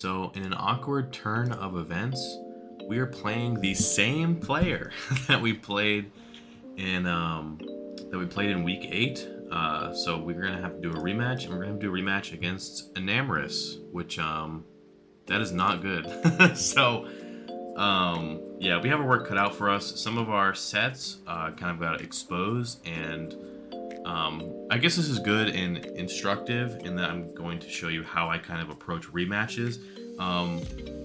So, in an awkward turn of events, we are playing the same player that we played in week 8. So we're gonna have to do a rematch, and we're gonna have to do a rematch against Enamorous, which that is not good. So yeah, we have our work cut out for us. Some of our sets kind of got exposed, and I guess this is good and instructive in that I'm going to show you how I kind of approach rematches.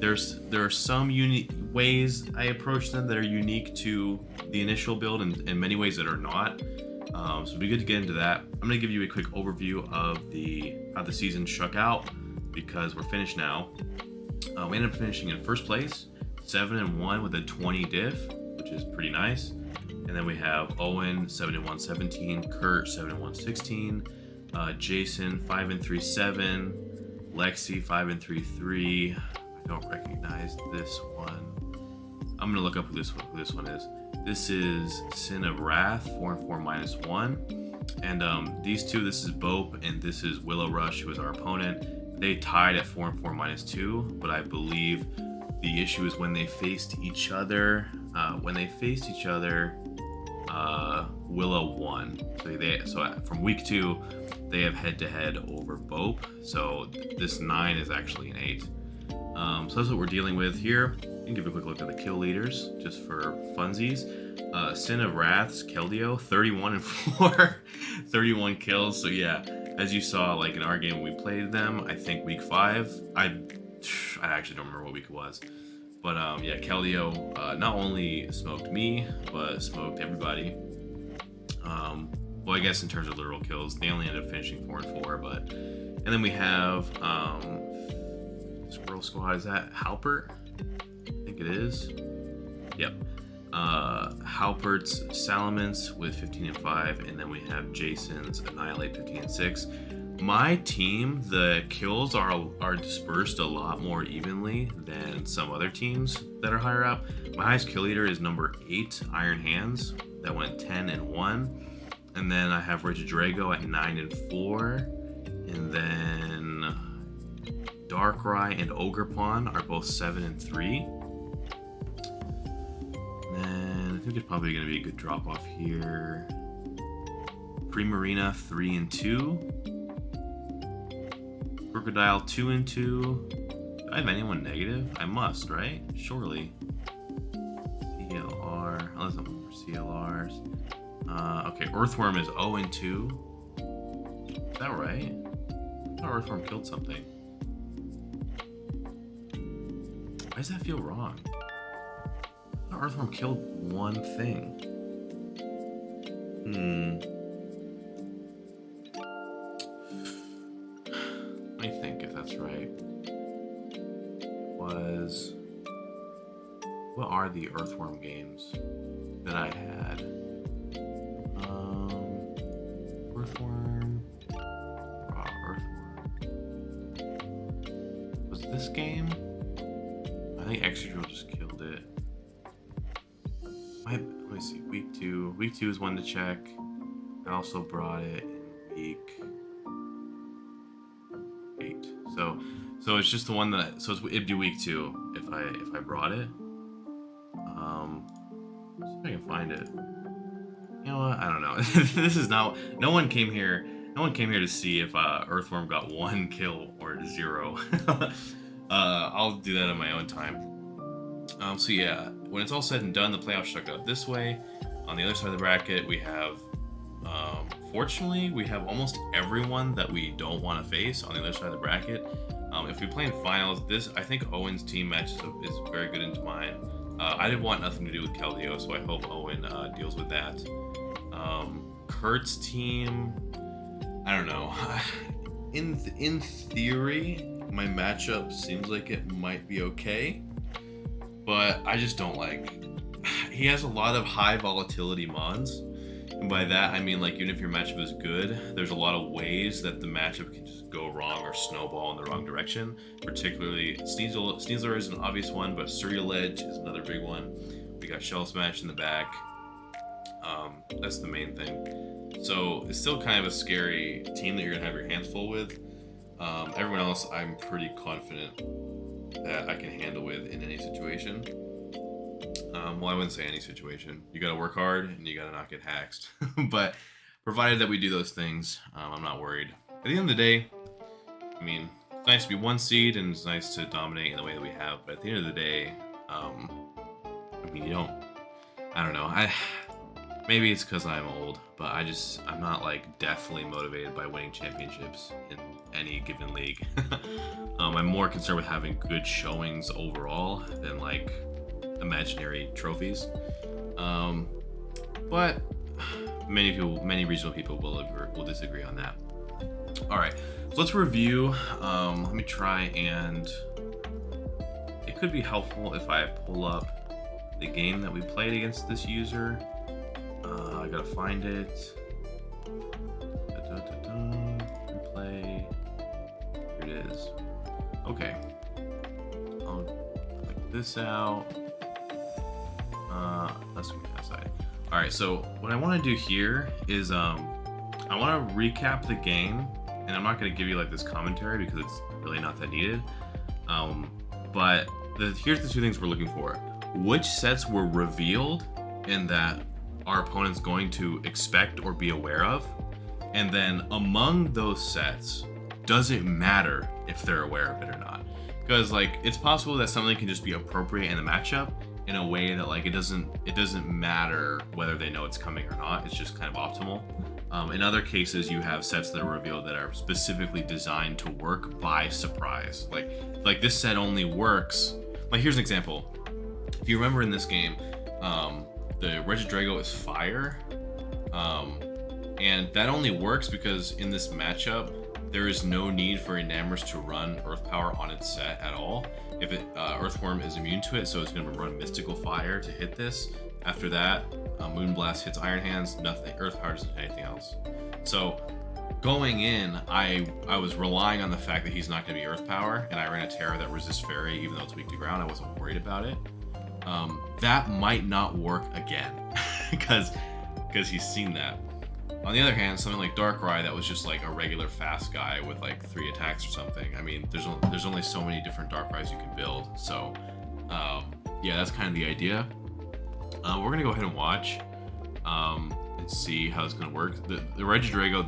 There are some unique ways I approach them that are unique to the initial build, and many ways that are not. So it'd be good to get into that. I'm gonna give you a quick overview of how the season shook out, because we're finished now. We ended up finishing in first place, 7-1 with a 20 diff, which is pretty nice. And then we have Owen 7-1-17, Kurt 7-1-16, Jason 5-3-7, Lexi 5-3-3. I don't recognize this one. I'm gonna look up who this one is. This is Sin of Wrath 4-4 -1, and these two, this is Bope and this is Willow Rush, who is our opponent. They tied at 4-4 -2, but I believe the issue is when they faced each other. Willow won. So from week 2, they have head-to-head over Bope. So this 9 is actually an 8. So that's what we're dealing with here. You can give a quick look at the kill leaders just for funsies. Sin of Wrath's Keldeo, 31-4, 31 kills. So yeah, as you saw, like in our game when we played them, I think week 5. I actually don't remember what week it was. But yeah, Keldeo not only smoked me, but smoked everybody. Well, I guess in terms of literal kills, they only ended up finishing 4-4. But and then we have Squirrel Squad. Is that Halpert? I think it is. Yep. Halpert's Salamence with 15-5, and then we have Jason's Annihilate 15-6. My team, the kills are dispersed a lot more evenly than some other teams that are higher up. My highest kill leader is number 8, Iron Hands, that went 10-1. And then I have Rich Drago at 9-4. And then Darkrai and Ogrepon are both 7-3. And then I think there's probably going to be a good drop off here. Primarina 3-2. Crocodile 2-2. Do I have anyone negative? I must, right? Surely. CLR. Unless I'm looking for CLRs. Okay, Earthworm is 0-2. Is that right? I thought Earthworm killed something. Why does that feel wrong? I thought Earthworm killed one thing. Let me think if that's right. What are the Earthworm games that I had? Earthworm. Earthworm. Was this game? I think Exegil just killed it. Let me see. Week 2. Week 2 is one to check. I also brought it in week 8. So it's just the one that. So it'd be week 2 if I brought it. Let's see if I can find it. You know what? I don't know. This is not. No one came here to see if Earthworm got 1 kill or 0. I'll do that on my own time. So yeah, when it's all said and done, the playoffs shook out this way. On the other side of the bracket, we have. Fortunately, we have almost everyone that we don't want to face on the other side of the bracket. If we play in finals, I think Owen's team match is very good into mine. I didn't want nothing to do with Keldeo, so I hope Owen deals with that. Kurt's team, I don't know. In theory, my matchup seems like it might be okay, but I just don't like. He has a lot of high volatility mons. And by that, I mean, like, even if your matchup is good, there's a lot of ways that the matchup can just go wrong or snowball in the wrong direction. Particularly, Sneasler is an obvious one, but Surreal Edge is another big one. We got Shell Smash in the back. That's the main thing. So it's still kind of a scary team that you're going to have your hands full with. Everyone else, I'm pretty confident that I can handle with in any situation. Well, I wouldn't say any situation. You gotta work hard and you gotta not get hacked. But provided that we do those things, I'm not worried. At the end of the day, I mean, it's nice to be 1 seed and it's nice to dominate in the way that we have. But at the end of the day, I mean, I don't know. Maybe it's because I'm old, but I'm not like deathly motivated by winning championships in any given league. I'm more concerned with having good showings overall than like imaginary trophies. But many reasonable people will disagree on that. All right, so let's review. Let me try, and it could be helpful if I pull up the game that we played against this user. I gotta find it. Replay. Here it is. Okay. I'll click this out. Let's move outside. All right. So what I want to do here is I want to recap the game, and I'm not gonna give you like this commentary because it's really not that needed. But here's the 2 things we're looking for: which sets were revealed and that our opponent's going to expect or be aware of, and then among those sets, does it matter if they're aware of it or not? Because like it's possible that something can just be appropriate in the matchup in a way that like it doesn't matter whether they know it's coming or not. It's just kind of optimal. In other cases, you have sets that are revealed that are specifically designed to work by surprise. Like this set only works. Like here's an example. If you remember in this game, the Regidrago is fire, and that only works because in this matchup there is no need for Enamorous to run Earth Power on its set at all. If Earthworm is immune to it, so it's going to run Mystical Fire to hit this. After that, Moonblast hits Iron Hands, nothing. Earth Power doesn't hit anything else. So going in, I was relying on the fact that he's not going to be Earth Power, and I ran a Terra that resists Fairy even though it's weak to ground. I wasn't worried about it. That might not work again because he's seen that. On the other hand, something like Darkrai that was just like a regular fast guy with like 3 attacks or something. I mean, there's only so many different Darkrai's you can build. So yeah, that's kind of the idea. We're gonna go ahead and watch and see how it's gonna work. The Regidrago,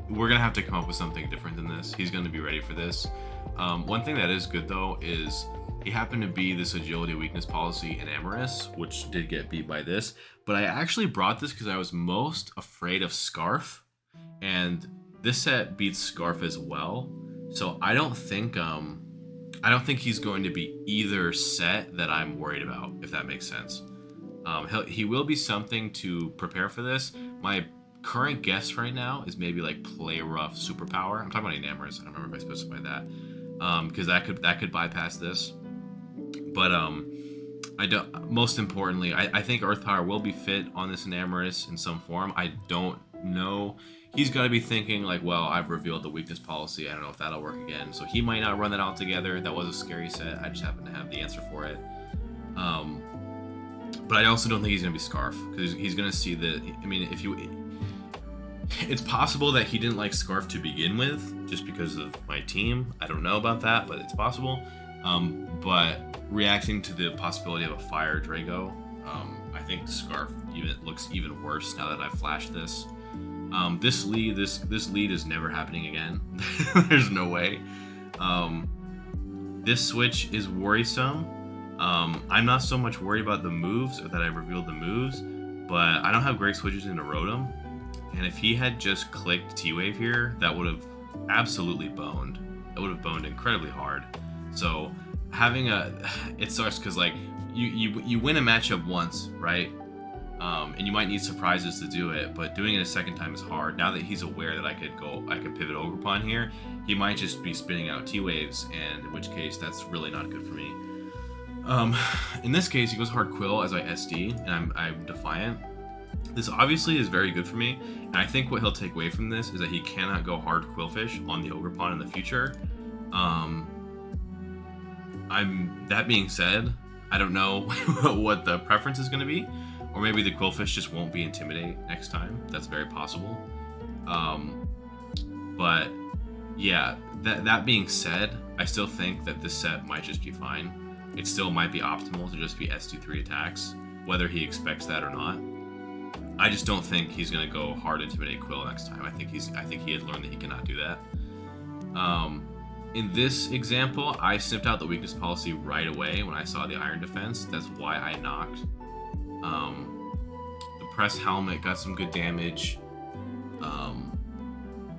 we're gonna have to come up with something different than this. He's gonna be ready for this. One thing that is good though is he happened to be this agility weakness policy in Amorous, which did get beat by this. But I actually brought this because I was most afraid of Scarf, and this set beats Scarf as well. So I don't think he's going to be either set that I'm worried about, if that makes sense. He will be something to prepare for this. My current guess right now is maybe like Play Rough Superpower. I'm talking about Enamorous. I don't remember if I specified that, because that could bypass this. But I don't. Most importantly, I think Earth Power will be fit on this Enamorous in some form. I don't know. He's got to be thinking like, well, I've revealed the weakness policy. I don't know if that'll work again. So he might not run that all together. That was a scary set. I just happen to have the answer for it. But I also don't think he's gonna be Scarf because he's gonna see that. I mean, it's possible that he didn't like Scarf to begin with just because of my team. I don't know about that, but it's possible. But reacting to the possibility of a Fire Drago, I think Scarf looks even worse now that I've flashed this. This lead is never happening again. There's no way. This switch is worrisome. I'm not so much worried about the moves or that I revealed the moves, but I don't have great switches into Rotom. And if he had just clicked T-Wave here, that would have absolutely boned. It would have boned incredibly hard. So having it sucks because like you win a matchup once, right? And you might need surprises to do it, but doing it a second time is hard. Now that he's aware that I could pivot Ogerpon here, he might just be spinning out T-Waves, and in which case that's really not good for me. In this case, he goes Hard Quill as I SD, and I'm Defiant. This obviously is very good for me, and I think what he'll take away from this is that he cannot go Hard Quillfish on the Ogerpon in the future. That being said, I don't know what the preference is going to be, or maybe the Quillfish just won't be Intimidate next time. That's very possible. But yeah, that being said, I still think that this set might just be fine. It still might be optimal to just be SD3 attacks, whether he expects that or not. I just don't think he's gonna go hard intimidate Quill next time. I think he has learned that he cannot do that. In this example, I snipped out the weakness policy right away when I saw the iron defense. That's why I knocked. The press helmet got some good damage.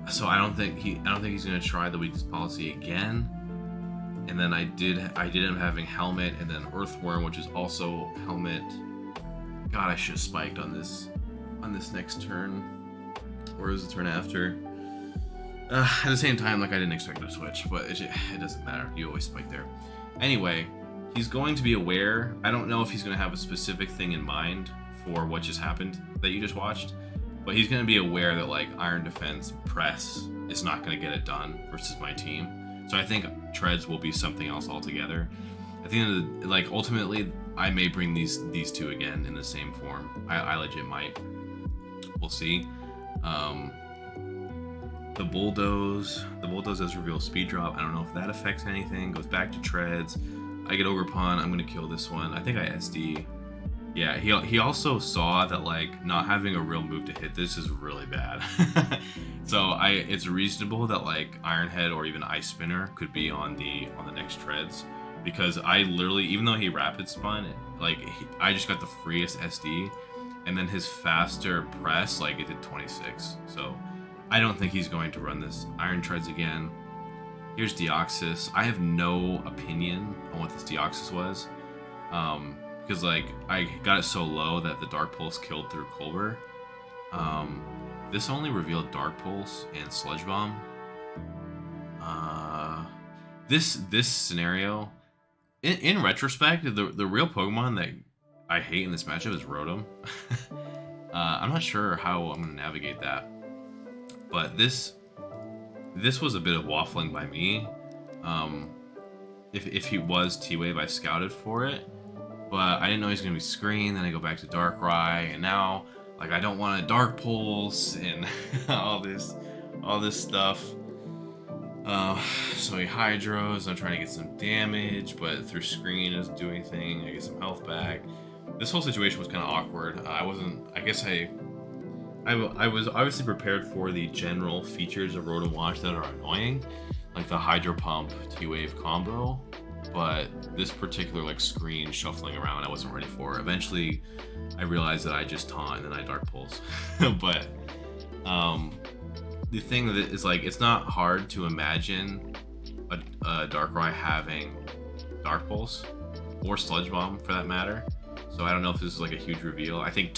So I don't think he's gonna try the weakness policy again. And then I did end up having helmet and then earthworm, which is also helmet. God, I should have spiked on this next turn, or is the turn after? At the same time, like I didn't expect him to switch, but it doesn't matter. You always spike there. Anyway, he's going to be aware. I don't know if he's going to have a specific thing in mind for what just happened that you just watched, but he's going to be aware that like iron defense press is not going to get it done versus my team. So I think treads will be something else altogether. At the end of the, like ultimately, I may bring these two again in the same form. I legit might. We'll see. The bulldoze does reveal speed drop. I don't know if that affects anything. Goes back to treads. I get ogre pawn. I'm gonna kill this one. I think I SD. Yeah, he also saw that like not having a real move to hit this is really bad. So it's reasonable that like Iron Head or even Ice Spinner could be on the next treads, because I literally, even though he rapid spun, like I just got the freest SD, and then his faster press, like it did 26. So I don't think he's going to run this Iron Treads again. Here's Deoxys. I have no opinion on what this Deoxys was. Because like I got it so low that the Dark Pulse killed through Culver. This only revealed Dark Pulse and Sludge Bomb. This scenario, in retrospect, the real Pokemon that I hate in this matchup is Rotom. I'm not sure how I'm gonna navigate that, but this was a bit of waffling by me. If he was T-Wave, I scouted for it, but I didn't know he was gonna be Screen. Then I go back to Darkrai, and now like I don't want a Dark Pulse and all this stuff. So he Hydros. I'm trying to get some damage, but through Screen doesn't do anything. I get some health back. This whole situation was kind of awkward. I was obviously prepared for the general features of Rotom Wash that are annoying, like the Hydro Pump T-Wave combo, but this particular like Screen shuffling around I wasn't ready for. Eventually I realized that I just taunt and then I Dark Pulse. But the thing that is like, it's not hard to imagine a Darkrai having Dark Pulse or Sludge Bomb for that matter. So I don't know if this is like a huge reveal. I think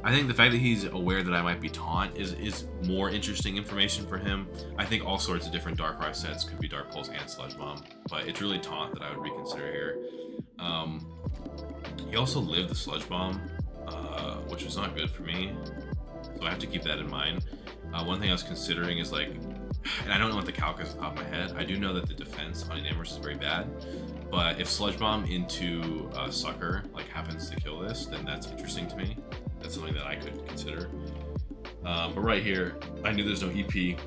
I think the fact that he's aware that I might be Taunt is more interesting information for him. I think all sorts of different Darkrai sets could be Dark Pulse and Sludge Bomb, but it's really Taunt that I would reconsider here. He also lived the Sludge Bomb, which was not good for me, so I have to keep that in mind. One thing I was considering is like, and I don't know what the calc is off the top of my head. I do know that the defense on Enamorous is very bad, but if Sludge Bomb into Sucker like happens to kill this, then that's interesting to me. That's something that I could consider. But right here, I knew there's no EP.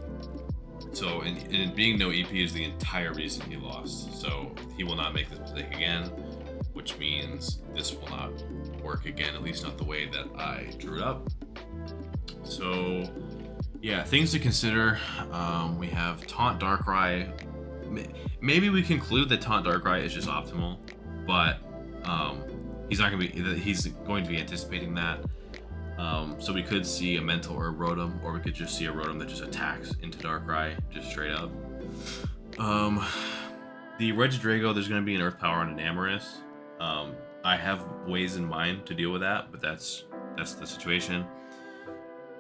So, and it being no EP is the entire reason he lost. So he will not make this mistake again, which means this will not work again, at least not the way that I drew it up. So yeah, things to consider. We have Taunt Darkrai. Maybe we conclude that Taunt Darkrai is just optimal, but he's going to be anticipating that. So we could see a Mental or a Rotom, or we could just see a Rotom that just attacks into Darkrai, just straight up. The Regidrago, there's going to be an Earth Power on Enamorous. I have ways in mind to deal with that, but that's the situation.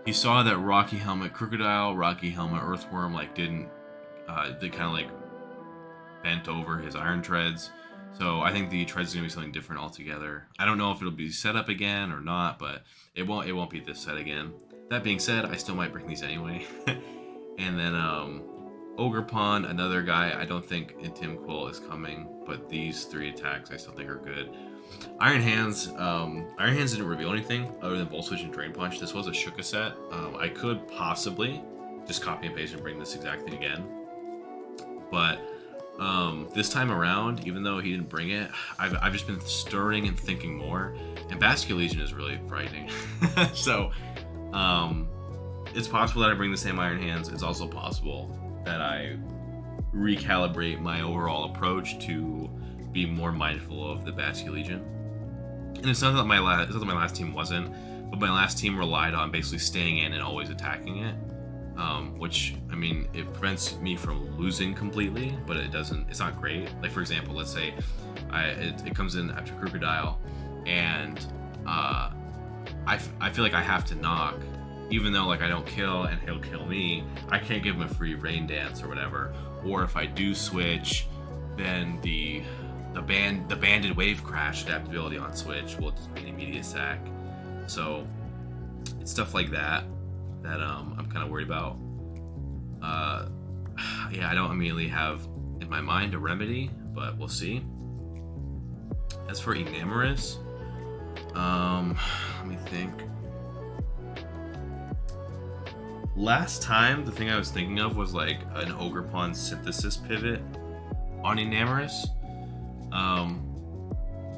He saw that Rocky Helmet Crocodile, Rocky Helmet Earthworm they kind of like bent over his Iron Treads. So I think the Treads is gonna be something different altogether. I don't know if it'll be set up again or not, but it won't be this set again. That being said, I still might bring these anyway. And then Ogre Pawn, another guy. I don't think Intim Quill is coming, but these three attacks I still think are good. Iron Hands didn't reveal anything other than Volt Switch and Drain Punch. This was a Shuka set. I could possibly just copy and paste and bring this exact thing again, but This time around, even though he didn't bring it, I've just been stirring and thinking more, and Basket Legion is really frightening. So, it's possible that I bring the same Iron Hands. It's also possible that I recalibrate my overall approach to be more mindful of the Basket Legion. And it's not that my last team wasn't, but my last team relied on basically staying in and always attacking it. Which, I mean, it prevents me from losing completely, but it's not great. Like, for example, let's say it comes in after Crocodile, and I feel like I have to knock, even though like I don't kill and he'll kill me. I can't give him a free rain dance or whatever. Or if I do switch, then the banded wave crash adaptability on switch will just be an immediate sack. So it's stuff like that I'm kind of worried about. Yeah, I don't immediately have in my mind a remedy, but we'll see. As for Enamorous, let me think. Last time, the thing I was thinking of was like an Ogre synthesis pivot on Enamorous.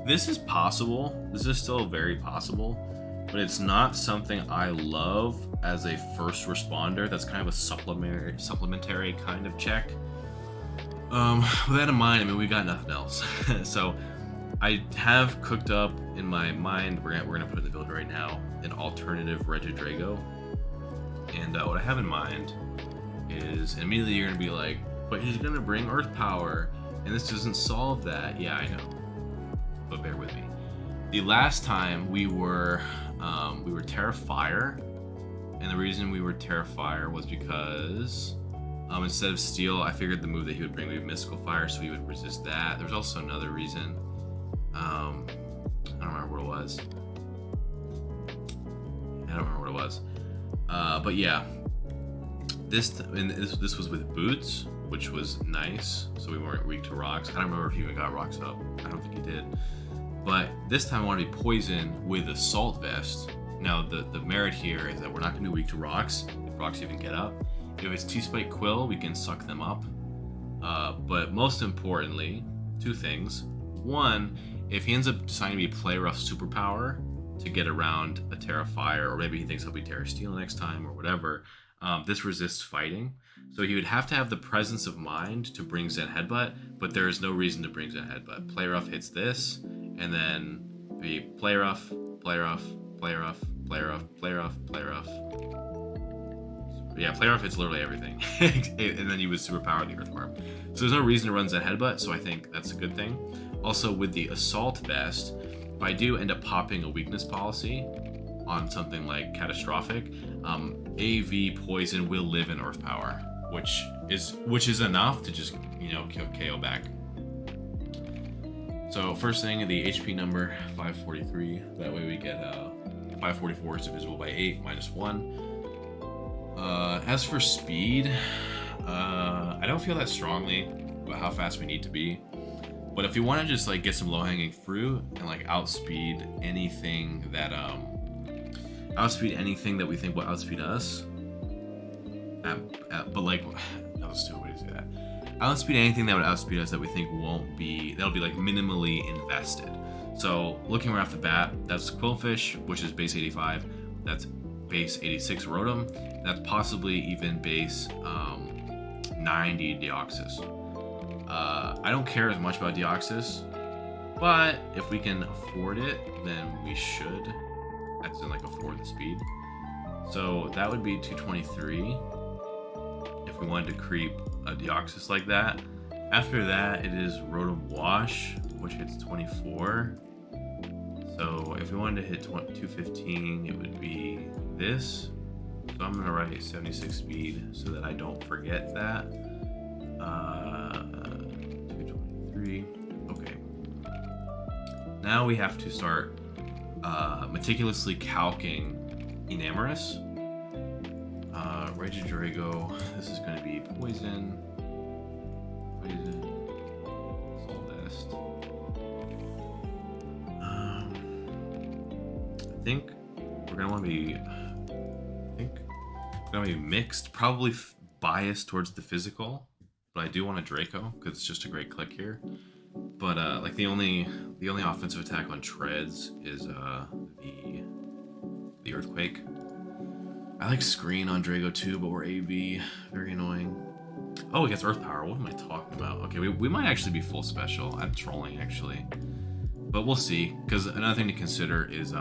This is possible. This is still very possible, but it's not something I love as a first responder. That's kind of a supplementary kind of check. With that in mind, I mean, we got nothing else. So I have cooked up in my mind, we're gonna put in the build right now, an alternative Regidrago. And what I have in mind is, and immediately you're gonna be like, but he's gonna bring Earth Power, and this doesn't solve that. Yeah, I know, but bear with me. The last time we were Terra Fire, and the reason we were Terra Fire was because instead of Steel, I figured the move that he would bring would be Mystical Fire, so he would resist that. There's also another reason. I don't remember what it was. But yeah, this was with Boots, which was nice, so we weren't weak to rocks. I don't remember if he even got rocks up. I don't think he did. But this time I want to be Poison with Assault Vest. Now the merit here is that we're not going to be weak to rocks, if rocks even get up. If it's T-Spike Quill, we can suck them up. But most importantly, two things. One, if he ends up deciding to be Play Rough Superpower to get around a Terra Fire, or maybe he thinks he'll be Terra Steel next time or whatever, this resists fighting. So he would have to have the presence of mind to bring Zen Headbutt, but there is no reason to bring Zen Headbutt. Play Rough hits this, and then be Play Rough, Play Rough, Play Rough, Play Rough, Play Rough, Play Rough. Yeah, Play Rough hits literally everything. And then you would Superpower the Earthworm. So there's no reason to run Zen Headbutt, so I think that's a good thing. Also, with the Assault Vest, if I do end up popping a weakness policy on something like Catastrophic, AV Poison will live in Earth Power, which is enough to just, kill KO back. So first thing, the HP number 543. That way we get 544 is divisible by 8 minus 1. As for speed, I don't feel that strongly about how fast we need to be. But if we want to just like get some low-hanging fruit and like outspeed anything that we think will outspeed us, but like that was a stupid way to say that. Outspeed anything that would outspeed us that we think that'll be like minimally invested. So looking right off the bat, that's Quillfish, which is base 85. That's base 86 Rotom. That's possibly even base 90 Deoxys. I don't care as much about Deoxys, but if we can afford it, then we should. That's in like afford the speed. So that would be 223 if we wanted to creep a Deoxys like that. After that, it is Rotom Wash, which hits 24. So if we wanted to hit 215, it would be this. So I'm gonna write 76 speed so that I don't forget that. 223. Okay. Now we have to start meticulously calcing Enamorous. Regidrago. This is going to be Poison. Soul Vest. I think we're going to want to be. Mixed, probably biased towards the physical, but I do want a Draco because it's just a great click here. But like the only offensive attack on treads is the Earthquake. I like Screen on Drago too, but we're AV. Very annoying. Oh, it gets Earth Power. What am I talking about? Okay, we might actually be full special. I'm trolling actually, but we'll see. Because another thing to consider is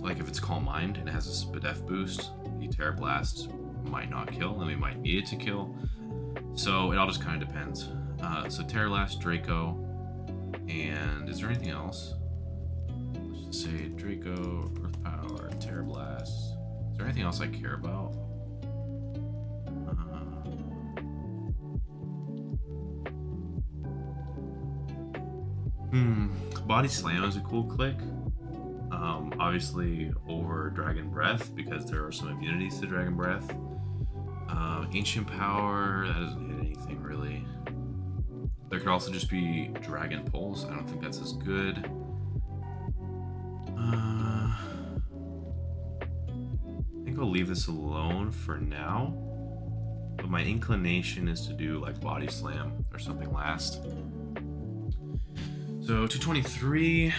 like if it's Calm Mind and it has a Spadef boost, the Terra Blast might not kill, and we might need it to kill. So it all just kind of depends. So Terra Blast, Draco, and is there anything else? Let's just say Draco, Earth Power, Terra Blast. Is there anything else I care about? Body Slam is a cool click. Obviously over Dragon Breath because there are some immunities to Dragon Breath. Ancient Power, that doesn't hit anything really. There could also just be Dragon Pulse. I don't think that's as good. I think I'll leave this alone for now. But my inclination is to do like Body Slam or something last. So 223.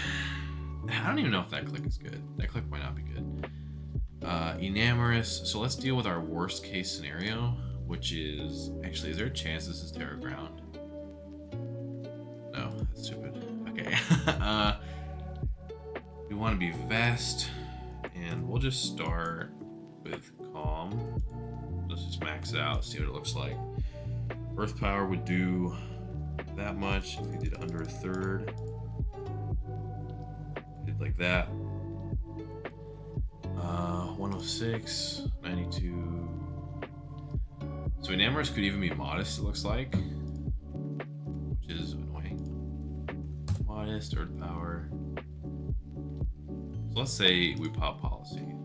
I don't even know if that click is good. That click might not be good. Enamorous. So let's deal with our worst case scenario, which is actually, is there a chance this is Terra Ground? No, that's stupid. Okay. We want to be Vest, and we'll just start with Calm. Let's just max it out, see what it looks like. Earth Power would do that much if we did under a third. Did like that. 106, 92. So Enamorous could even be Modest, it looks like, which is annoying. Modest, Earth Power. So let's say we pop Policy.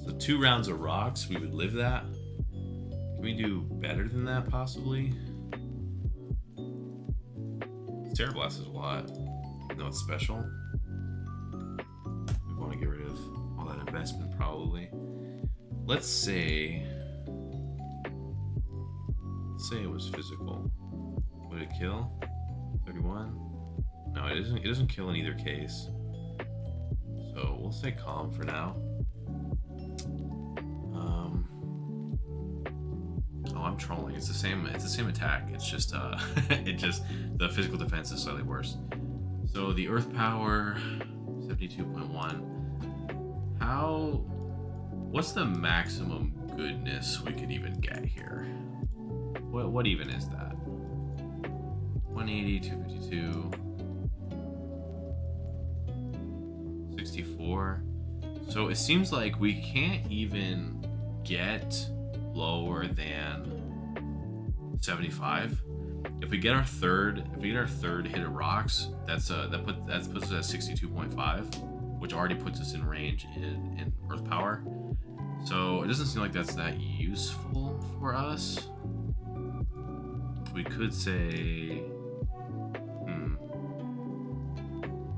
So 2 rounds of rocks, we would live that. Can we do better than that, possibly? Terra Blast is a lot, even though it's special. We want to get rid of all that investment, probably. Let's say it was physical. Would it kill? 31? No, it isn't. It doesn't kill in either case. So we'll say Calm for now. Oh, I'm trolling. It's the same attack. It's just the physical defense is slightly worse. So the Earth Power 72.1. What's the maximum goodness we could even get here? What even is that? 180, 252, 64. So it seems like we can't even get lower than 75. If we get our third hit of rocks, that puts us at 62.5, which already puts us in range in Earth Power. So it doesn't seem like that's that useful for us. We could say,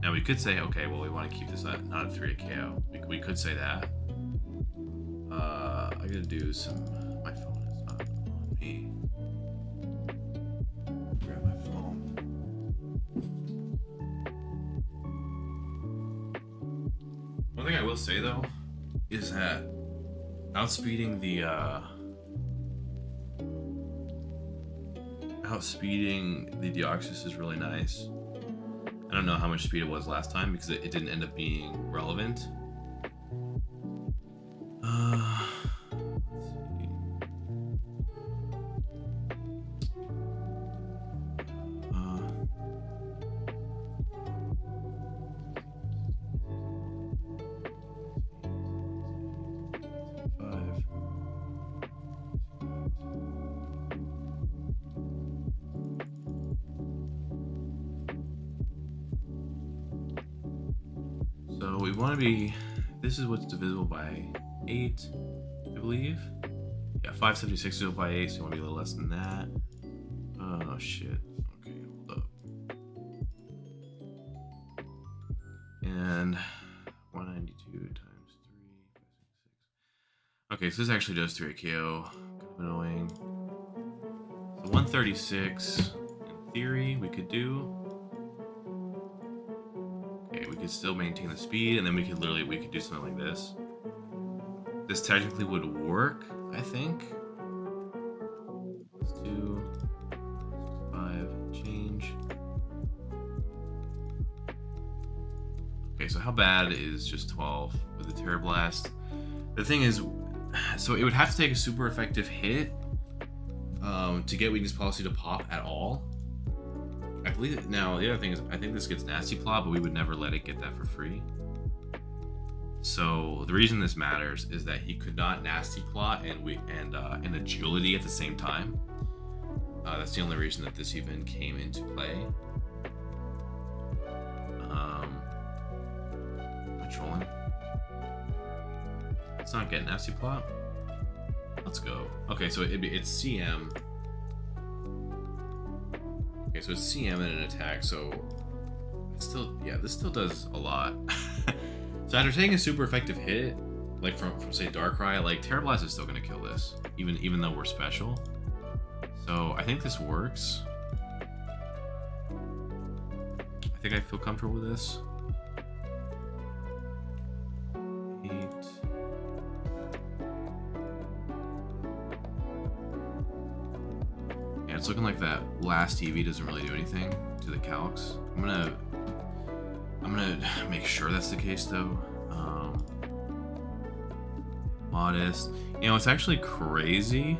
now we could say, okay, well, we want to keep this not at 3 KO. We could say that. I gotta do some. My phone is not on me. Grab my phone. One thing I will say though is that outspeeding the Deoxys is really nice. I don't know how much speed it was last time because it didn't end up being relevant. So we want to be, this is what's divisible by 8, I believe. Yeah, 576 divisible by 8, so you want to be a little less than that. Oh shit. Okay, hold up. And 192 times 3, 5, 6. Okay, so this actually does 3 KO. Kind of annoying. 136, in theory, we could do. Okay, we could still maintain the speed, and then we could do something like this. This technically would work, I think. Let's do 5, change. Okay, so how bad is just 12 with the Terror Blast? The thing is, so it would have to take a super effective hit to get Weakness Policy to pop at all. I believe now the other thing is I think this gets Nasty Plot, but we would never let it get that for free. So the reason this matters is that he could not Nasty Plot and Agility at the same time. That's the only reason that this even came into play. Trolling. Let's not get Nasty Plot. Let's go. Okay, so it's CM. Okay, so it's CM and an attack, so it's still, yeah, this still does a lot. So after taking a super effective hit, like from say Darkrai, like Terror Blast is still gonna kill this, even though we're special. So I think this works. I think I feel comfortable with this. 8. Yeah, it's looking like that last EV doesn't really do anything to the calcs. I'm gonna make sure that's the case though. Modest. You know, it's actually crazy.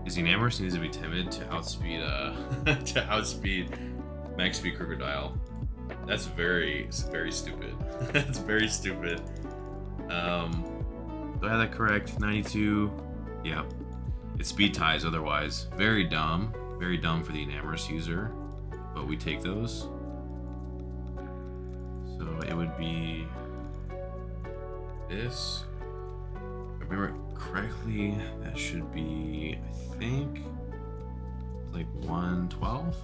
Is Enamorous needs to be timid to outspeed Max Speed Crocodile. That's very stupid. That's very stupid. Do I have that correct? 92. Yeah. It's speed ties otherwise. Very dumb. Very dumb for the Enamorous user. But we take those. So it would be this. If I remember correctly, that should be, I think, like 112?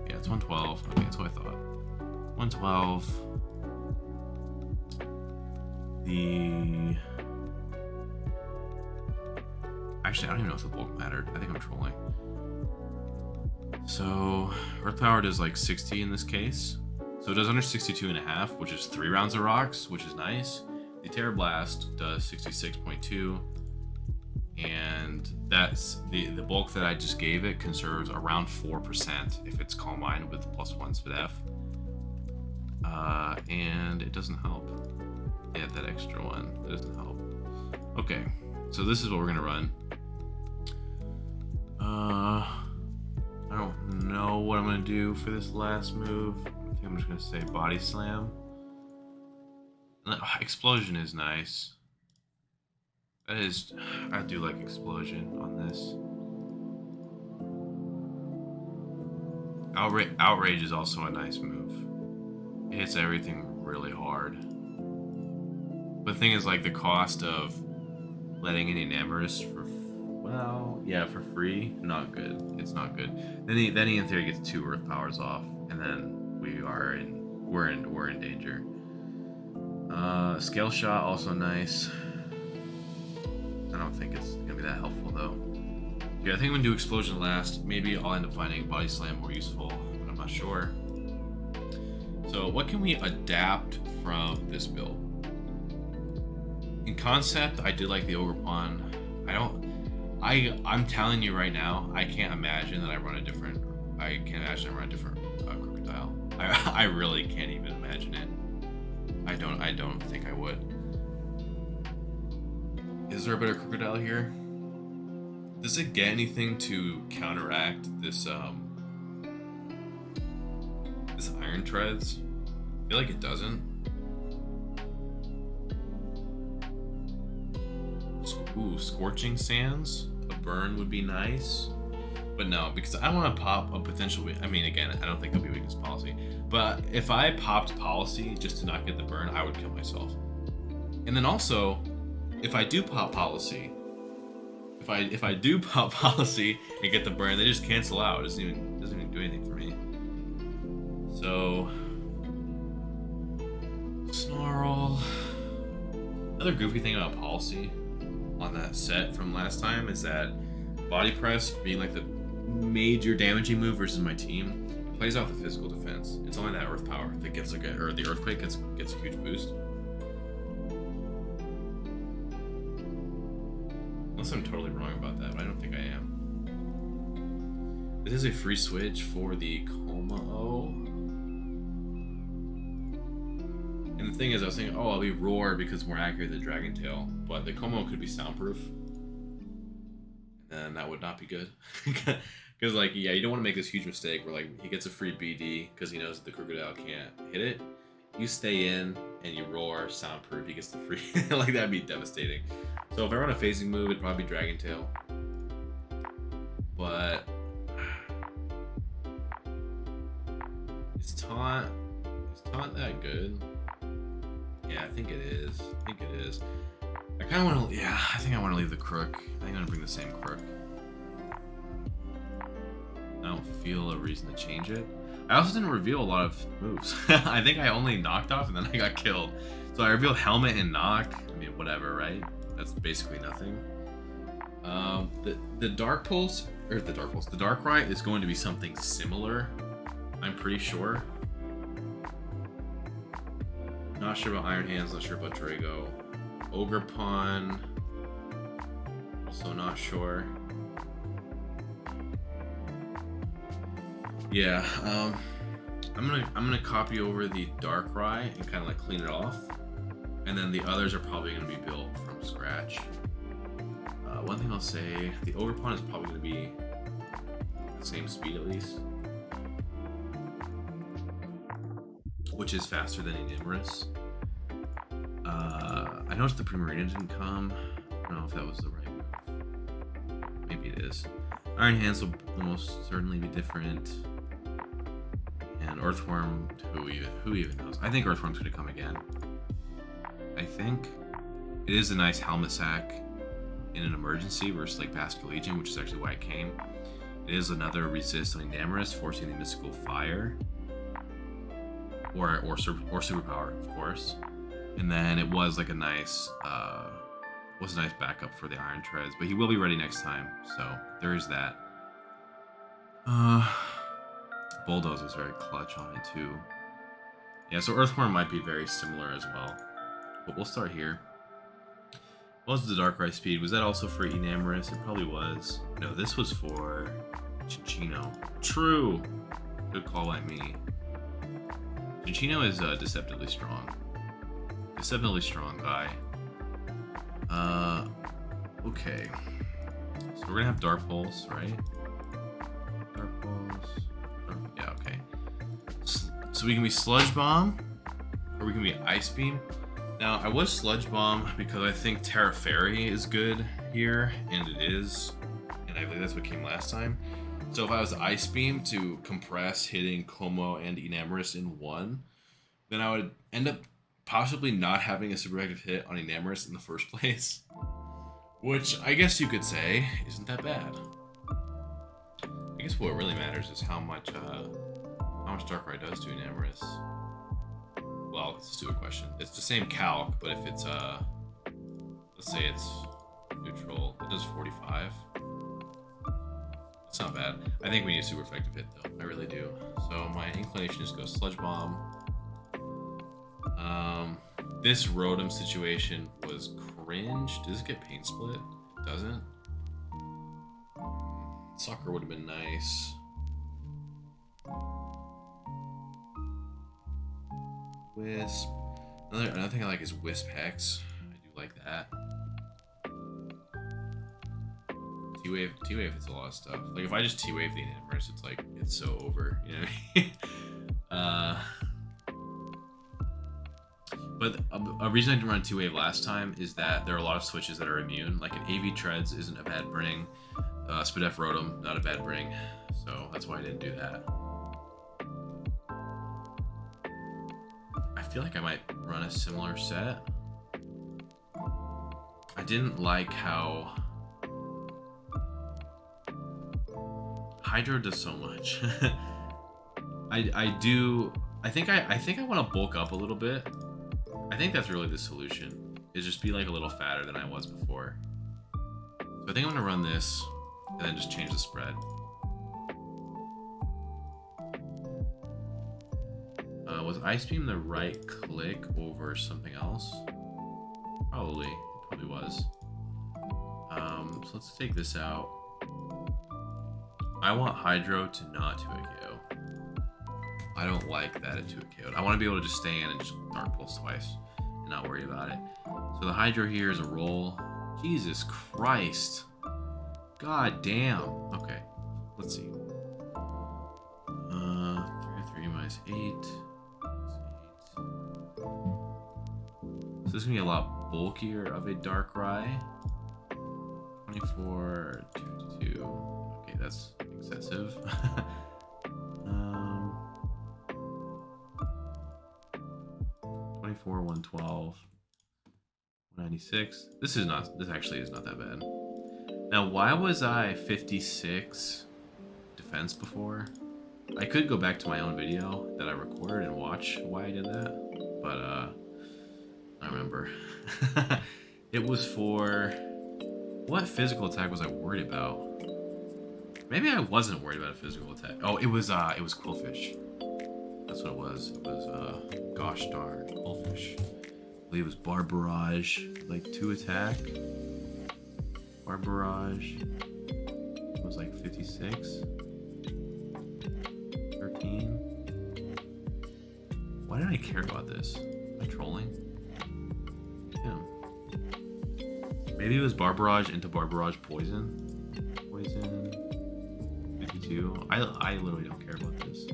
Yeah, it's 112. Okay, that's what I thought. 112. Actually, I don't even know if the bulk mattered. I think I'm trolling. So, Earth Power does like 60 in this case. So it does under 62.5, which is 3 rounds of rocks, which is nice. The Terror Blast does 66.2. And that's the bulk that I just gave it conserves around 4% if it's Calm Mind with +1 SPDF. And it doesn't help. Yeah, that extra one, that doesn't help. Okay, so this is what we're gonna run. I don't know what I'm gonna do for this last move. I think I'm just gonna say Body Slam. Explosion is nice. That is, I do like Explosion on this. Outrage is also a nice move. It hits everything really hard. But the thing is, like, the cost of letting an Enamorous for, well, yeah, for free, not good. It's not good. Then he in theory gets 2 Earth Powers off, and then we're in danger. Scale Shot also nice. I don't think it's gonna be that helpful though. Yeah, I think I'm gonna do Explosion last. Maybe I'll end up finding Body Slam more useful, but I'm not sure. So what can we adapt from this build? In concept, I did like the Ogre Pawn. I'm telling you right now, I can't imagine that I run a different Crocodile. I really can't even imagine it. I don't think I would. Is there a better Crocodile here? Does it get anything to counteract this this Iron Treads? I feel like it doesn't. Ooh, Scorching Sands. A burn would be nice. But no, because I want to pop a potential... I mean, again, I don't think it'll be Weakness Policy. But if I popped Policy just to not get the burn, I would kill myself. And then also, if I do pop Policy... If I do pop Policy and get the burn, they just cancel out. It doesn't even do anything for me. So... Snarl... Another goofy thing about Policy on that set from last time is that Body Press being like the major damaging move versus my team. It plays off the physical defense. It's only that earth power that gets like or the earthquake gets a huge boost. Unless I'm totally wrong about that, but I don't think I am. This is a free switch for the Como. And the thing is, I was thinking, oh, I'll be Roar because it's more accurate than Dragon Tail, but the Como could be soundproof. And that would not be good. Because, like, yeah, you don't want to make this huge mistake where, like, he gets a free BD because he knows that the Crocodile can't hit it. You stay in and you Roar, soundproof, he gets the free. Like, that'd be devastating. So if I run a phasing move, it'd probably be Dragon Tail. But is taunt that good? Yeah, I think it is. I kind of want to. Yeah, I think I want to leave the Crook. I think I'm gonna bring the same Crook. I don't feel a reason to change it. I also didn't reveal a lot of moves. I think I only knocked off and then I got killed. So I revealed Helmet and Knock. I mean, whatever, right? That's basically nothing. The Dark Pulse, or the Darkrai is going to be something similar. I'm pretty sure. Not sure about Iron Hands, not sure about Drago. Ogre Pawn, also not sure. Yeah, I'm gonna copy over the Darkrai and kind of like clean it off, and then the others are probably gonna be built from scratch. One thing I'll say, the Ogre Pawn is probably gonna be the same speed at least, which is faster than Enamorus. I noticed the Primarina didn't come. I don't know if that was the right move. Maybe it is. Iron Hands will almost certainly be different. And Earthworm, who even knows? I think Earthworm's gonna come again. I think it is a nice helmet sack in an emergency versus like Basket Legion, which is actually why it came. It is another resist on Enamorus, forcing the Mystical Fire. Or Superpower, of course. And then it was like a nice backup for the Iron Treads, but he will be ready next time, so there is that. Bulldoze was very clutch on it too. Yeah, so Earthworm might be very similar as well. But we'll start here. What was the Darkrai speed? Was that also for Enamorus? It probably was. No, this was for Chinchino. True! Good call by me. Chinchino is deceptively strong. Deceptively strong guy. Okay. So we're gonna have Dark Pulse, right? Dark Pulse. Yeah, okay. So we can be Sludge Bomb, or we can be Ice Beam. Now, I was Sludge Bomb because I think Terra Fairy is good here, and it is. And I believe that's what came last time. So if I was Ice Beam to compress hitting Como and Enamorus in one, then I would end up possibly not having a super effective hit on Enamorus in the first place. Which I guess you could say isn't that bad. I guess what really matters is how much Darkrai does to Enamorus. Well, it's a stupid question. It's the same calc, but if it's let's say it's neutral, it does 45. It's not bad. I think we need a super effective hit though. I really do. So my inclination is to go Sludge Bomb. This Rotom situation was cringe. Does it get Pain Split? It doesn't. Soccer would have been nice. Wisp. Another thing I like is Wisp Hex. I do like that. T-Wave hits a lot of stuff. Like if I just T-Wave the Enamorus, it's like it's so over. You know what I mean? But a reason I didn't run T-Wave last time is that there are a lot of switches that are immune. Like an AV Treads isn't a bad bring. Spadef Rotom, not a bad bring. So that's why I didn't do that. I feel like I might run a similar set. I didn't like how Hydro does so much. I think I want to bulk up a little bit. I think that's really the solution, is just be like a little fatter than I was before. So I think I'm gonna run this and then just change the spread. was Ice Beam the right click over something else? Probably. It probably was. So let's take this out. I want Hydro to not 2-hit KO. I don't like that at 2-hit KO. I want to be able to just stay in and just Dark Pulse twice and not worry about it. So the Hydro here is a roll. Jesus Christ. God damn. Okay, let's see. 3 minus 8. So this is gonna be a lot bulkier of a Darkrai. 24, 2. Okay, that's excessive. 24, 112, 196. This actually is not that bad. Now, why was I 56 defense before? I could go back to my own video that I recorded and watch why I did that, but I remember. It was for what physical attack was I worried about? Maybe I wasn't worried about a physical attack. Oh, it was Quillfish. That's what it was. It was gosh darn Quillfish. I believe it was Barbarage, like 2 attack. Barbarage was like 56. 13. Why did I care about this? Am I trolling? Yeah. Maybe it was Barbarage into Barbarage Poison. Poison. 52. I literally don't care about this.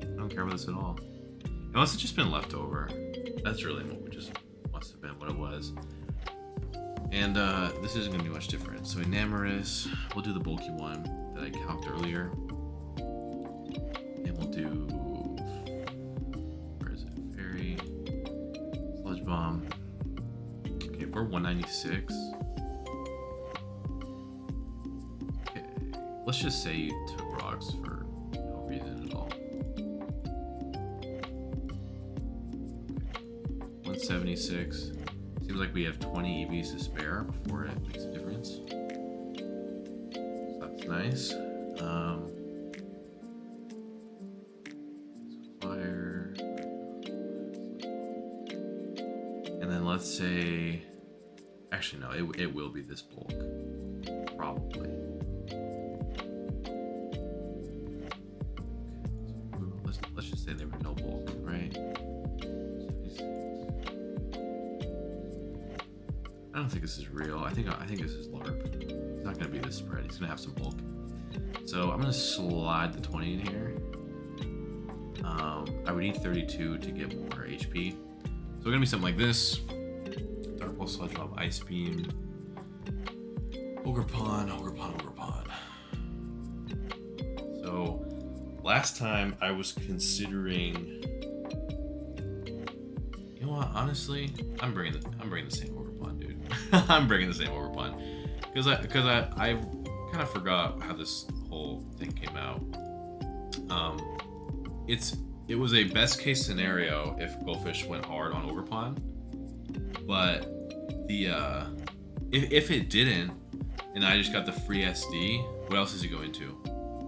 I don't care about this at all. It must have just been leftover. That's really what just must have been what it was. And this isn't gonna be much different. So Enamorous, we'll do the bulky one that I calced earlier. And we'll do, where is it? Fairy, Sludge Bomb. Okay, we're 196. Okay, let's just say you took rocks for no reason at all. 176. Seems like we have 20 EVs to spare before it makes a difference. So that's nice. Fire. And then let's say, actually no, it will be this bulk, probably. Let's just say there was no bulk, right? I don't think this is real. I think this is LARP. It's not gonna be this spread. It's gonna have some bulk. So I'm gonna slide the 20 in here. I would need 32 to get more HP. So it's gonna be something like this. Dark Pulse, Sludge Bomb, Ice Beam, Ogre Pawn, Ogre Pawn, Ogre Pawn. So last time I was considering. You know what? Honestly, I'm bringing the same Ogre Pawn, dude. I'm bringing the same Ogre Pawn because I kind of forgot how this whole thing came out. It was a best case scenario if Quillfish went hard on Ogre Pawn, but if it didn't and I just got the free SD, what else does it go into?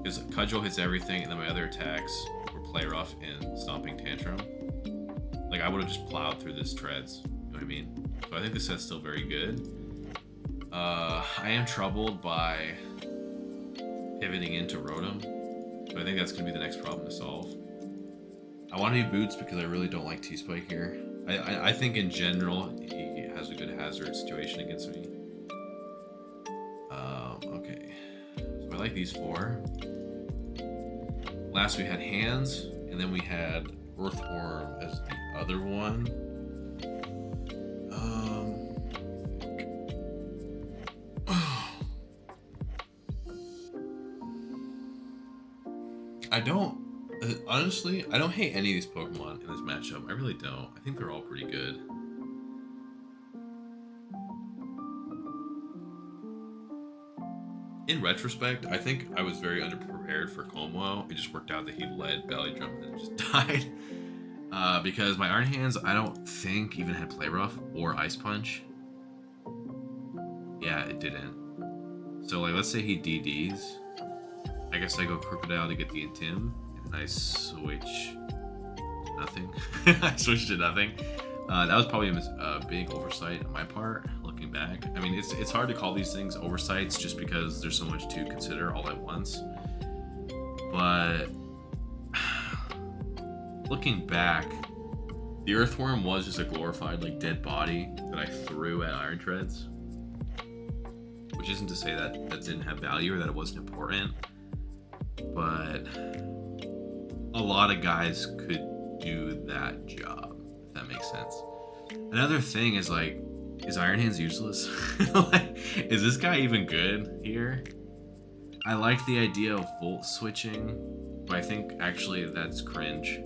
Because Cudgel hits everything, and then my other attacks were Play Rough and Stomping Tantrum. Like I would have just plowed through this treads. You know what I mean? So I think this set's still very good. I am troubled by pivoting into Rotom. So I think that's going to be the next problem to solve. I want to be Boots because I really don't like T-Spike here. I think in general he has a good hazard situation against me. Okay. So I like these 4. Last we had Hands, and then we had Earthworm as the other one. Honestly, I don't hate any of these Pokemon in this matchup. I really don't. I think they're all pretty good. In retrospect, I think I was very underprepared for Como. It just worked out that he led Belly Drum and then just died. Because my Iron Hands, I don't think even had Play Rough or Ice Punch. Yeah, it didn't. So like, let's say he DDs. I guess I go Crocodile to get the Intim, and I switch nothing. I switched to nothing. That was probably a big oversight on my part, looking back. I mean, it's hard to call these things oversights just because there's so much to consider all at once. But looking back, the Earthworm was just a glorified like dead body that I threw at Iron Treads. Which isn't to say that that didn't have value or that it wasn't important. But a lot of guys could do that job, if that makes sense. Another thing is like, is Iron Hands useless? Like, is this guy even good here? I like the idea of volt switching, but I think actually that's cringe.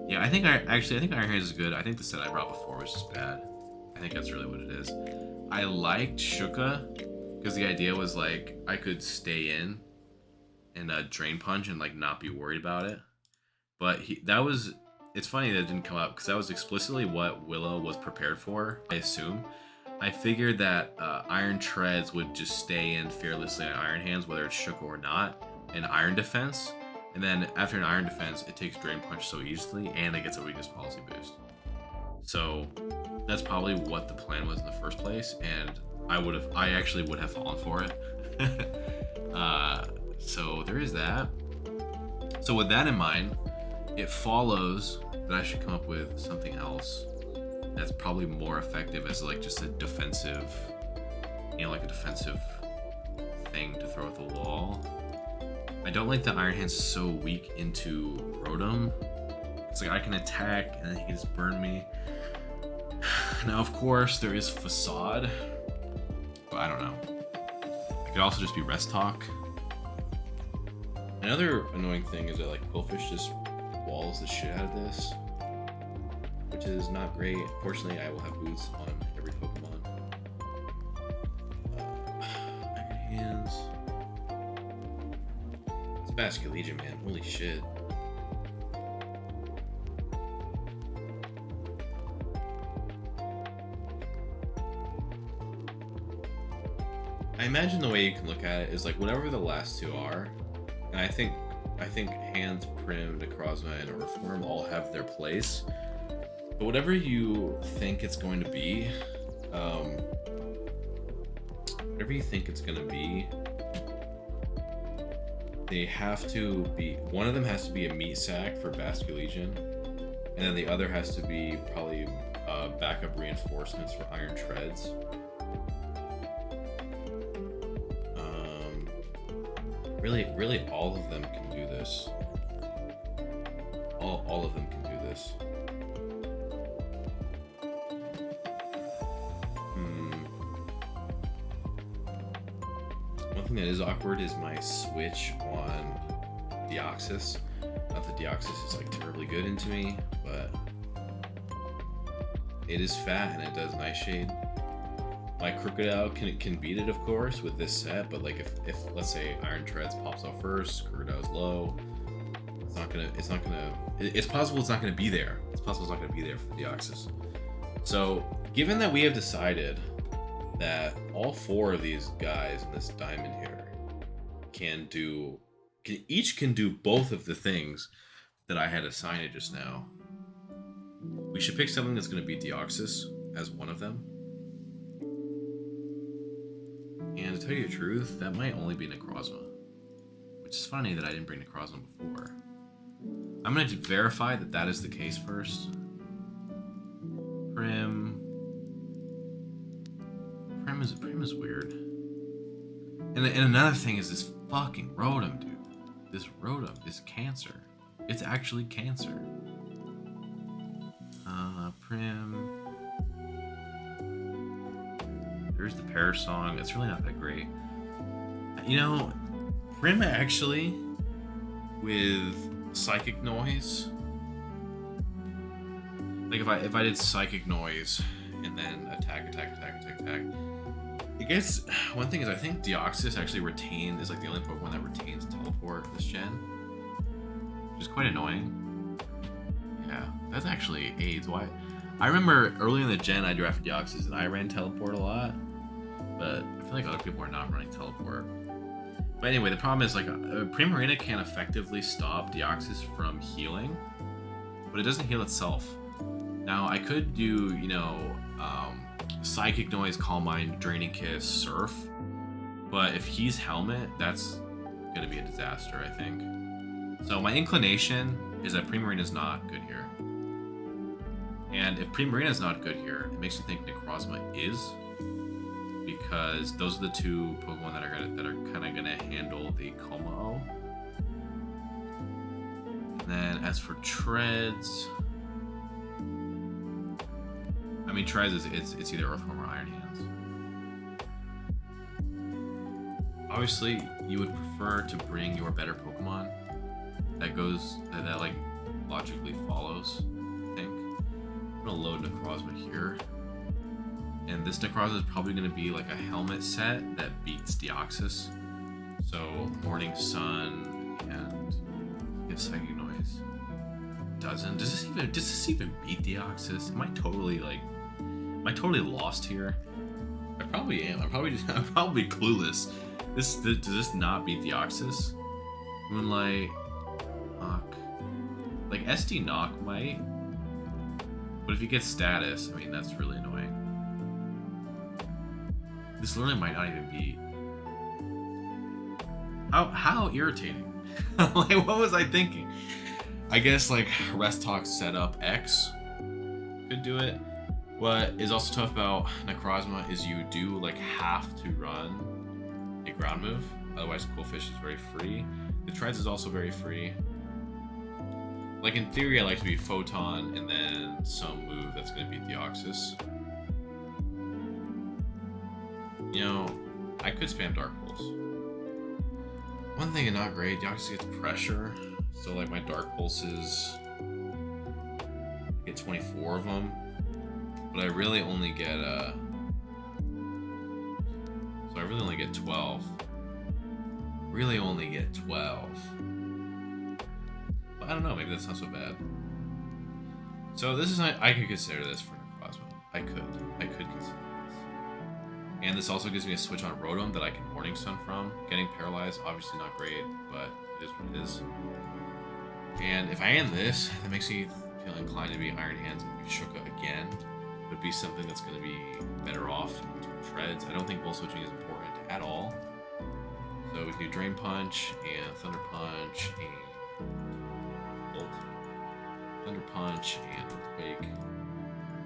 Yeah, I think Iron Hands is good. I think the set I brought before was just bad. I think that's really what it is. I liked Shuka because the idea was like I could stay in and drain punch and like not be worried about it. But it's funny that it didn't come up because that was explicitly what Willow was prepared for, I assume. I figured that Iron Treads would just stay in fearlessly on Iron Hands, whether it's Shuka or not, in Iron Defense. And then after an Iron Defense, it takes Drain Punch so easily, and it gets a Weakness Policy boost. So that's probably what the plan was in the first place, and I actually would have fallen for it. So there is that. So with that in mind, it follows that I should come up with something else that's probably more effective as like just a defensive, like a defensive thing to throw at the wall. I don't like that Iron Hand's so weak into Rotom. It's like I can attack and then he can just burn me. Now, of course, there is Facade, but I don't know. It could also just be Rest Talk. Another annoying thing is that like Quillfish just walls the shit out of this, which is not great. Fortunately, I will have boots on every Pokemon. Iron Hands. It's Basculegion, man. Holy shit. I imagine the way you can look at it is like whatever the last two are, and I think Hands, Prim, Necrozma, and Earthworm all have their place. But whatever you think it's going to be, they have to be. One of them has to be a meat sack for Basculegion, and then the other has to be probably backup reinforcements for Iron Treads. Really, all of them can do this. All of them can do this. One thing that is awkward is my switch on Deoxys. Not that Deoxys is like terribly good into me, but it is fat and it does Nightshade. My Crocodile can beat it, of course, with this set, but like if let's say Iron Treads pops out first, Crocodile's low, it's possible it's not gonna be there. It's possible it's not gonna be there for the Deoxys. So given that we have decided that all four of these guys in this diamond here each can do both of the things that I had assigned just now, we should pick something that's gonna beat Deoxys as one of them. And to tell you the truth, that might only be Necrozma. Which is funny that I didn't bring Necrozma before. I'm going to verify that that is the case first. Prim is weird. And another thing is this fucking Rotom, dude. This Rotom is cancer. It's actually cancer. Prim... There's the Pear Song. It's really not that great. You know, Prim actually, with Psychic Noise, like if I did Psychic Noise and then attack, it gets, one thing is I think Deoxys actually is like the only Pokemon that retains Teleport this gen, which is quite annoying. Yeah, that's actually AIDS. Why? I remember early in the gen I drafted Deoxys and I ran Teleport a lot, but I feel like other people are not running Teleport. But anyway, the problem is like Primarina can't effectively stop Deoxys from healing, but it doesn't heal itself. Now, I could do, you know, Psychic Noise, Calm Mind, Draining Kiss, Surf, but if he's Helmet, that's gonna be a disaster, I think. So my inclination is that Primarina is not good here. And if Primarina is not good here, it makes me think Necrozma is, because those are the two Pokemon that are kind of gonna handle the Kommo. And then as for Treads, I mean, Treads is it's either Earthworm or Iron Hands. Obviously, you would prefer to bring your better Pokemon that like logically follows, I think. I'm gonna load Necrozma here. And this Necrozma is probably gonna be like a Helmet set that beats Deoxys. So Morning Sun and Psychic Noise doesn't. Does this even beat Deoxys? Am I totally lost here? I probably am. I'm probably clueless. Does this not beat Deoxys? Moonlight, Knock. Like SD Knock might. But if you get status, I mean that's really annoying. This literally might not even be. How irritating. Like, what was I thinking? I guess like Rest Talk Setup X could do it. What is also tough about Necrozma is you do like have to run a ground move, otherwise Cool Fish is very free. The Treads is also very free. Like in theory, I like to be Photon and then some move that's gonna beat Deoxys. You know, I could spam Dark Pulse. One thing is not great, Deoxys gets pressure, so like my Dark Pulses get 24 of them. But I really only get 12. Really only get 12. But I don't know, maybe that's not so bad. So this is I could consider this for Necrozma. I could consider this. And this also gives me a switch on Rotom that I can Morning Sun from. Getting paralyzed, obviously not great, but it is what it is. And if I end this, that makes me feel inclined to be Iron Hands and Shuka again. Would be something that's going to be better off in Treads. I don't think Volt Switching is important at all. So we can do Drain Punch and Thunder Punch and Volt. Thunder Punch and Earthquake.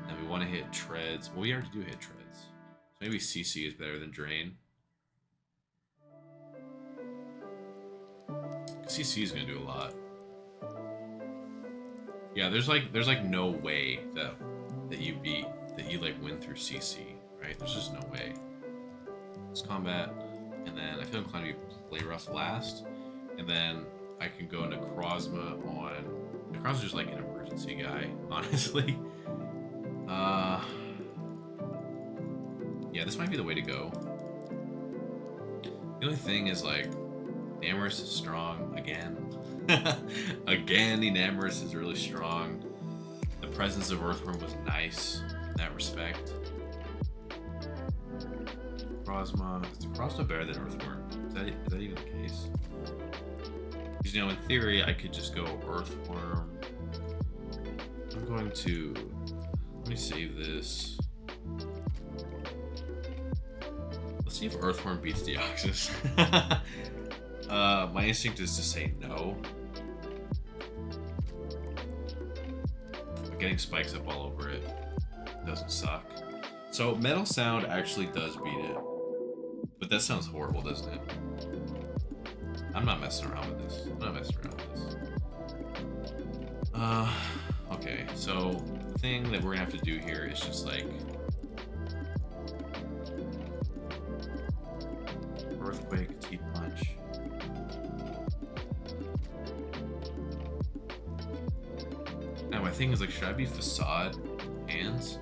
And we want to hit Treads. Well, we already do hit Treads. So maybe CC is better than Drain. CC is going to do a lot. Yeah, there's like no way that you like win through CC, right? There's just no way. It's combat, and then I feel inclined to play rough last, and then I can go Necrozma on. Necrozma's just like an emergency guy, honestly. Yeah, this might be the way to go. The only thing is like, Enamorus is strong again. Again, Enamorus is really strong. The presence of Earthworm was nice in that respect. Necrozma. Is Necrozma better than Earthworm? Is that even the case? Because, you know, in theory, I could just go Earthworm. I'm going to... Let me save this. Let's see if Earthworm beats Deoxys. My instinct is to say no. But getting spikes up all over it doesn't suck. So Metal Sound actually does beat it. But that sounds horrible, doesn't it? I'm not messing around with this. Okay, so the thing that we're gonna have to do here is just like Earthquake, T-Punch. Now my thing is like, should I be Facade Hands?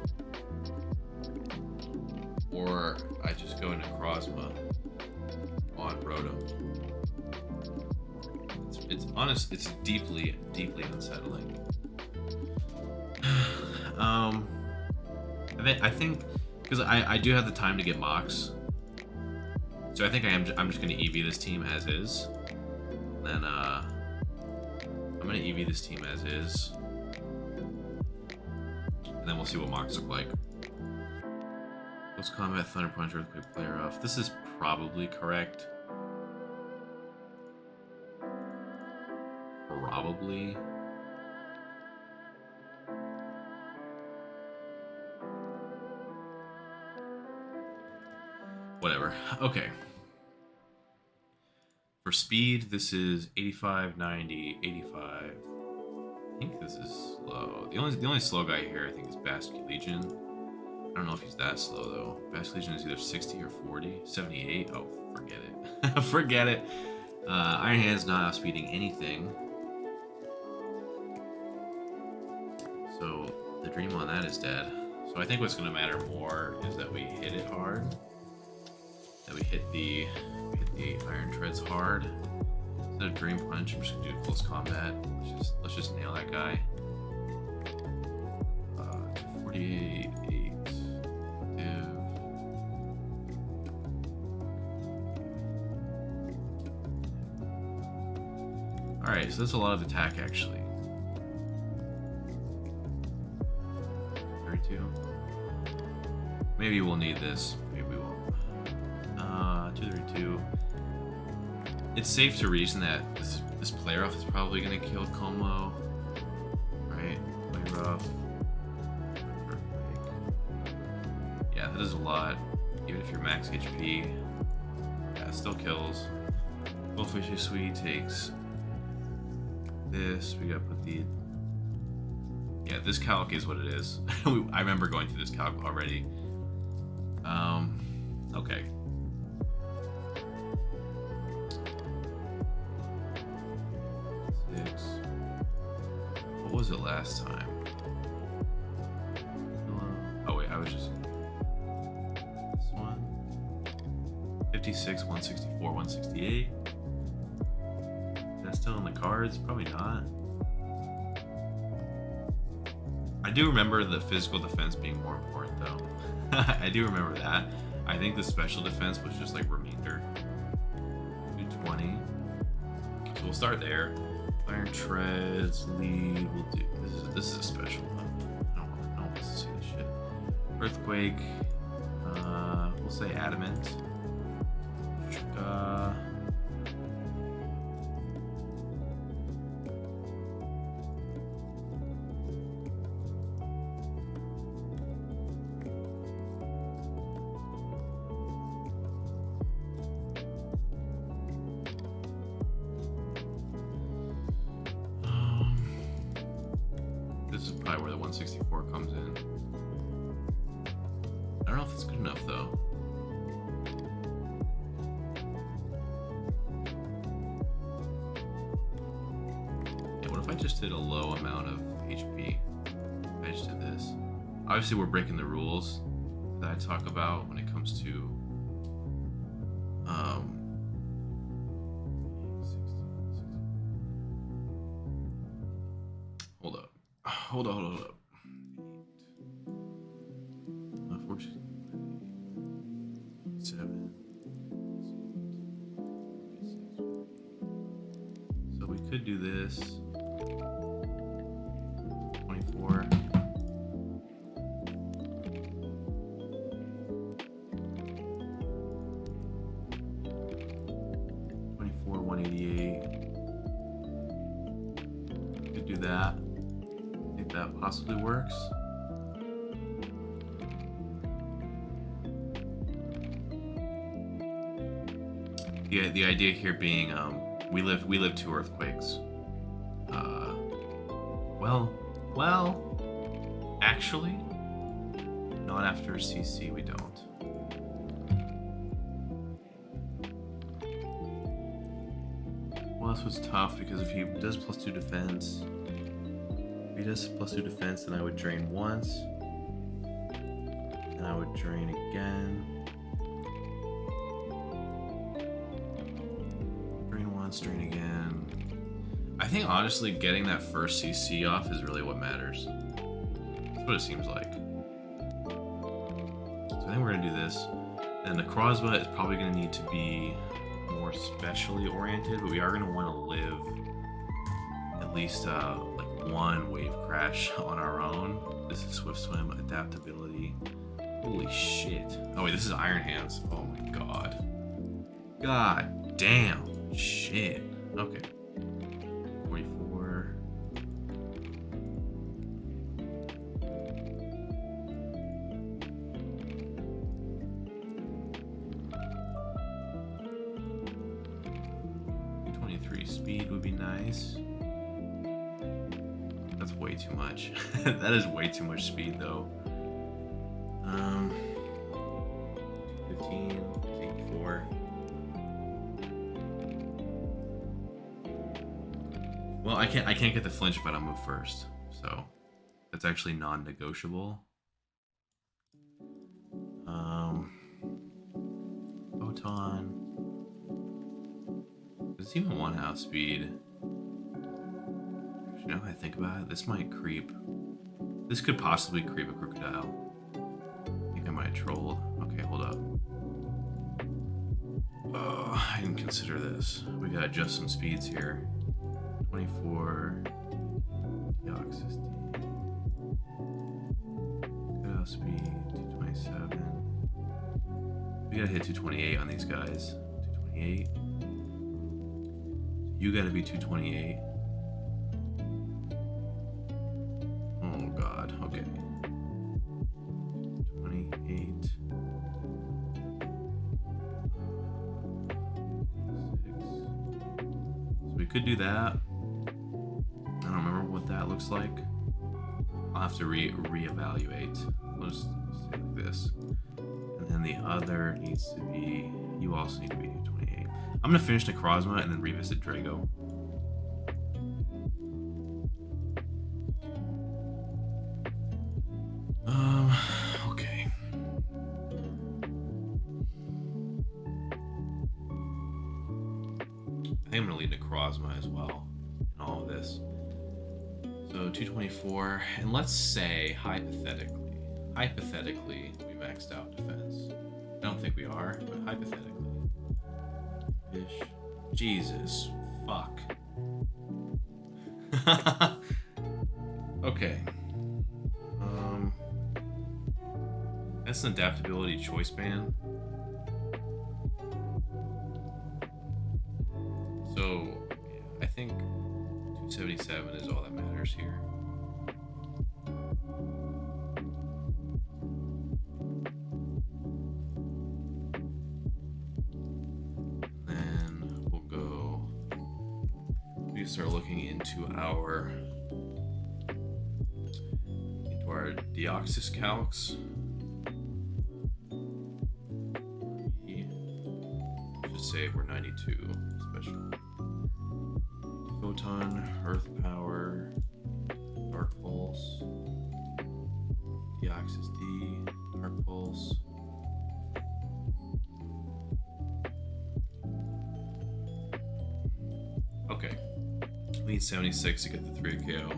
Or I just go into Necrozma on Rotom? It's honest, it's deeply, deeply unsettling. I think because I do have the time to get mocks, so I think I'm just gonna EV this team as is. And then I'm gonna EV this team as is. and then we'll see what mocks look like. Close combat, Thunder Punch, Earthquake, player off. This is probably correct. Probably. Whatever. Okay. For speed, this is 85, 90, 85. I think this is slow. The only slow guy here, I think, is Basque Legion. I don't know if he's that slow though. Basque Legion is either 60 or 40, 78. Oh, forget it. Forget it. Iron Hand's not outspeeding anything. So the dream on that is dead. So I think what's going to matter more is that we hit it hard. That we hit the Iron Treads hard. Instead of Dream Punch, I'm just gonna do close combat. Let's just nail that guy. 48, 8, div. Alright, so that's a lot of attack actually. 32. Maybe we'll need this. Maybe we won't. 232. It's safe to reason that this player off is probably gonna kill Como. Right? Player off. Yeah, that is a lot. Even if you're max HP. Yeah, it still kills. Goldfish Sweet takes this. We gotta put the. Yeah, this calc is what it is. I remember going through this calc already. Okay. What was it last time? Oh wait, I was just this one. 56, 164, 168. Is that still in the cards? Probably not. I do remember the physical defense being more important though. I do remember that. I think the special defense was just like remainder. 220. So we'll start there. Iron Treads, lead, we'll do this is a special one. I don't want to see this shit. Earthquake, we'll say adamant. This is probably where the 164 comes in. I don't know if it's good enough though. Yeah, what if I just did a low amount of HP? I just did this. Obviously we're breaking the rules that I talk about when it comes to Hold up. 4, 7. So we could do this. 24. 24, 188. Could do that. That possibly works. Yeah, the idea here being we live 2 earthquakes. Well, actually, not after CC we don't. Well, this was tough because if he does +2 defense. If he does +2 defense, then I would drain once. And I would drain again. Drain once, drain again. I think honestly getting that first CC off is really what matters. That's what it seems like. So I think we're gonna do this. And the crossbow is probably gonna need to be more specially oriented, but we are gonna wanna live at least like 1 wave crash on our own. This is Swift Swim, adaptability. Holy shit. Oh wait, this is Iron Hands. Oh my god. God damn. Shit. Okay. 44. Speed would be nice. That's way too much. That is way too much speed though. 15, 84. Well, I can't get the flinch if I don't move first. So that's actually non-negotiable. Photon. Does it even 1/2 speed? You know, I think about it, this might creep. This could possibly creep a crocodile. I think I might have trolled. Okay, hold up. Oh, I didn't consider this. We gotta adjust some speeds here. 24. Deoxys D. Crocodile speed, 227. We gotta hit 228 on these guys. 228. You gotta be 228. Oh god, okay. 28. 6. So we could do that. I don't remember what that looks like. I'll have to reevaluate. We'll just say like this. And then the other needs to be, you also need to be 228. I'm gonna finish Necrozma and then revisit Drago. Okay. I think I'm gonna lead Necrozma as well in all of this. So 224, and let's say hypothetically we maxed out defense. I don't think we are, but hypothetically. Jesus, fuck. Okay. That's an adaptability choice band. So, yeah, I think 277 is all that matters here. Start looking into our Deoxys calcs. Just say we're 92 special. Photon, Earth Power, Dark Pulse, Deoxys D, Dark Pulse. Okay. We need 76 to get the 3 KO.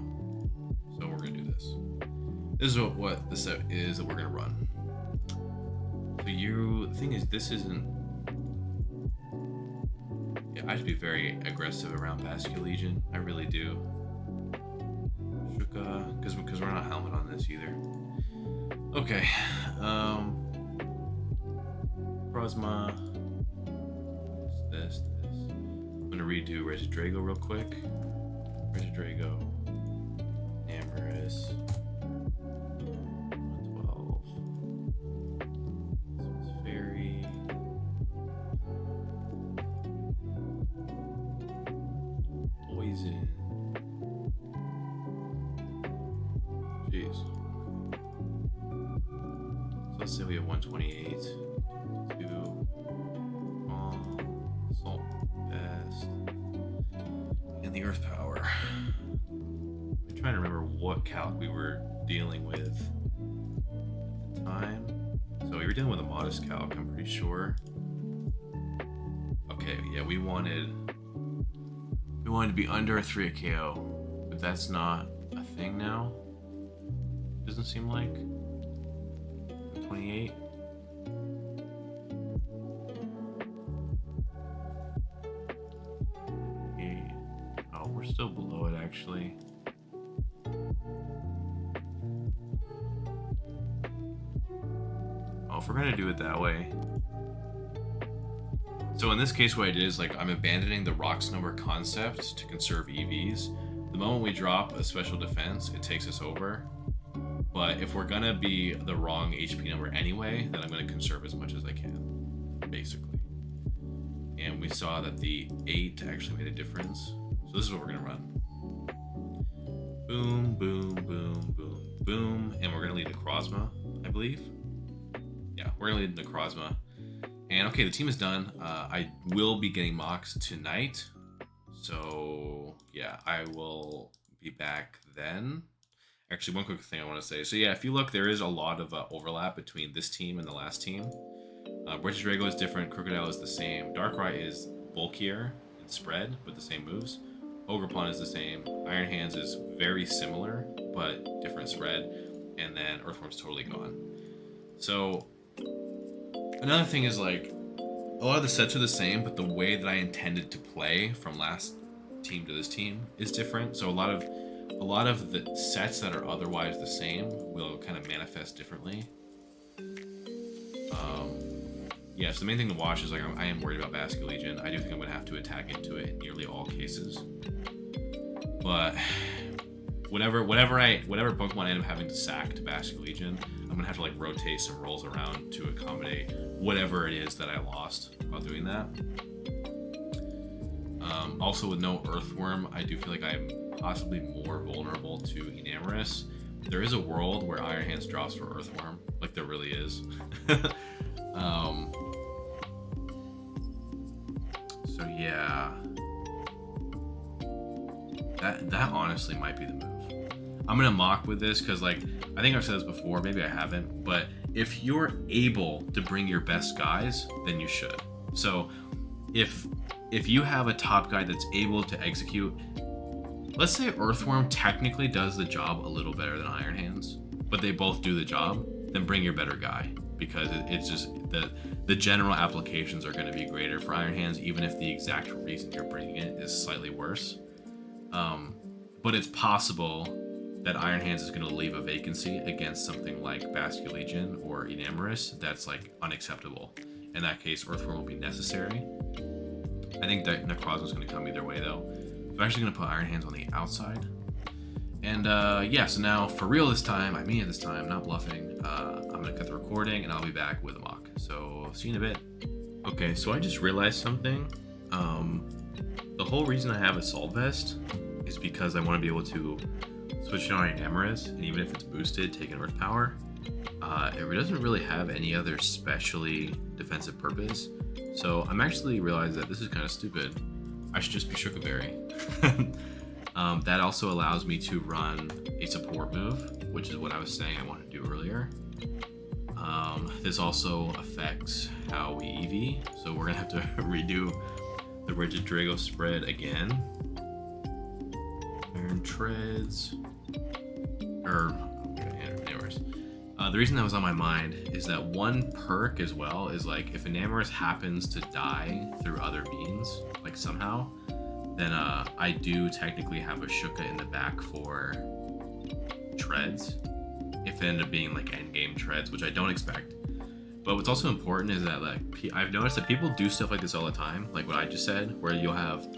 So we're gonna do this. This is what the set is that we're gonna run. So the thing is, this isn't. Yeah, I should be very aggressive around Basque Legion. I really do. Shuka, because we're not helmet on this either. Okay. Prosma. This. I'm gonna redo Regidrago real quick. Regidrago, Amorous, 112. This one's Fairy. Poison. Jeez. So let's say we have 128. 2. Salt. Best. And the Earth Power. I'm trying to remember what calc we were dealing with at the time. So we were dealing with a modest calc, I'm pretty sure. Okay, yeah, we wanted to be under a 3 KO, but that's not a thing now. Doesn't seem like. 28. We're still below it actually. know, if we're gonna do it that way. So in this case, what I did is like I'm abandoning the rocks number concept to conserve EVs. The moment we drop a special defense, it takes us over. But if we're gonna be the wrong HP number anyway, then I'm gonna conserve as much as I can, basically. And we saw that the 8 actually made a difference. So this is what we're gonna run. Boom, boom, boom, boom, boom. And we're gonna lead Necrozma, I believe. Yeah, we're gonna lead Necrozma. And okay, the team is done. I will be getting mocks tonight. So yeah, I will be back then. Actually, one quick thing I want to say. So yeah, if you look, there is a lot of overlap between this team and the last team. British Drago is different. Crocodile is the same. Darkrai is bulkier in spread, but the same moves. Ogerpon is the same. Iron Hands is very similar, but different spread. And then Earthworm's totally gone. So another thing is like, a lot of the sets are the same, but the way that I intended to play from last team to this team is different. So a lot of the sets that are otherwise the same will kind of manifest differently. Yeah, so the main thing to watch is like I am worried about Basket Legion. I do think I'm gonna have to attack into it in nearly all cases. But whatever Pokemon I end up having to sack to Basket Legion, I'm gonna have to like rotate some rolls around to accommodate whatever it is that I lost while doing that. Also with no Earthworm, I do feel like I'm possibly more vulnerable to Enamorous. There is a world where Iron Hands drops for Earthworm, like there really is. So yeah, that honestly might be the move. I'm gonna mock with this because like I think I've said this before, maybe I haven't, but if you're able to bring your best guys, then you should. So if you have a top guy that's able to execute, let's say Earthworm technically does the job a little better than Iron Hands, but they both do the job, then bring your better guy, because it's just the general applications are going to be greater for Iron Hands, even if the exact reason you're bringing it is slightly worse. But it's possible that Iron Hands is going to leave a vacancy against something like Basket Legion or Enamorous that's like unacceptable. In that case, Earthworm will be necessary. I think that Necrozma is going to come either way though. I'm actually going to put Iron Hands on the outside. And yeah, so now for real this time, I mean it this time, not bluffing. I'm going to cut the recording and I'll be back with a mock. So see you in a bit. Okay, so I just realized something. The whole reason I have Assault Vest is because I want to be able to switch it on Enamorous, and even if it's boosted, take an Earth Power. It doesn't really have any other specially defensive purpose. So I'm actually realizing that this is kind of stupid. I should just be Shukaberry. That also allows me to run a support move, which is what I was saying I wanted to do earlier. This also affects how we EV, so we're gonna have to redo the Rigid Drago spread again. Iron Treads. Anyways. The reason that was on my mind is that one perk as well is like if Enamorous happens to die through other means, like somehow, then I do technically have a Shuka in the back for treads. If it ended up being like endgame treads, which I don't expect. But what's also important is that like I've noticed that people do stuff like this all the time, like what I just said, where you'll have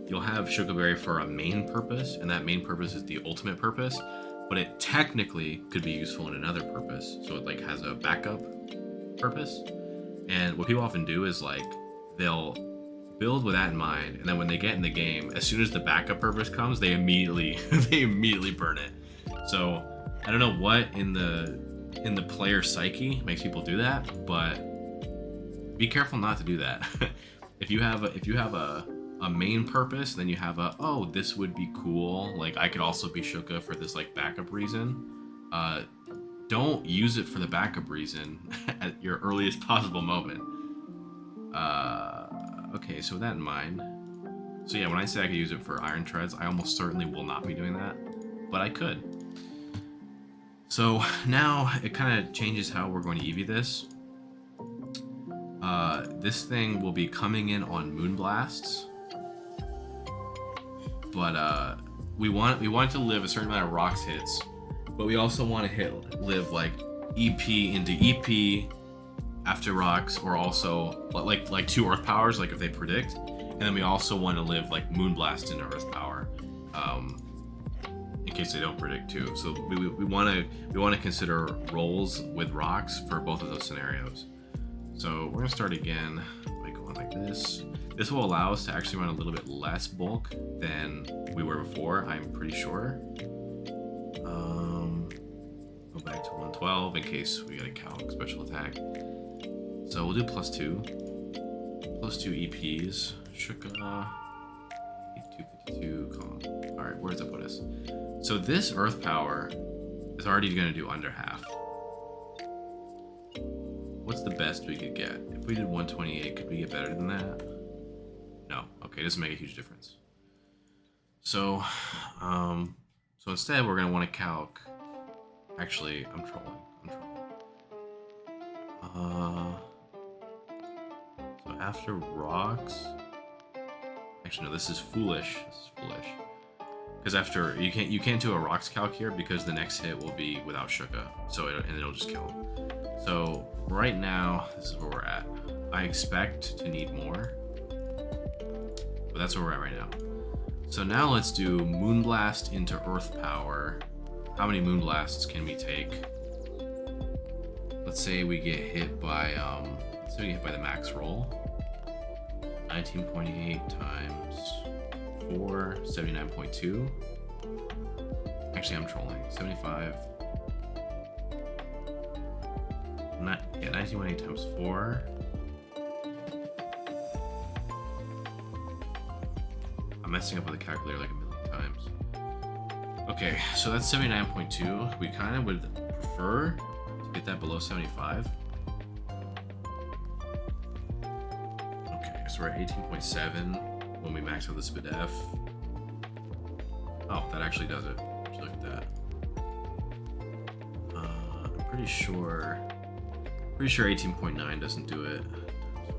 Shukaberry for a main purpose, and that main purpose is the ultimate purpose, but it technically could be useful in another purpose. So it like has a backup purpose. And what people often do is like they'll build with that in mind, and then when they get in the game, as soon as the backup purpose comes, they immediately burn it. So I don't know what in the player psyche makes people do that, but be careful not to do that. If you have a main purpose, then you have oh, this would be cool, like I could also be Shuka for this like backup reason. Don't use it for the backup reason at your earliest possible moment. Okay, so with that in mind, so yeah, when I say I could use it for Iron Treads, I almost certainly will not be doing that, but I could. So now it kind of changes how we're going to EV this. This thing will be coming in on Moonblasts, but we want to live a certain amount of rocks hits, but we also want to live like EP into EP after rocks, or also like 2 earth powers, like if they predict. And then we also want to live like Moonblast into earth power, in case they don't predict too. So we want to consider rolls with rocks for both of those scenarios. So we're gonna start again by going like this. This will allow us to actually run a little bit less bulk than we were before, I'm pretty sure. Go back to 112 in case we get a calc special attack. So we'll do +2 EPs. Shuka 252 column. All right, where does that put us? So this earth power is already going to do under half. What's the best we could get? If we did 128, could we get better than that? No. Okay, it doesn't make a huge difference. So, so instead we're going to want to calc. Actually, I'm trolling. So after rocks. Actually, no. This is foolish. Because after you can't do a rocks calc here because the next hit will be without Shuka, so it'll just kill him. So right now, this is where we're at. I expect to need more, but that's where we're at right now. So now let's do Moonblast into Earth Power. How many Moonblasts can we take? Let's say we get hit by the max roll. 19.8 times 4, 79.2. Actually, I'm trolling. 75. 19.8 times 4. I'm messing up with the calculator like a million times. Okay, so that's 79.2. We kind of would prefer to get that below 75. Okay, so we're at 18.7 when we max out the SPDF. Oh, that actually does it. Just look at that. I'm pretty sure 18.9 doesn't do it.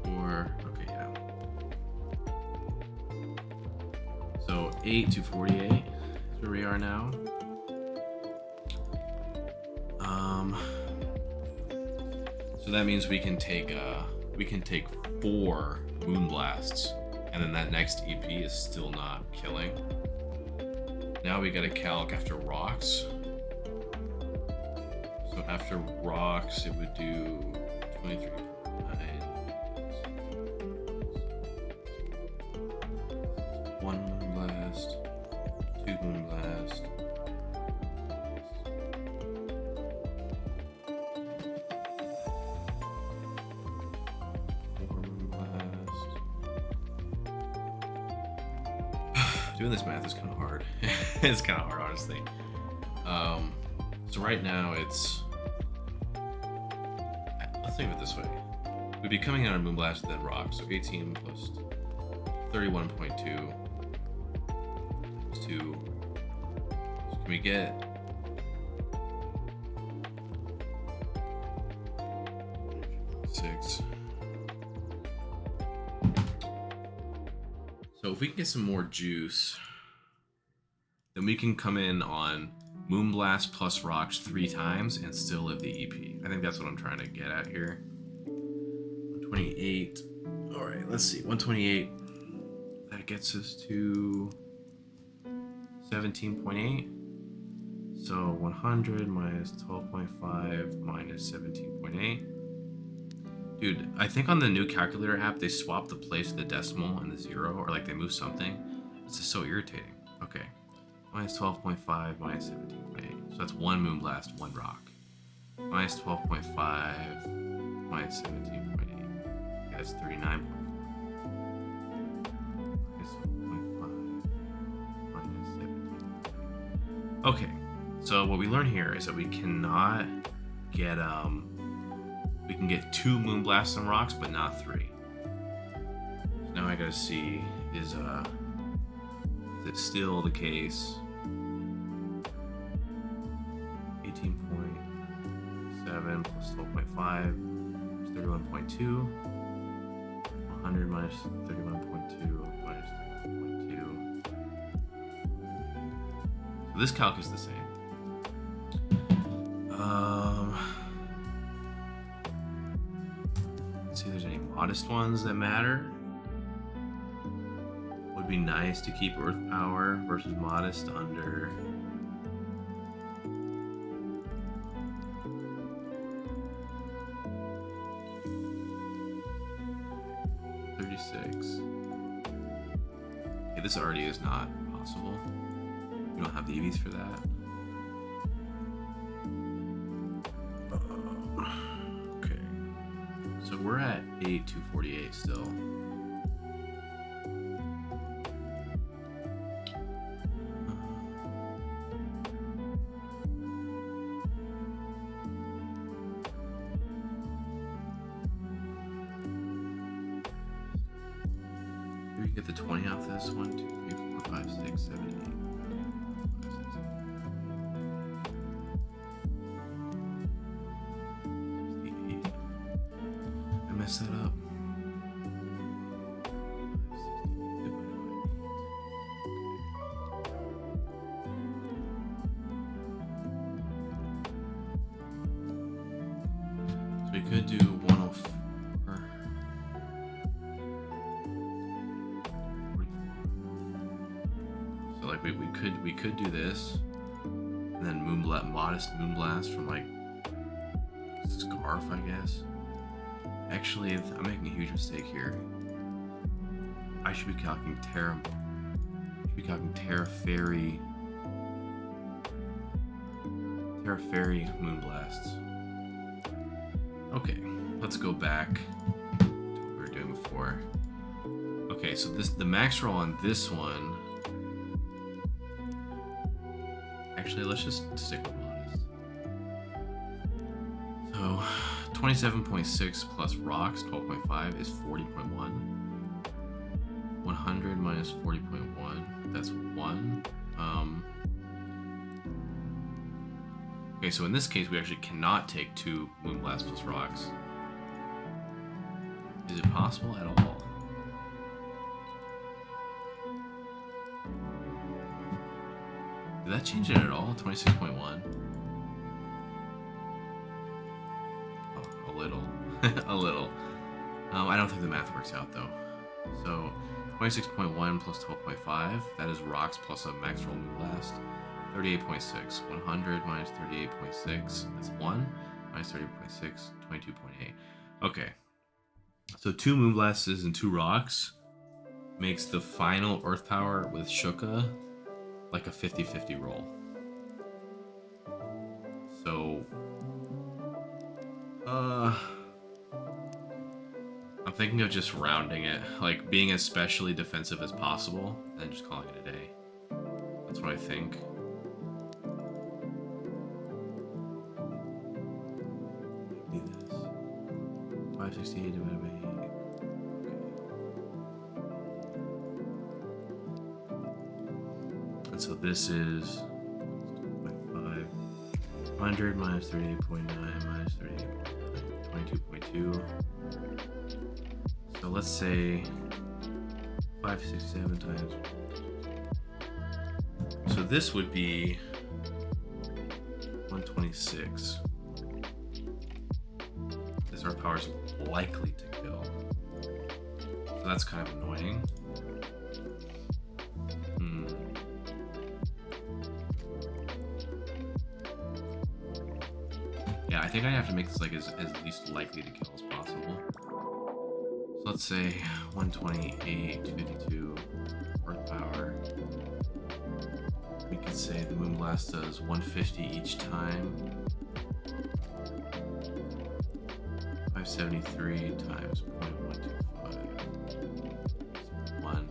4. Okay, yeah. So 8 to 48 is where we are now. So that means we can take 4 Moonblasts, and then that next EP is still not killing. Now we got a calc after rocks. So after rocks, it would do 23.9. 1 Moonblast, 2 Moonblast. 4 Moonblast. Doing this math is kind of hard. It's kind of hard, honestly. So right now it's. Let's think of it this way. We'd be coming out of Moonblast with that rock, so 18 plus 31.2 plus 2. So can we get. Six. So if we can get some more juice, then we can come in on Moonblast plus rocks 3 times and still live the EP. I think that's what I'm trying to get at here. 128. All right, let's see. 128. That gets us to 17.8. So 100 minus 12.5 minus 17.8. Dude, I think on the new calculator app, they swapped the place of the decimal and the 0, or like they moved something. It's just so irritating. Okay. Minus 12.5 minus 17.8. So that's 1 Moonblast, 1 rock. Minus 12.5 minus 17.8. Okay, that's 39.4. Minus 12.5 minus 17. Okay, so what we learn here is that we cannot get we can get 2 Moonblasts and rocks, but not 3. So now I gotta see is it still the case? 18.7 plus 12.5 is 31.2. 100 minus 31.2 minus 31.2. So this calc is the same. modest ones that matter. Would be nice to keep Earth Power versus modest under. Okay, this already is not possible. You don't have the EVs for that. Okay. So we're at 8248 still. We get the 20 off this. 1, 2, 3, 4, 5, 6, 7, 8. 68. I messed that up. So we could do 104. We could do this, and then modest Moonblast from like Scarf, I guess. Actually, I'm making a huge mistake here. I should be calculating Terra Fairy Moonblasts. Okay, let's go back to what we were doing before. Okay, so the max roll on this one. Actually, let's just stick with modest. So, 27.6 plus rocks, 12.5 is 40.1. 100 minus 40.1, that's 1. Okay, so in this case, we actually cannot take 2 Moonblast plus rocks. Is it possible at all? Did that change it at all? 26.1? Oh, a little. A little. I don't think the math works out though. So 26.1 plus 12.5, that is rocks plus a max roll Moonblast. 38.6. 100 minus 38.6, that's 1. Minus 38.6, 22.8. Okay. So 2 Moonblasts and 2 rocks makes the final Earth Power with Shuka like a 50-50 roll. So, I'm thinking of just rounding it, like being as specially defensive as possible, and just calling it a day. That's what I think. Do this. 568 divided by 8. So this is 0.5. 100 minus 38.9 minus 38.9, 22.2. So let's say 567 times. So this would be 126. This our power is likely to kill. So that's kind of annoying. Yeah, I think I have to make this like as least likely to kill as possible. So let's say 128, 252 Earth Power. We could say the Moonblast does 150 each time. 573 times 0.125. 1.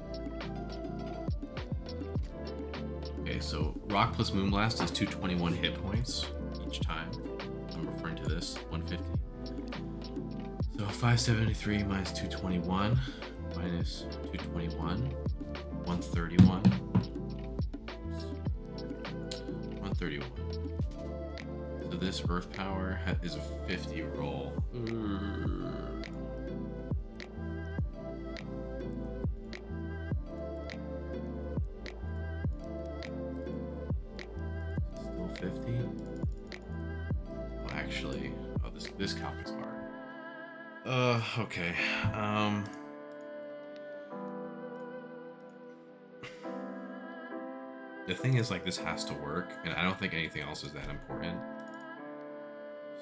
Okay, so Rock plus Moonblast is 221 hit points each time. I'm referring to this, 150. So 573 minus 221 minus 221, 131. 131. So this Earth Power is a 50 roll. Still 50? Well, actually, oh, this calc is hard. Okay. The thing is, like, this has to work, and I don't think anything else is that important.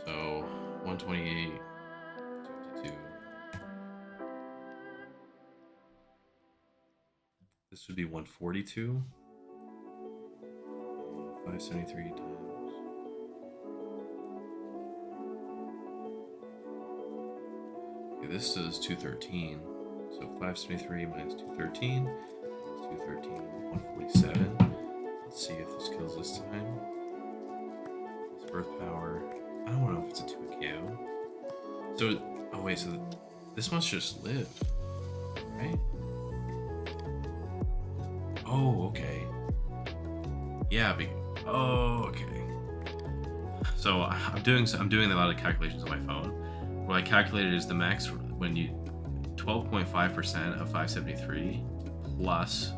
So, 128, 252. This would be 142. 573 times. Okay, this is 213. So 573 minus 213 is 213, 147. Let's see if this kills this time. This Earth Power. I don't know if it's a 2 KO. So, oh wait, so this must just live, right? Oh, okay. Yeah, oh, okay. So I'm doing a lot of calculations on my phone. What I calculated is the max when you 12.5% of 573 plus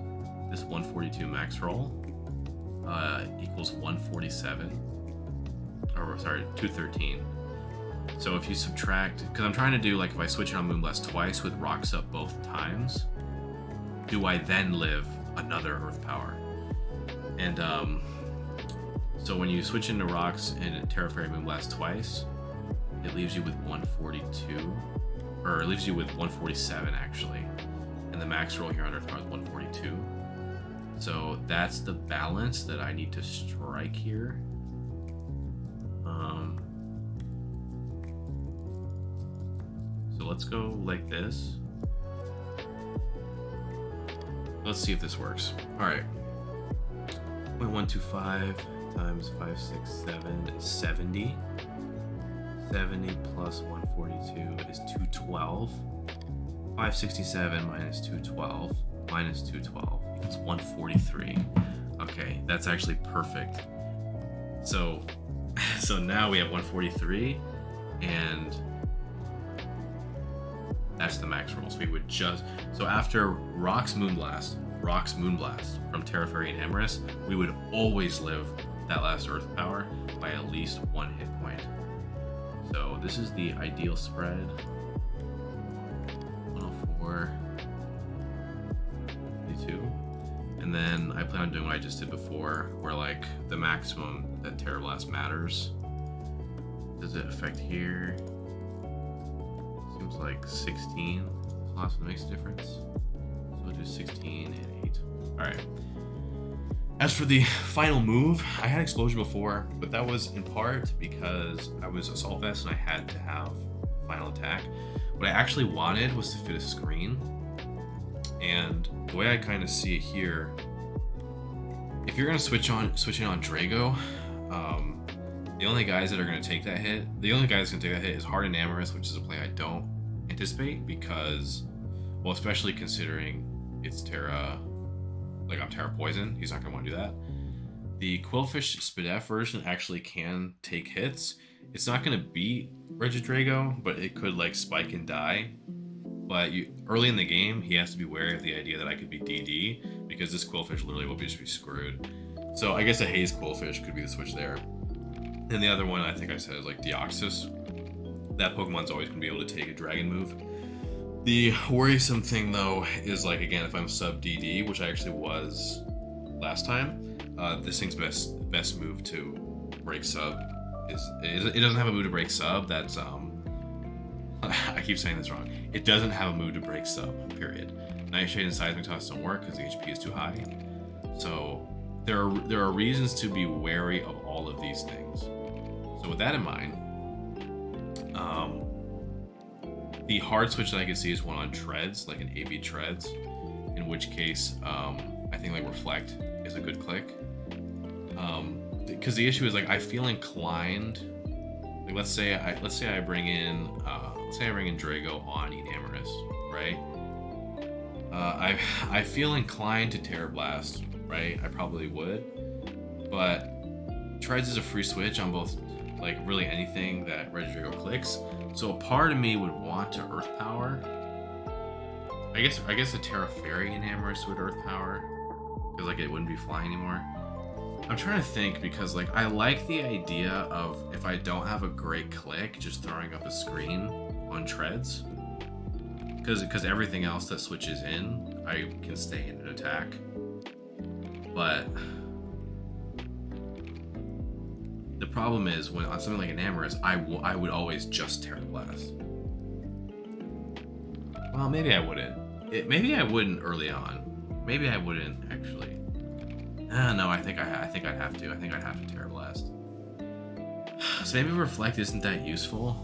this 142 max roll equals 147. Or sorry, 213. So if you subtract, because I'm trying to do like if I switch it on Moonblast twice with rocks up both times, do I then live another Earth Power? And so when you switch into rocks and Terra Fairy Moonblast twice, it leaves you with 142, or it leaves you with 147 actually, and the max roll here on Earth Power is 142. So that's the balance that I need to strike here. So let's go like this. Let's see if this works. All right. 0.125 times 567 is 70. 70 plus 142 is 212. 567 minus 212 minus 212 equals 143. Okay, that's actually perfect. So now we have 143, and that's the max roll. So we would just, so after Rock's Moonblast from Terra Fairy and Emrys, we would always live that last Earth Power by at least 1 hit point. So this is the ideal spread. 104, 52. And then I plan on doing what I just did before, where like the maximum that Terra Blast matters. Does it affect here? Seems like 16 is the last one that makes a difference. So we'll do 16 and 8. Alright. As for the final move, I had Explosion before, but that was in part because I was Assault Vest and I had to have Final Attack. What I actually wanted was to fit a screen. And the way I kind of see it here, if you're going to switch in on Drago, the only guys that are going to take that hit, is Hard and Amorous, which is a play I don't anticipate because, well, especially considering it's Terra, like I'm Terra Poison, he's not going to want to do that. The Quillfish Spadef version actually can take hits. It's not going to beat Regidrago, but it could like spike and die. But early in the game, he has to be wary of the idea that I could be DD because this Quillfish literally will just be screwed. So I guess a Haze Quillfish could be the switch there. And the other one I think I said is like Deoxys. That Pokemon's always going to be able to take a dragon move. The worrisome thing though is like, again, if I'm sub DD, which I actually was last time, this thing's best move to break sub is it doesn't have a move to break sub. That's I keep saying this wrong. It doesn't have a move to break sub, period. Nightshade and Seismic Toss don't work because the HP is too high. So there are reasons to be wary of all of these things. So with that in mind, the hard switch that I can see is one on Treads, like an AB Treads, in which case I think like Reflect is a good click. Because the issue is like I feel inclined, like let's say I bring in Drago on Enamorous, right? I feel inclined to Terra Blast, right? I probably would, but Treads is a free switch on both, like really anything that Regidrago clicks. So a part of me would want to Earth Power. I guess a Terra Fairy Enamorous would Earth Power, because like it wouldn't be flying anymore. I'm trying to think because like I like the idea of if I don't have a great click, just throwing up a screen on treads. Because everything else that switches in, I can stay in an attack. But the problem is when on something like an Amorous, I would always just Terra Blast. Well, maybe I wouldn't. Maybe I wouldn't early on. Maybe I wouldn't actually. No, I think I'd have to. I think I'd have to Terra Blast. So maybe Reflect isn't that useful.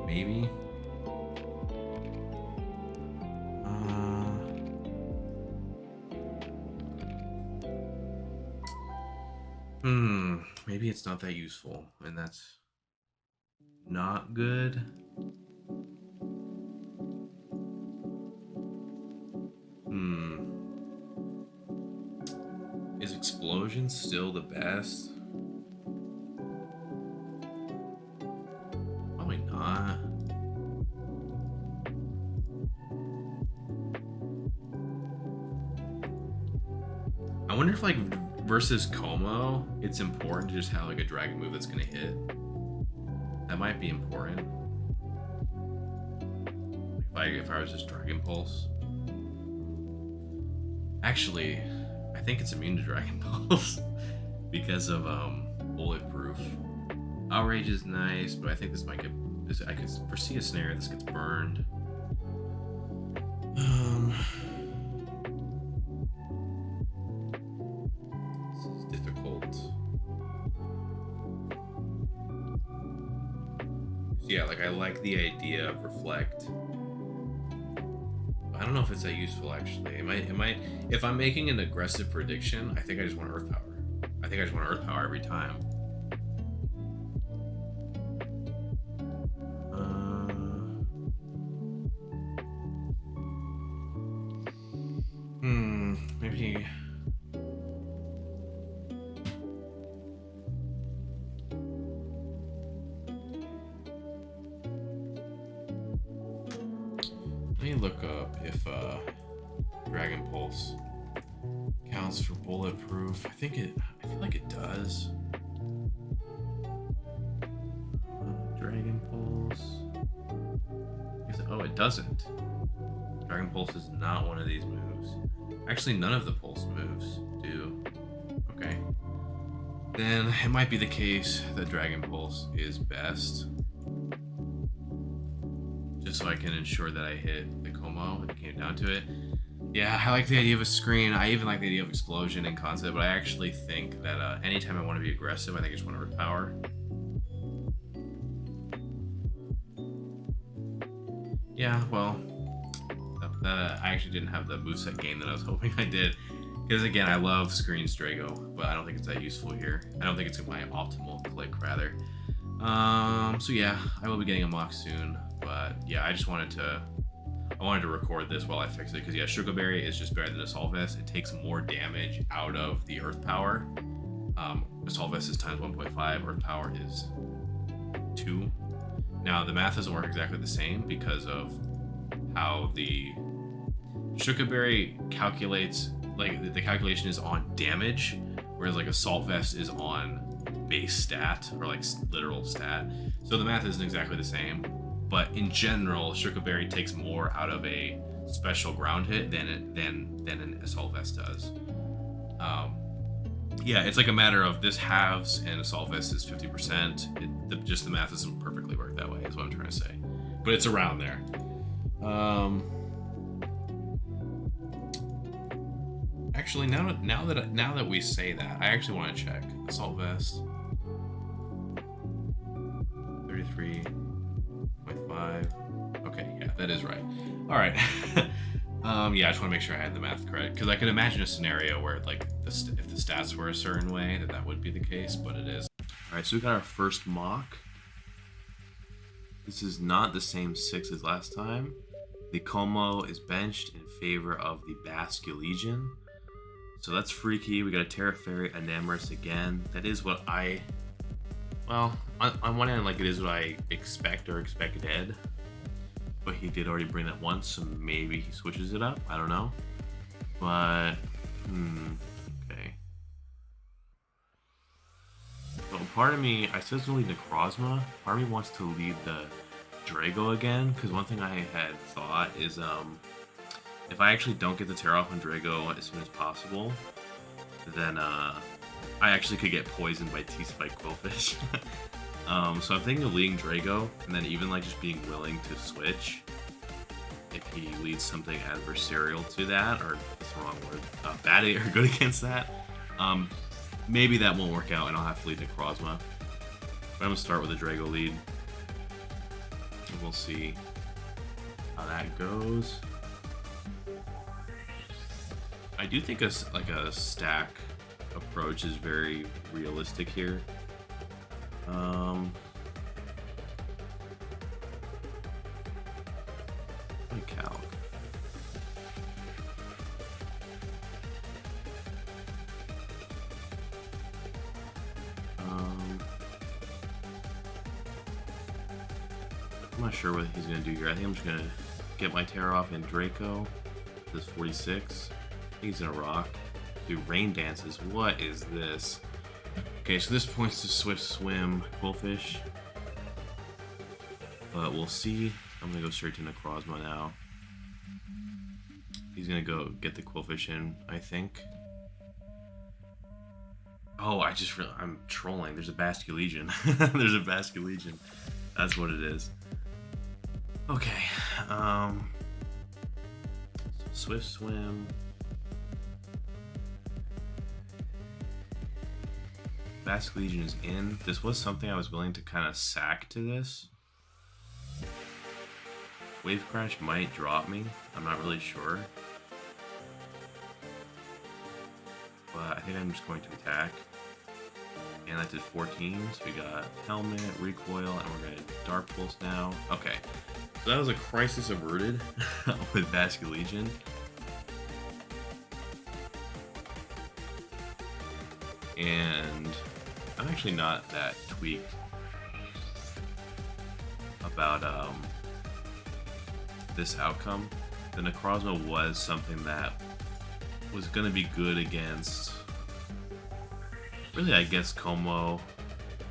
Maybe. Maybe it's not that useful, and that's not good. Is Explosion still the best? Probably not. I wonder if like versus Como, it's important to just have like a dragon move that's gonna hit. That might be important. Like if I was just Dragon Pulse. Actually, I think it's immune to Dragon Pulse because of bulletproof. Outrage is nice, but I think this might get. I could foresee a scenario this gets burned. This is difficult. So yeah, like I like the idea of Reflect. I don't know if it's that useful actually. It might. If I'm making an aggressive prediction, I think I just want Earth Power. I think I just want Earth Power every time. Maybe. Let me look up if Dragon Pulse counts for bulletproof. I feel like it does. Dragon Pulse. Oh, it doesn't. Dragon Pulse is not one of these moves. Actually, none of the Pulse moves do. Okay. Then it might be the case that Dragon Pulse is best. Just so I can ensure that I hit the Como if it came down to it. Yeah, I like the idea of a screen. I even like the idea of Explosion in concept, but I actually think that anytime I want to be aggressive, I think I just want to Earth Power. Yeah, well, I actually didn't have the moveset game that I was hoping I did. Because again, I love Screens Drago, but I don't think it's that useful here. I don't think it's my optimal click, rather. So yeah, I will be getting a mock soon. But yeah, I wanted to record this while I fix it. Because yeah, Sugar Berry is just better than Assault Vest. It takes more damage out of the Earth Power. Assault Vest is times 1.5. Earth Power is 2. Now, the math doesn't work exactly the same because of how the Sugar Berry calculates, like the calculation is on damage, whereas like Assault Vest is on base stat or like literal stat. So the math isn't exactly the same, but in general, Sugar Berry takes more out of a special ground hit than an Assault Vest does. Yeah, it's like a matter of this halves and Assault Vest is 50%. Just the math doesn't perfectly work that way, is what I'm trying to say. But it's around there. Actually, now that we say that, I actually want to check Assault Vest. 33.5. Okay, yeah, that is right. All right. Yeah, I just want to make sure I had the math correct, because I can imagine a scenario where like if the stats were a certain way, that would be the case, but it is. All right, so we got our first mock. This is not the same 6 as last time. The Como is benched in favor of the Basculegion. So that's freaky. We got a Terra Fairy, Enamorous again. That is what well, on one hand, like it is what I expect or expected. But he did already bring that once, so maybe he switches it up. I don't know. But, okay. So part of me, I said to lead Necrozma. Part of me wants to lead the Drago again, because one thing I had thought is if I actually don't get the tear off on Drago as soon as possible, then I actually could get poisoned by T-Spike Quillfish. So I'm thinking of leading Drago, and then even like just being willing to switch if he leads something adversarial to that, or that's the wrong word, bad or good against that. Maybe that won't work out, and I'll have to lead Necrozma. But I'm gonna start with a Drago lead. And we'll see how that goes. I do think a stack approach is very realistic here. Calc. I'm not sure what he's gonna do here. I think I'm just gonna get my tear off in Draco. This 46. I think he's gonna rock. Do rain dances. What is this? Okay, so this points to Swift Swim Quillfish. But we'll see. I'm gonna go straight to Necrozma now. He's gonna go get the Quillfish in, I think. Oh, I just realized I'm trolling. There's a Basculegion. There's a Basculegion. That's what it is. Okay. Swift Swim. Basculegion is in. This was something I was willing to kind of sack to this. Wave Crash might drop me. I'm not really sure. But I think I'm just going to attack. And that did 14, so we got Helmet, Recoil, and we're going to Dark Pulse now. Okay, so that was a crisis averted with Basculegion. And I'm actually not that tweaked about this outcome. The Necrozma was something that was going to be good against, really, I guess, Como.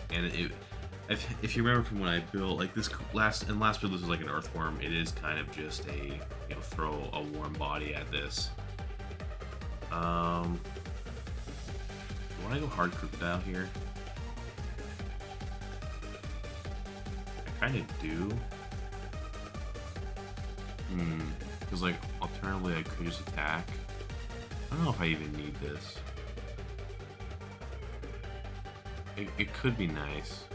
And if you remember from when I built, like this last build, this was like an Earthworm. It is kind of just a, you know, throw a warm body at this. Do I want to go hard Crocodile here? I kind of do. Because like alternatively I could just attack. I don't know if I even need this. It could be nice.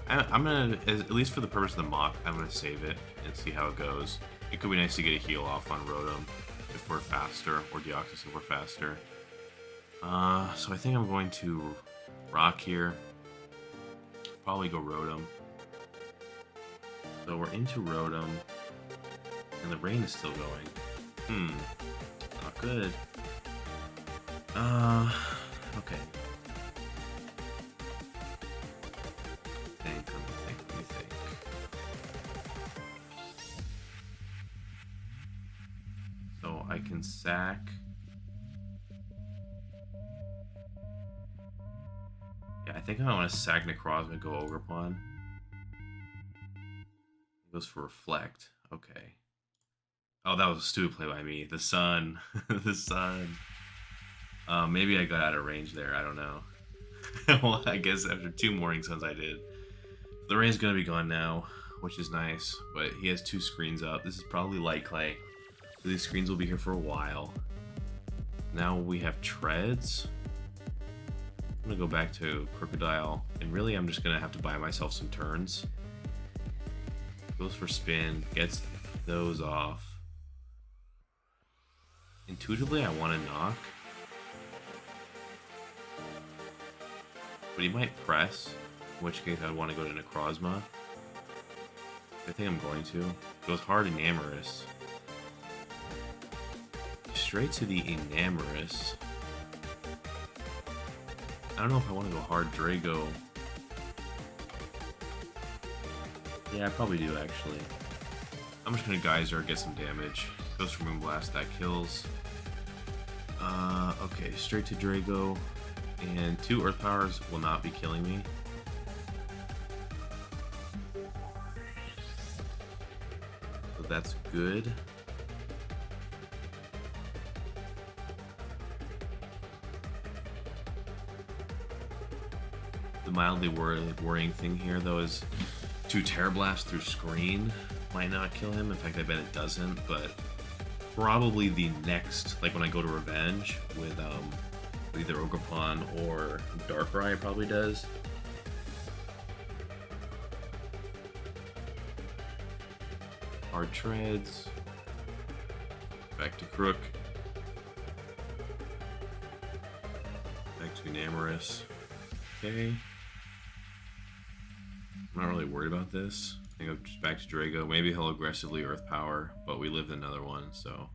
I'm gonna, at least for the purpose of the mock, I'm gonna save it and see how it goes. It could be nice to get a heal off on Rotom if we're faster, or Deoxys if we're faster. So I think I'm going to rock here. Probably go Rotom. So we're into Rotom. And the rain is still going. Not good. Okay. Let me think. So I can sack. Yeah, I think I want to sack Necrozma and go Ogerpon. It goes for Reflect. Okay. Oh, that was a stupid play by me. The sun. The sun. Maybe I got out of range there. I don't know. Well, I guess after 2 Morning Suns I did. The rain's going to be gone now, which is nice. But he has 2 screens up. This is probably Light Clay. So these screens will be here for a while. Now we have Treads. I'm going to go back to Crocodile. And really, I'm just going to have to buy myself some turns. Goes for Spin. Gets those off. Intuitively, I want to knock. But he might press, in which case I'd want to go to Necrozma. I think I'm going to. Goes hard Enamorous. Straight to the Enamorous. I don't know if I want to go hard Drago. Yeah, I probably do actually. I'm just going to Geyser, get some damage. Goes for Moonblast, that kills. Okay, straight to Drago. And 2 Earth Powers will not be killing me. that's good. The mildly worrying thing here, though, is 2 Terror Blasts through screen might not kill him. In fact, I bet it doesn't, but probably the next, like when I go to Revenge with either Ogerpon or Darkrai, it probably does. Hard Treads. Back to Crook. Back to Enamorous. Okay. I'm not really worried about this. I think I'm just back to Drago. Maybe he'll aggressively Earth Power, but we lived another one, so.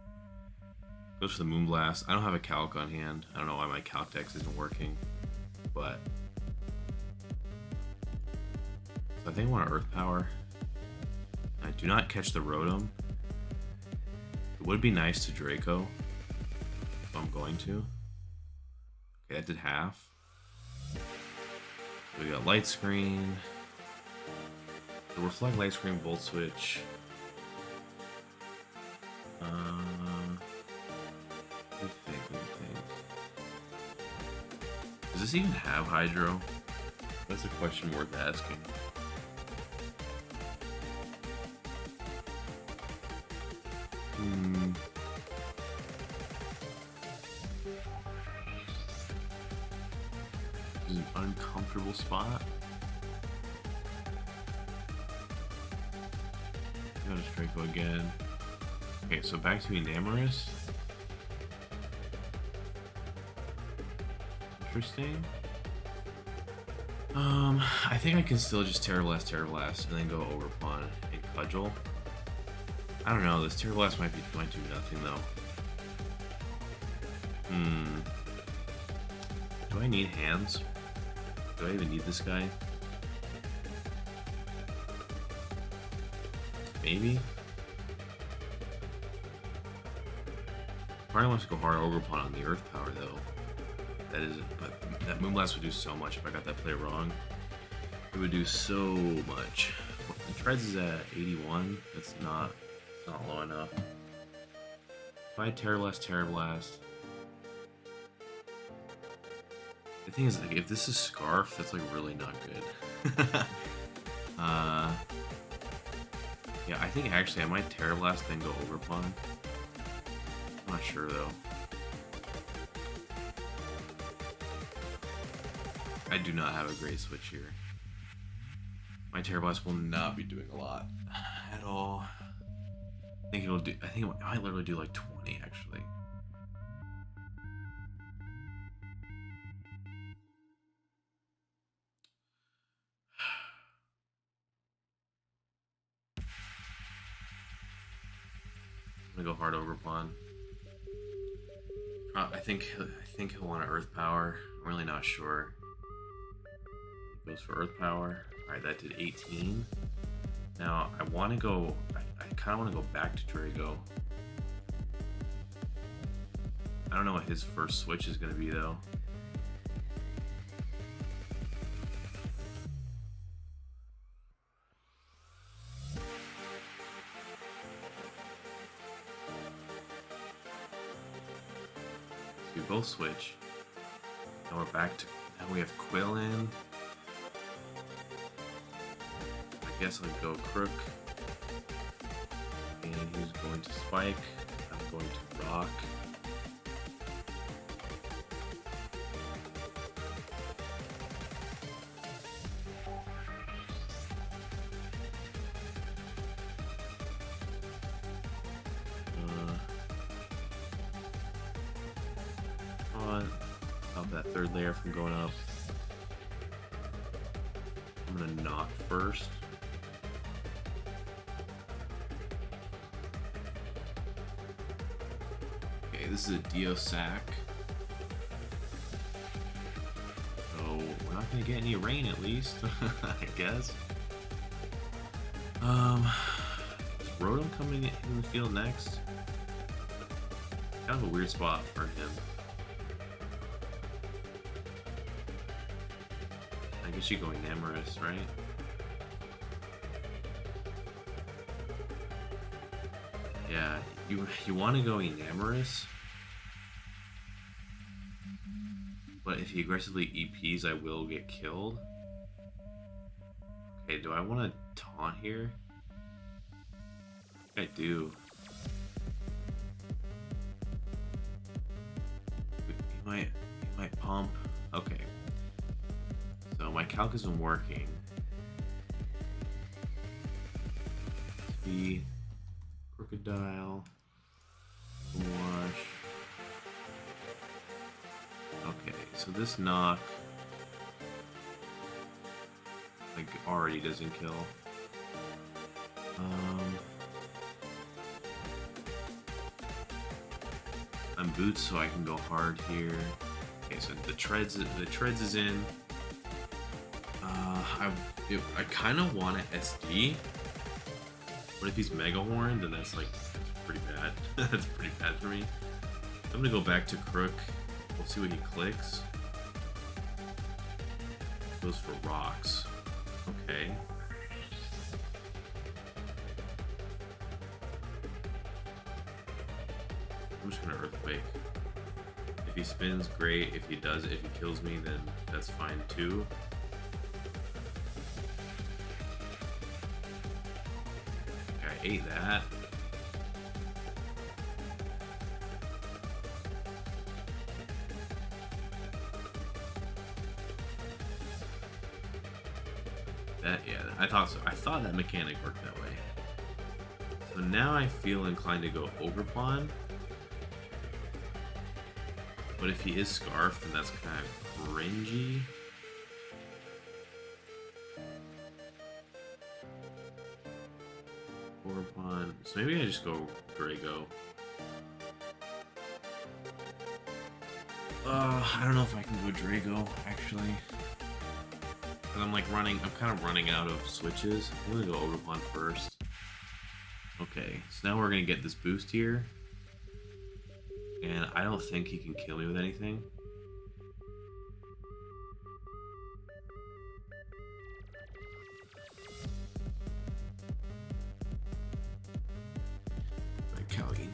Goes for the Moonblast. I don't have a Calc on hand. I don't know why my Calc Dex isn't working, but. So I think I want to Earth Power. I do not catch the Rotom. It would be nice to Draco, if I'm going to. Okay, that did half. We got Light Screen. So we're flying Light Screen, Volt Switch. Let me think. Does this even have Hydro? That's a question worth asking. This is an uncomfortable spot. Go to Draco again. Okay, so back to Enamorous. Interesting. I think I can still just Terror Blast, and then go Ogerpon and Cudgel. I don't know, this Terror Blast might do nothing though. Do I need hands? Do I even need this guy? Maybe? Probably wants to go hard Ogerpon on the Earth Power though. That is, but that Moonblast would do so much if I got that play wrong. It would do so much. The Treads is at 81. That's not low enough. If I had Terror Blast. The thing is, like, if this is Scarf, that's like really not good. Yeah, I think actually I might Terror Blast then go Ogerpon. I'm not sure though. I do not have a great switch here. My Terror Blast will not be doing a lot at all. I think it'll do. I think it might literally do like 20 actually. I'm gonna go hard Ogerpon. I think he'll want an Earth Power. I'm really not sure. Goes for Earth Power. Alright, that did 18. Now, I want to go... I kind of want to go back to Drago. I don't know what his first switch is going to be, though. So we both switch. Now we're back to... Now we have Quillin. I guess I'll go Crook. And he's going to Spike. I'm going to Rock. Stop that third layer from going up. I'm gonna knock first. Okay, this is a Dio sack. So we're not gonna get any rain at least, I guess. Is Rotom coming in the field next? Kind of a weird spot for him. I guess you go Enamorous, right? Yeah, you want to go Enamorous, but if he aggressively EPs, I will get killed. Okay, do I want to taunt here? I think I do. He might pump. Okay. So my calc isn't working. T, Crocodile, Wash. Okay, so this knock like already doesn't kill. I'm boots, so I can go hard here. Okay, so the treads is in. I kind of want an SD, but if he's Mega Horn, then that's pretty bad. That's pretty bad for me. I'm gonna go back to Crook. We'll see what he clicks. Goes for rocks. Okay. I'm just gonna Earthquake. If he spins, great. If he kills me, then that's fine too. Okay, I ate that. I thought so. I thought that mechanic worked that way. So now I feel inclined to go Ogre-Pawn. But if he is Scarf, then that's kind of cringy. Ogre-Pawn. So maybe I just go Drago. I don't know if I can go Drago, actually. I'm I'm kind of running out of switches. I'm gonna go Ogre-Pawn first. Okay, so now we're gonna get this boost here. And I don't think he can kill me with anything.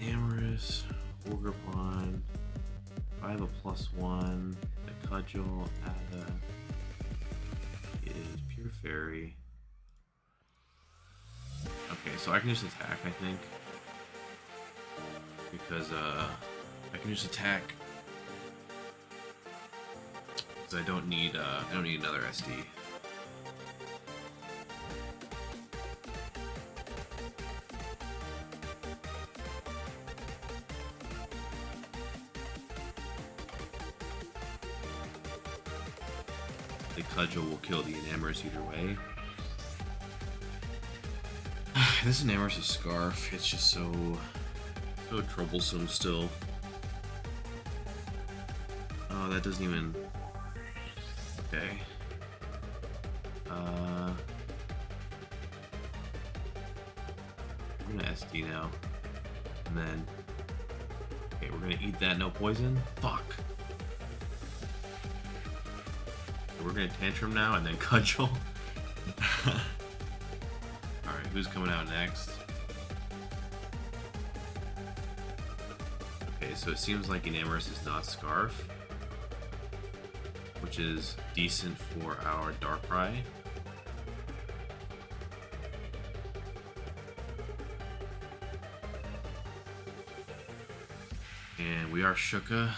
Enamorous, Ogre-Pawn. If I have a +1, the Cudgel, Ada. Is Pure Fairy. Okay, so I can just attack, I think. Because, I can just attack. Because I don't need another SD. The Cudgel will kill the Enamorous either way. This Enamorous Scarf, it's just so troublesome still. Oh, that doesn't even... Okay. I'm gonna SD now. And then... Okay, we're gonna eat that, no poison? Fuck! We're gonna Tantrum now and then Cudgel. Alright, who's coming out next? Okay, so it seems like Enamorous is not Scarf, which is decent for our Darkrai. And we are Shuka,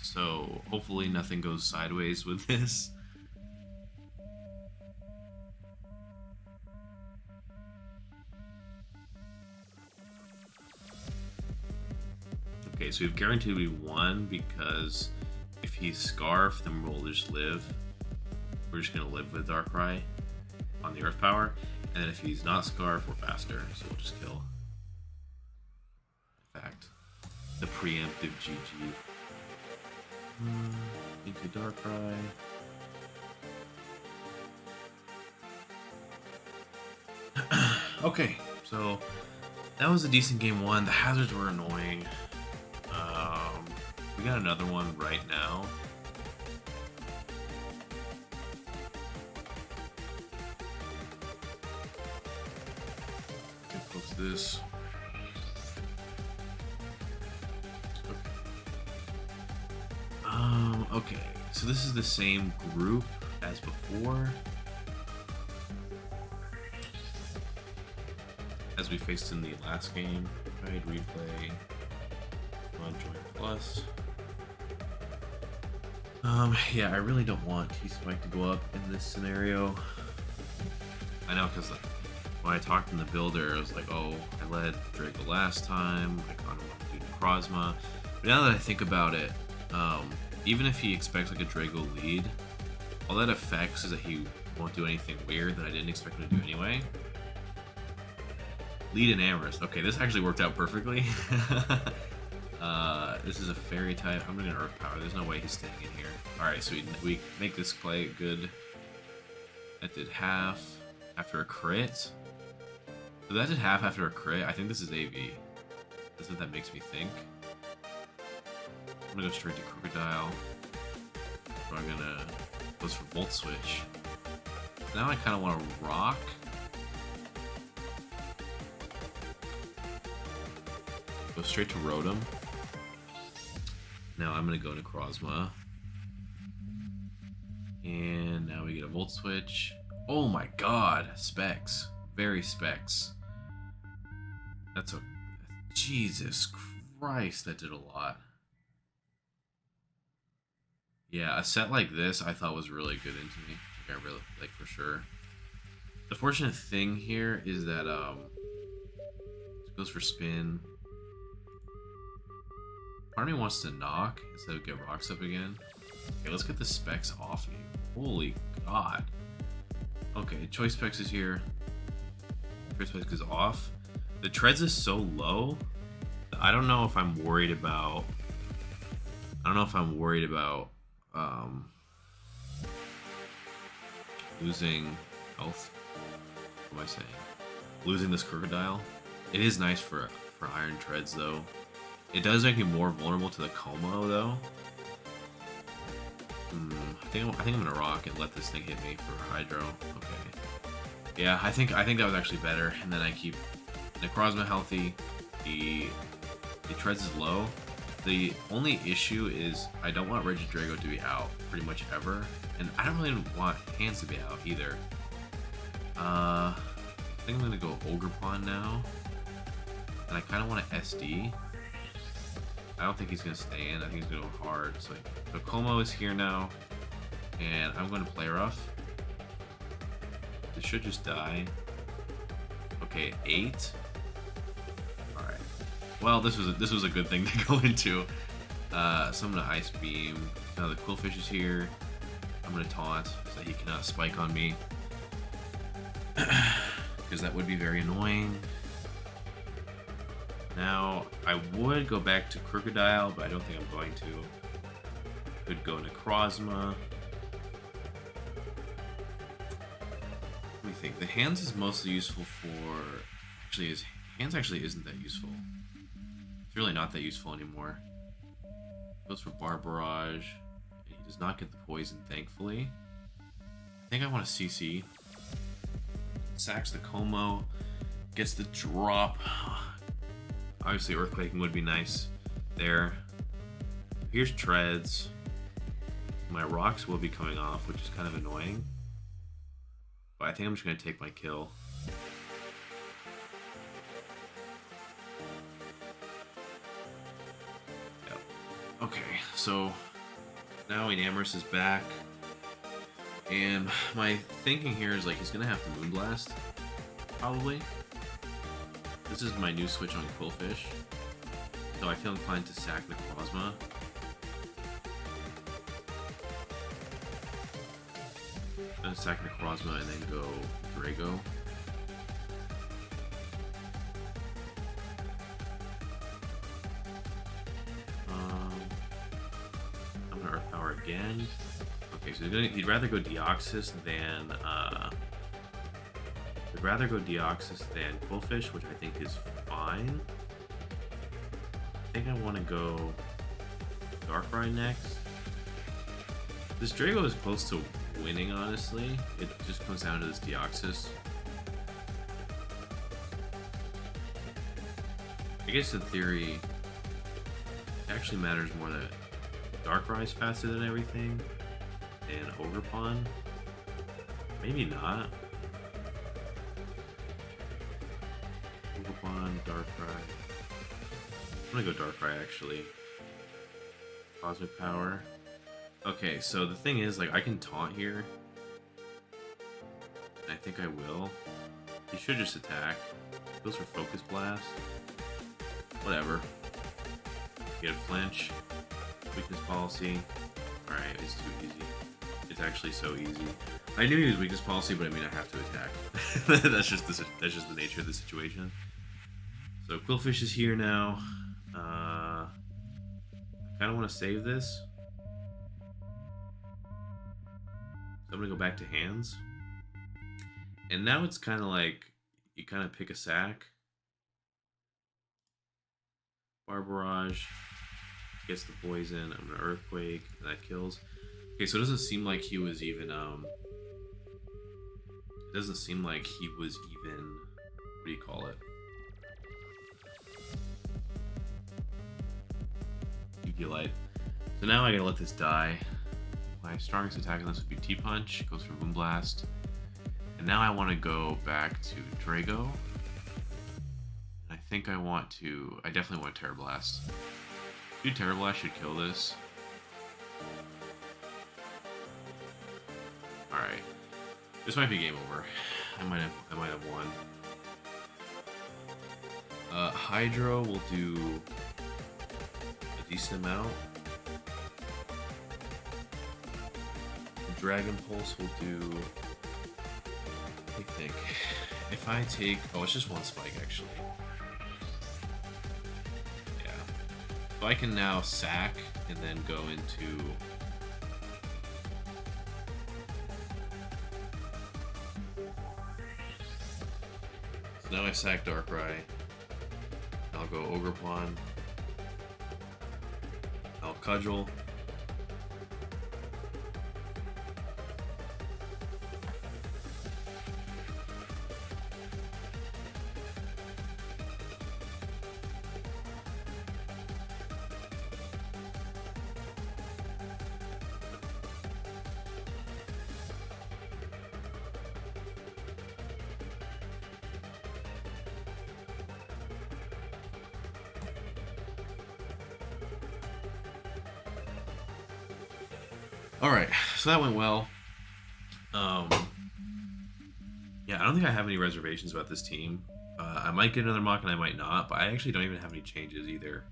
so hopefully nothing goes sideways with this. Okay, so we've guaranteed we won because if he's Scarf, then we'll just live. We're just gonna live with Darkrai on the Earth Power, and then if he's not Scarf, we're faster, so we'll just kill. In fact, the preemptive GG. Into Darkrai. Okay, so that was a decent game one. The hazards were annoying. We got another one right now. Post this. Okay, so this is the same group as before. As we faced in the last game. Right, replay. Come on, join plus. Yeah, I really don't want T-Spike to go up in this scenario. I know, because when I talked in the builder, I was like, oh, I led Draco last time, I kind of want to do Necrozma. But now that I think about it, even if he expects like a Draco lead, all that affects is that he won't do anything weird that I didn't expect him to do anyway. Lead and Amorous. Okay, this actually worked out perfectly. This is a fairy type. I'm gonna Earth Power. There's no way he's staying in here. Alright, so we make this play good. That did half after a crit. So that did half after a crit. I think this is AV. That's what that makes me think. I'm gonna go straight to Crocodile. So I'm gonna go for Volt Switch. Now I kind of want to rock. Go straight to Rotom. Now I'm gonna go to Necrozma. And now we get a Volt Switch. Oh my god, Specs. Very Specs. That's a... Jesus Christ, that did a lot. Yeah, a set like this I thought was really good into me. Like, I really, like, for sure. The fortunate thing here is that, it goes for spin. Part of me wants to knock instead of get rocks up again. Okay, let's get the Specs off you. Holy god. Okay, Choice Specs is here. Choice Specs is off. The Treads is so low that I don't know if I'm worried about... losing health. What am I saying? Losing this Crocodile. It is nice for Iron Treads though. It does make me more vulnerable to the Como though. I think I'm gonna rock and let this thing hit me for Hydro. Okay. Yeah, I think that was actually better. And then I keep Necrozma healthy. The Treads is low. The only issue is I don't want Regidrago to be out pretty much ever, and I don't really want Hands to be out either. I think I'm gonna go Ogerpon now, and I kind of want to SD. I don't think he's gonna stay in. I think he's gonna go hard. So Como is here now, and I'm going to play rough. This should just die. Okay, 8. All right. Well, this was a good thing to go into. So I'm gonna Ice Beam. Now the Quillfish is here. I'm gonna taunt so that he cannot spike on me, because that would be very annoying. Now I would go back to Crocodile, but I don't think I'm going to. Could go Necrozma. Let me think. The Hands is mostly useful for... Actually, his Hands actually isn't that useful. It's really not that useful anymore. Goes for Bar Barrage. And he does not get the poison, thankfully. I think I want to CC. Sacks the Como. Gets the drop. Obviously, Earthquaking would be nice there. Here's Treads. My rocks will be coming off, which is kind of annoying. But I think I'm just going to take my kill. Yep. Okay, so now Enamorous is back. And my thinking here is like he's going to have to Moonblast, probably. This is my new switch on Quillfish. So I feel inclined to sack Necrozma. Then sack Necrozma and then go Drago. I'm gonna Earth Power again. Okay, so he'd rather go Deoxys than Quillfish, which I think is fine. I think I want to go Darkrai next. This Drago is close to winning, honestly. It just comes down to this Deoxys. I guess in theory, it actually matters more that Darkrai's faster than everything, and Ogerpon. Maybe not. Ogerpon, Darkrai. I'm gonna go Darkrai actually. Cosmic Power. Okay, so the thing is, like, I can taunt here. I think I will. He should just attack. Goes for Focus Blast. Whatever. Get a flinch. Weakness policy. Alright, it's too easy. It's actually so easy. I knew he was weakness policy, but I mean I have to attack. that's just the nature of the situation. So Quillfish is here now. I kinda wanna save this. So I'm gonna go back to hands. And now it's kinda like you kinda pick a sack. Bar Barrage gets the poison. I'm gonna Earthquake, and that kills. Okay, so it doesn't seem like he was even it doesn't seem like he was even, what do you call it? UV Light. So now I gotta let this die. My strongest attack on this would be T-Punch. Goes for Moonblast. And now I want to go back to Drago. I think I definitely want Terra Blast. Dude, Terra Blast should kill this. Alright. This might be game over. I might have won. Hydro will do a decent amount. Dragon Pulse will do, I think, if I take, oh, it's just one spike actually. Yeah. So I can now sack and then go into, so now I sack Darkrai. I'll go Ogerpon. I'll Cudgel. Alright, so that went well. Yeah, I don't think I have any reservations about this team. I might get another mock and I might not, but I actually don't even have any changes either.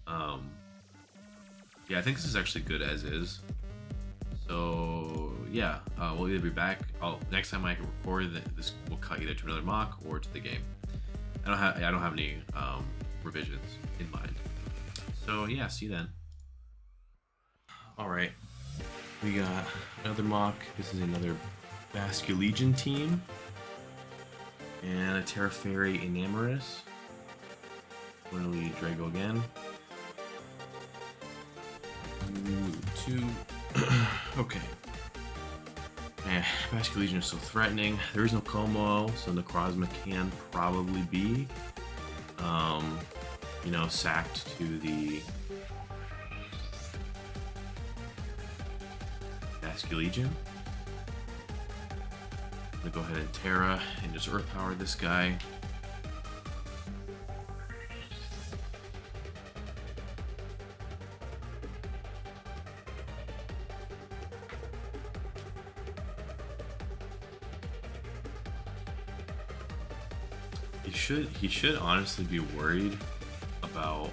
Yeah, I think this is actually good as is. So yeah, we'll either be back. Next time I can record, this will cut either to another mock or to the game. I don't have any revisions in mind. So yeah, see you then. All right. We got another mock. This is another Basculegion team. And a Terra Fairy Enamorous. Literally Drago again. Two. Okay. Man, Basculegion is so threatening. There is no Como, so Necrozma can probably be, you know, sacked to the Basculegion. I'm gonna go ahead and Terra and just Earth Power this guy. He should honestly be worried about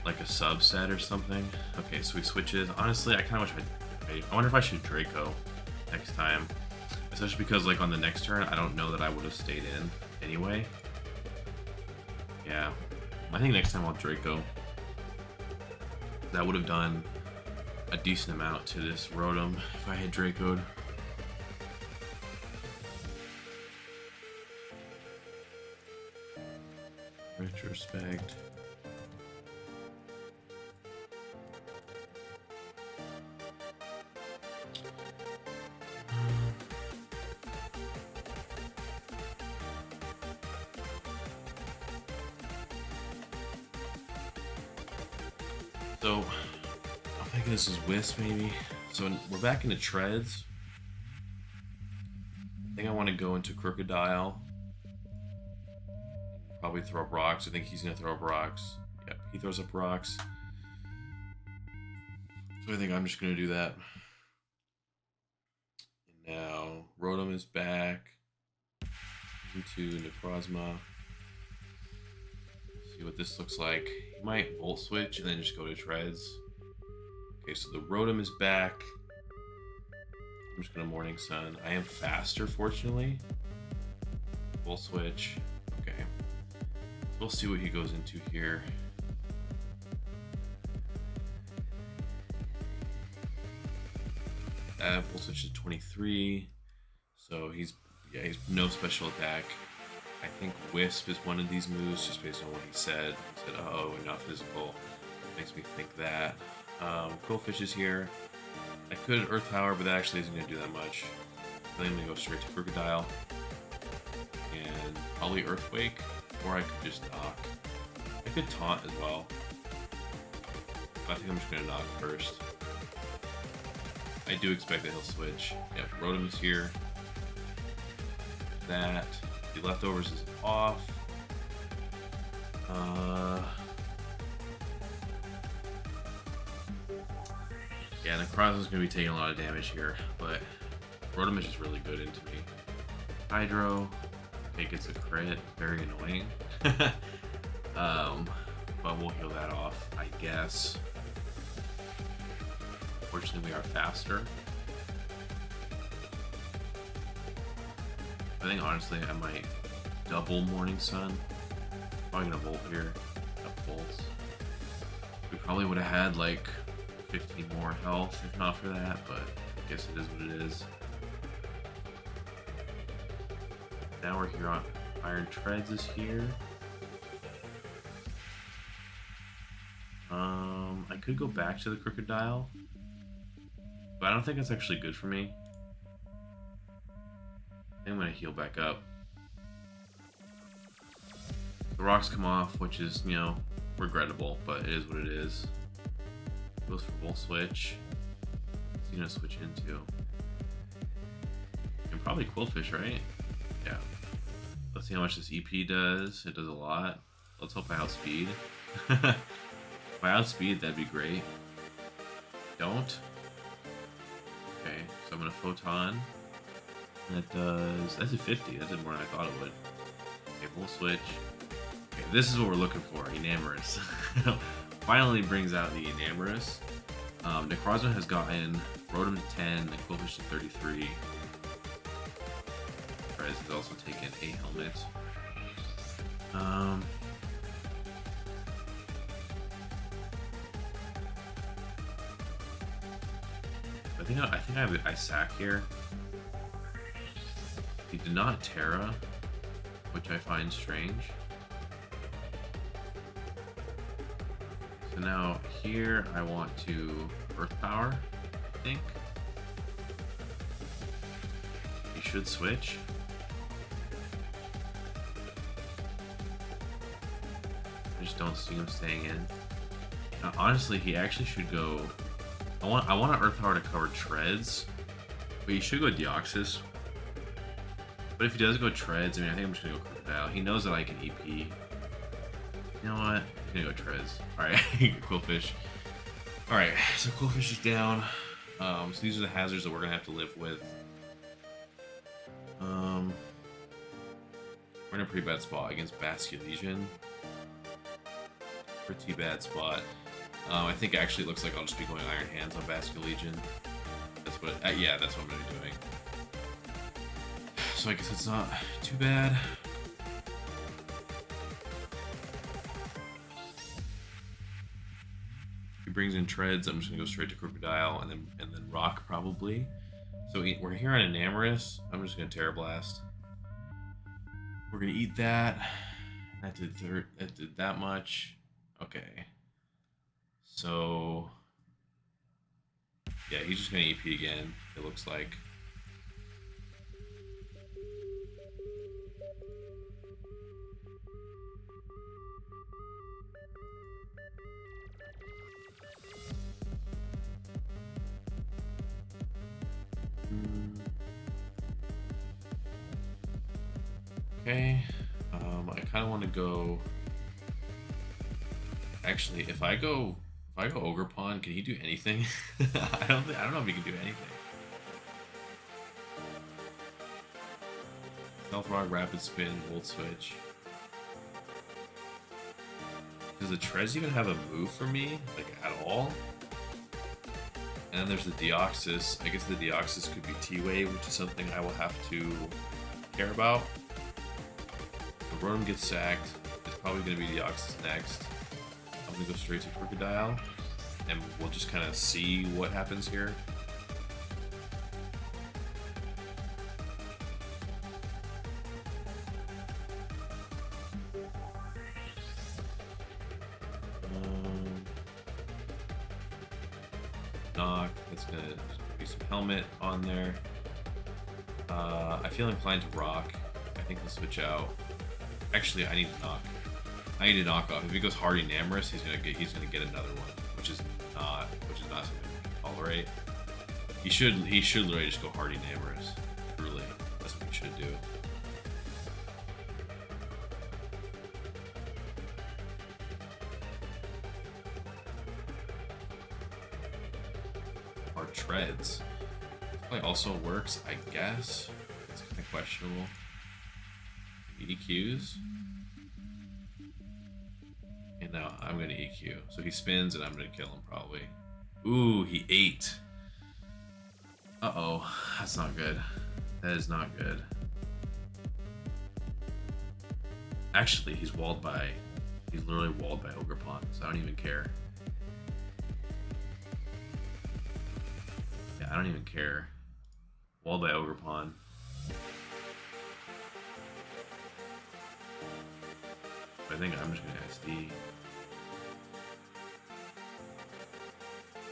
like a subset or something. Okay, so he switches. Honestly, I kind of wish I wonder if I should Draco next time. Especially because like on the next turn, I don't know that I would have stayed in anyway. Yeah, I think next time I'll Draco. That would have done a decent amount to this Rotom if I had Draco'd. Retrospect. So I think this is Wisp, maybe. So we're back into Treads. I think I want to go into Crocodile. Probably throw up rocks. I think he's going to throw up rocks. Yep, he throws up rocks. So I think I'm just going to do that. And now, Rotom is back. Into Necrozma. See what this looks like. He might Volt Switch and then just go to Treads. Okay, so the Rotom is back. I'm just gonna Morning Sun. I am faster, fortunately. Volt Switch. Okay. We'll see what he goes into here. Volt Switch is 23. So he's no special attack. I think Wisp is one of these moves just based on what he said. He said, oh, not physical. Makes me think that. Quillfish is here. I could Earth Power, but that actually isn't going to do that much. I think I'm going to go straight to Crocodile. And probably Earthquake, or I could just knock. I could Taunt as well. But I think I'm just going to knock first. I do expect that he'll switch. Yep, Rotom is here. That. The leftovers is off. Yeah, Necrozma is going to be taking a lot of damage here, but Rotom is just really good into me. Hydro, it gets a crit, very annoying. But we'll heal that off, I guess. Fortunately, we are faster. I think honestly, I might double Morning Sun. Probably gonna Volt here. Up Volts. We probably would have had like 15 more health if not for that, but I guess it is what it is. Now we're here on Iron Treads is here. I could go back to the Crocodile, but I don't think that's actually good for me. I think I'm gonna heal back up. The rocks come off, which is, you know, regrettable, but it is what it is. Goes for Volt Switch. What's he gonna switch into? And probably Quillfish, right? Yeah. Let's see how much this EP does. It does a lot. Let's hope I outspeed. If I outspeed, that'd be great. Don't. Okay, so I'm gonna Photon. That does. That's a 50. That did more than I thought it would. Okay, Volt Switch. Okay, this is what we're looking for. Enamorous. Finally brings out the Enamorous. Necrozma has gotten Rotom to 10 and Quillfish to 33. Perez has also taken a helmet. I think I have I sack here. He did not Terra, which I find strange. So now here I want to Earth Power, I think. He should switch. I just don't see him staying in. Honestly, he actually should go. I want an Earth Power to cover Treads, but he should go Deoxys. But if he does go Treads, I mean, I think I'm just gonna go Crocodile. He knows that I can EP. You know what? I'm gonna go Treads. Alright, Quillfish. Alright, so Quillfish is down. So these are the hazards that we're gonna have to live with. We're in a pretty bad spot against Basculegion. Pretty bad spot. I think actually it looks like I'll just be going Iron Hands on Basculegion. That's what, yeah, that's what I'm gonna be doing. So I guess it's not too bad. If he brings in Treads, I'm just gonna go straight to Crocodile and then Rock probably. So we're here on Enamorous. I'm just gonna Terra Blast. We're gonna eat that. That did that much. Okay. So yeah, he's just gonna EP again, it looks like. Okay. I kind of want to go. Actually, if I go Ogre Pawn, can he do anything? I don't know if he can do anything. Stealth Rock, Rapid Spin, Volt Switch. Does the Trez even have a move for me, like at all? And then there's the Deoxys. I guess the Deoxys could be T-Wave, which is something I will have to care about. The Rotom gets sacked. It's probably going to be Deoxys next. I'm going to go straight to Crocodile, and we'll just kind of see what happens here. Knock. That's going to be some Helmet on there. I feel inclined to Rock. I think we'll switch out. Actually, I need to Knock. I need to knock off. If he goes Hardy Namorous, he's gonna get another one, which is not something we can tolerate. He should literally just go Hardy Namorous. Truly, that's what he should do. Our Treads. Probably also works, I guess. It's kind of questionable. EQs. And now I'm going to EQ. So he spins and I'm going to kill him probably. Ooh, he ate. Uh-oh. That's not good. That is not good. Actually, he's literally walled by Ogre Pawn, so I don't even care. Yeah, I don't even care. Walled by Ogre Pawn. I think I'm just gonna SD.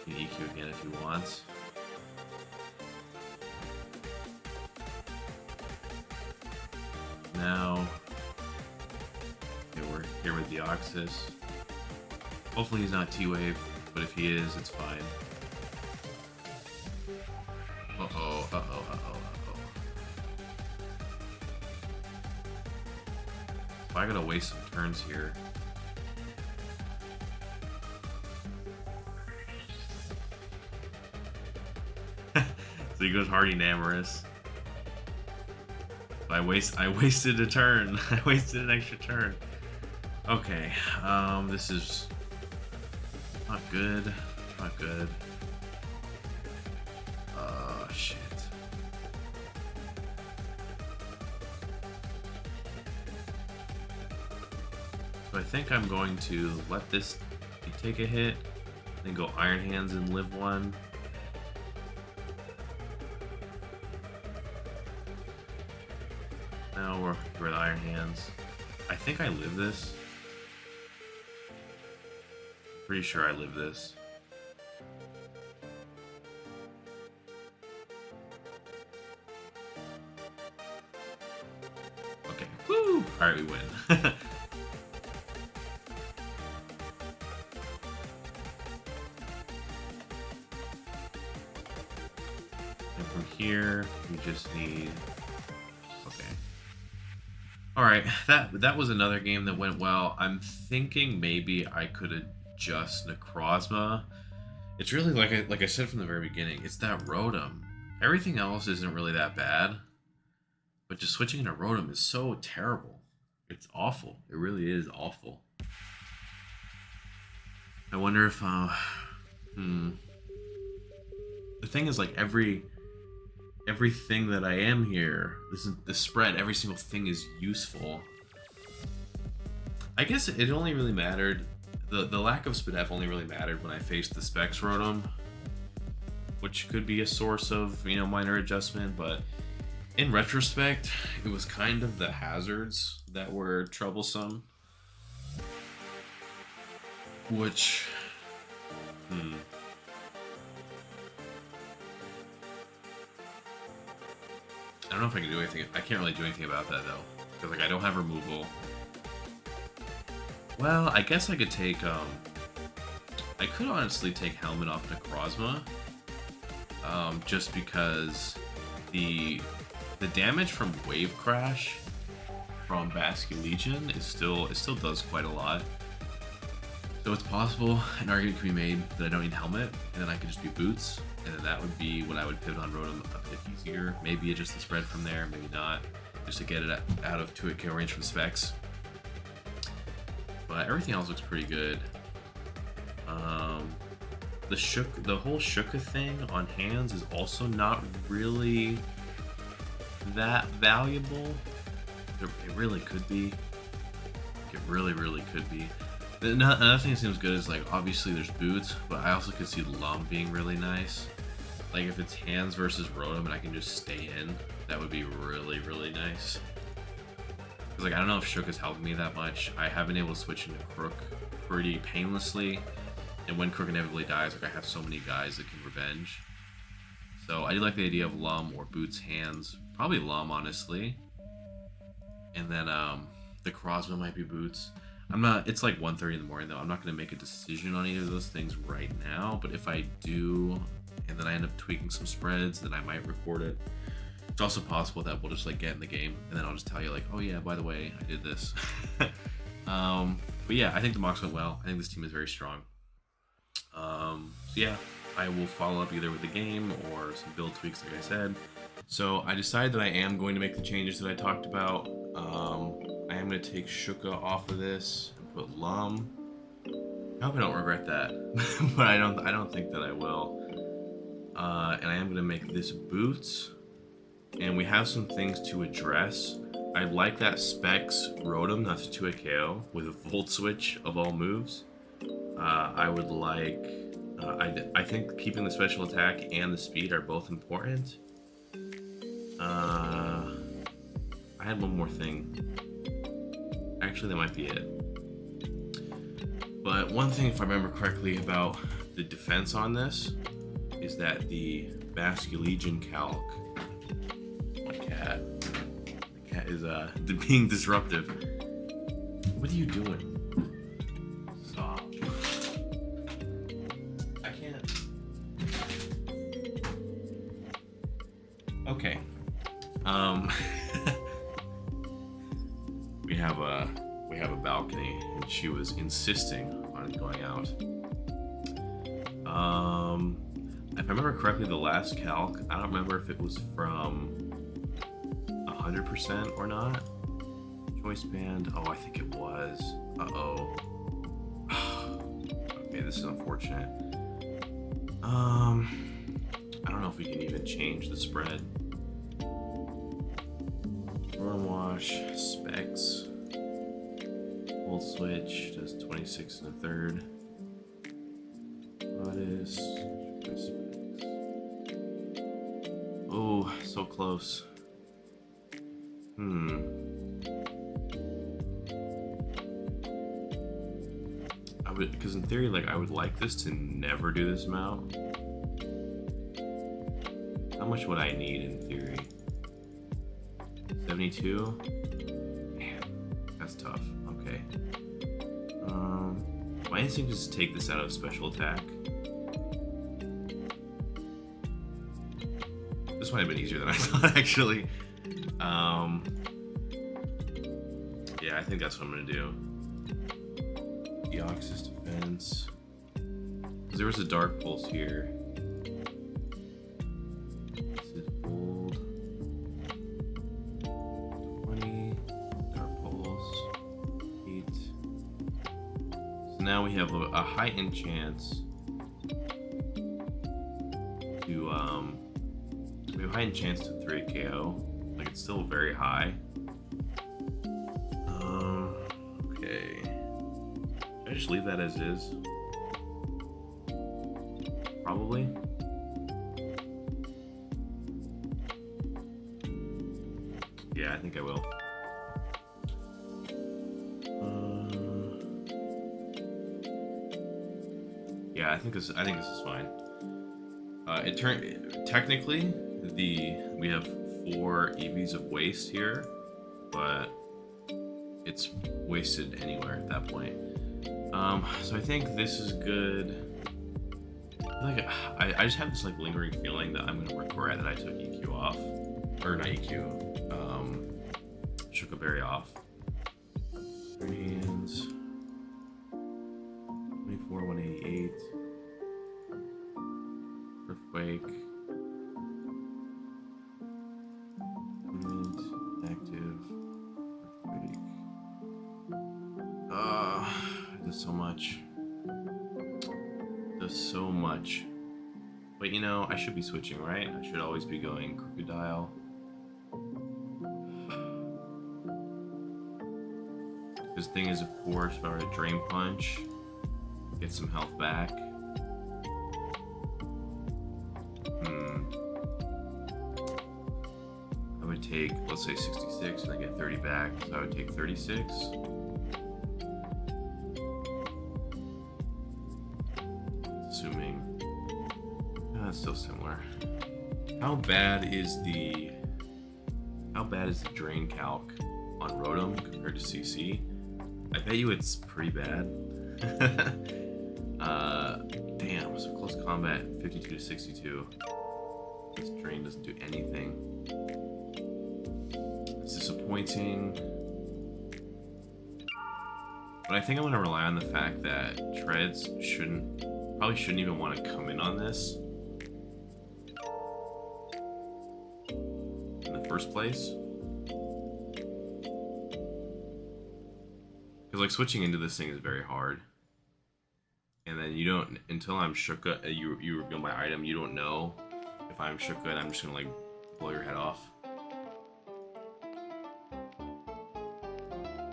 He can EQ again if he wants. Now, okay, we're here with Deoxys. Hopefully he's not T-Wave, but if he is, it's fine. Uh-oh, uh-oh, uh-oh, uh-oh. So I gotta waste some turns here. So he goes Hardy Namorous. I wasted a turn. I wasted an extra turn. Okay, this is not good. Not good. Shit. So I think I'm going to let this take a hit, then go Iron Hands and live one. Now we're at Iron Hands. I think I live this. Pretty sure I live this. Okay. Woo! Alright, we win. And from here, we just need... Okay. Alright, that was another game that went well. I'm thinking maybe I could adjust Necrozma. It's really like I said from the very beginning, it's that Rotom. Everything else isn't really that bad. But just switching to Rotom is so terrible. It's awful. It really is awful. I wonder if the thing is, like, everything that I am here, this spread, every single thing is useful. I guess it only really mattered, the lack of Spadef only really mattered when I faced the Specs Rotom, which could be a source of, minor adjustment, but in retrospect, it was kind of the hazards that were troublesome. Which, I don't know if I can do anything. I can't really do anything about that though, because I don't have removal. Well, I guess I could take I could honestly take Helmet off Necrozma, just because the damage from Wave Crash from Basque Legion is still, it still does quite a lot. So it's possible an argument can be made that I don't need helmet, and then I could just be boots, and then that would be what I would pivot on Rotom a bit easier. Maybe adjust the spread from there, maybe not, just to get it out of 2-hit KO range from specs. But everything else looks pretty good. The whole Shuka thing on hands is also not really that valuable. It really could be. It really could be. Another thing that seems good is, like, obviously there's boots, but I also could see Lum being really nice. Like, if it's hands versus Rotom and I can just stay in, that would be really nice. Because, like, I don't know if Shook is helping me that much. I have been able to switch into Crook pretty painlessly, and when Crook inevitably dies, like, I have so many guys that can revenge. So I do like the idea of Lum or Boots hands. Probably Lum, honestly. And then the Crossbow might be Boots. It's like 1:30 in the morning though. I'm not going to make a decision on either of those things right now, but if I do, and then I end up tweaking some spreads, then I might record it. It's also possible that we'll just, like, get in the game, and then I'll just tell you, like, oh yeah, by the way, I did this. But yeah, I think the mocks went well. I think this team is very strong. So yeah, I will follow up either with the game or some build tweaks, like I said. So I decided that I am going to make the changes that I talked about. I am going to take Shuka off of this and put Lum. I hope I don't regret that, but I don't think that I will. And I am going to make this Boots. And we have some things to address. I like that Specs Rotom, that's a 2-hit KO with a Volt Switch of all moves. I would like, I think keeping the special attack and the speed are both important. I had one more thing. Actually, that might be it. But one thing, if I remember correctly, about the defense on this is that the Basque Legion calc. My cat is being disruptive. What are you doing? Stop. I can't. Okay. We have a balcony, and she was insisting on going out. If I remember correctly, the last calc, I don't remember if it was from 100% or not. Choice band. Oh, I think it was. Uh-oh. Okay, this is unfortunate. I don't know if we can even change the spread. Rotom Wash, Specs, Volt Switch does 26 and a third. Modest, Specs. Oh, so close. Because in theory, like, I would like this to never do this amount. How much would I need in theory? 72? Man, that's tough. Okay. My instinct is to take this out of special attack. This might have been easier than I thought, actually. Yeah, I think that's what I'm gonna do. Deoxys defense. There was a Dark Pulse here. This is bold. 20. Dark Pulse. 8. So now we have a heightened chance to we have a heightened chance to 3 KO. Like, it's still very high. Okay. Should I just leave that as is? Probably. Yeah, I think I will. Yeah, I think this is fine. Technically, we have 4 EVs of waste here, but it's wasted anywhere at that point. So I think this is good. I just have this, like, lingering feeling that I'm gonna regret that I took EQ off, or not EQ, Berry off. 3 hands. 24, 188. Earthquake. Movement. Active. Earthquake. It does so much. It does so much. But you know, I should be switching, right? I should always be going Crocodile. This thing is, of course, if I were to Drain Punch, get some health back. I would take, let's say 66, and I get 30 back, so I would take 36. Assuming. That's still similar. How bad is the Drain Calc on Rotom compared to CC? I bet you it's pretty bad. Damn, so close combat 52 to 62. This Drain doesn't do anything. It's disappointing. But I think I'm gonna rely on the fact that Treads probably shouldn't even want to come in on this in the first place. Because like switching into this thing is very hard. And then you don't, until I'm shook up, you reveal my item, you don't know if I'm shook up, I'm just gonna like blow your head off.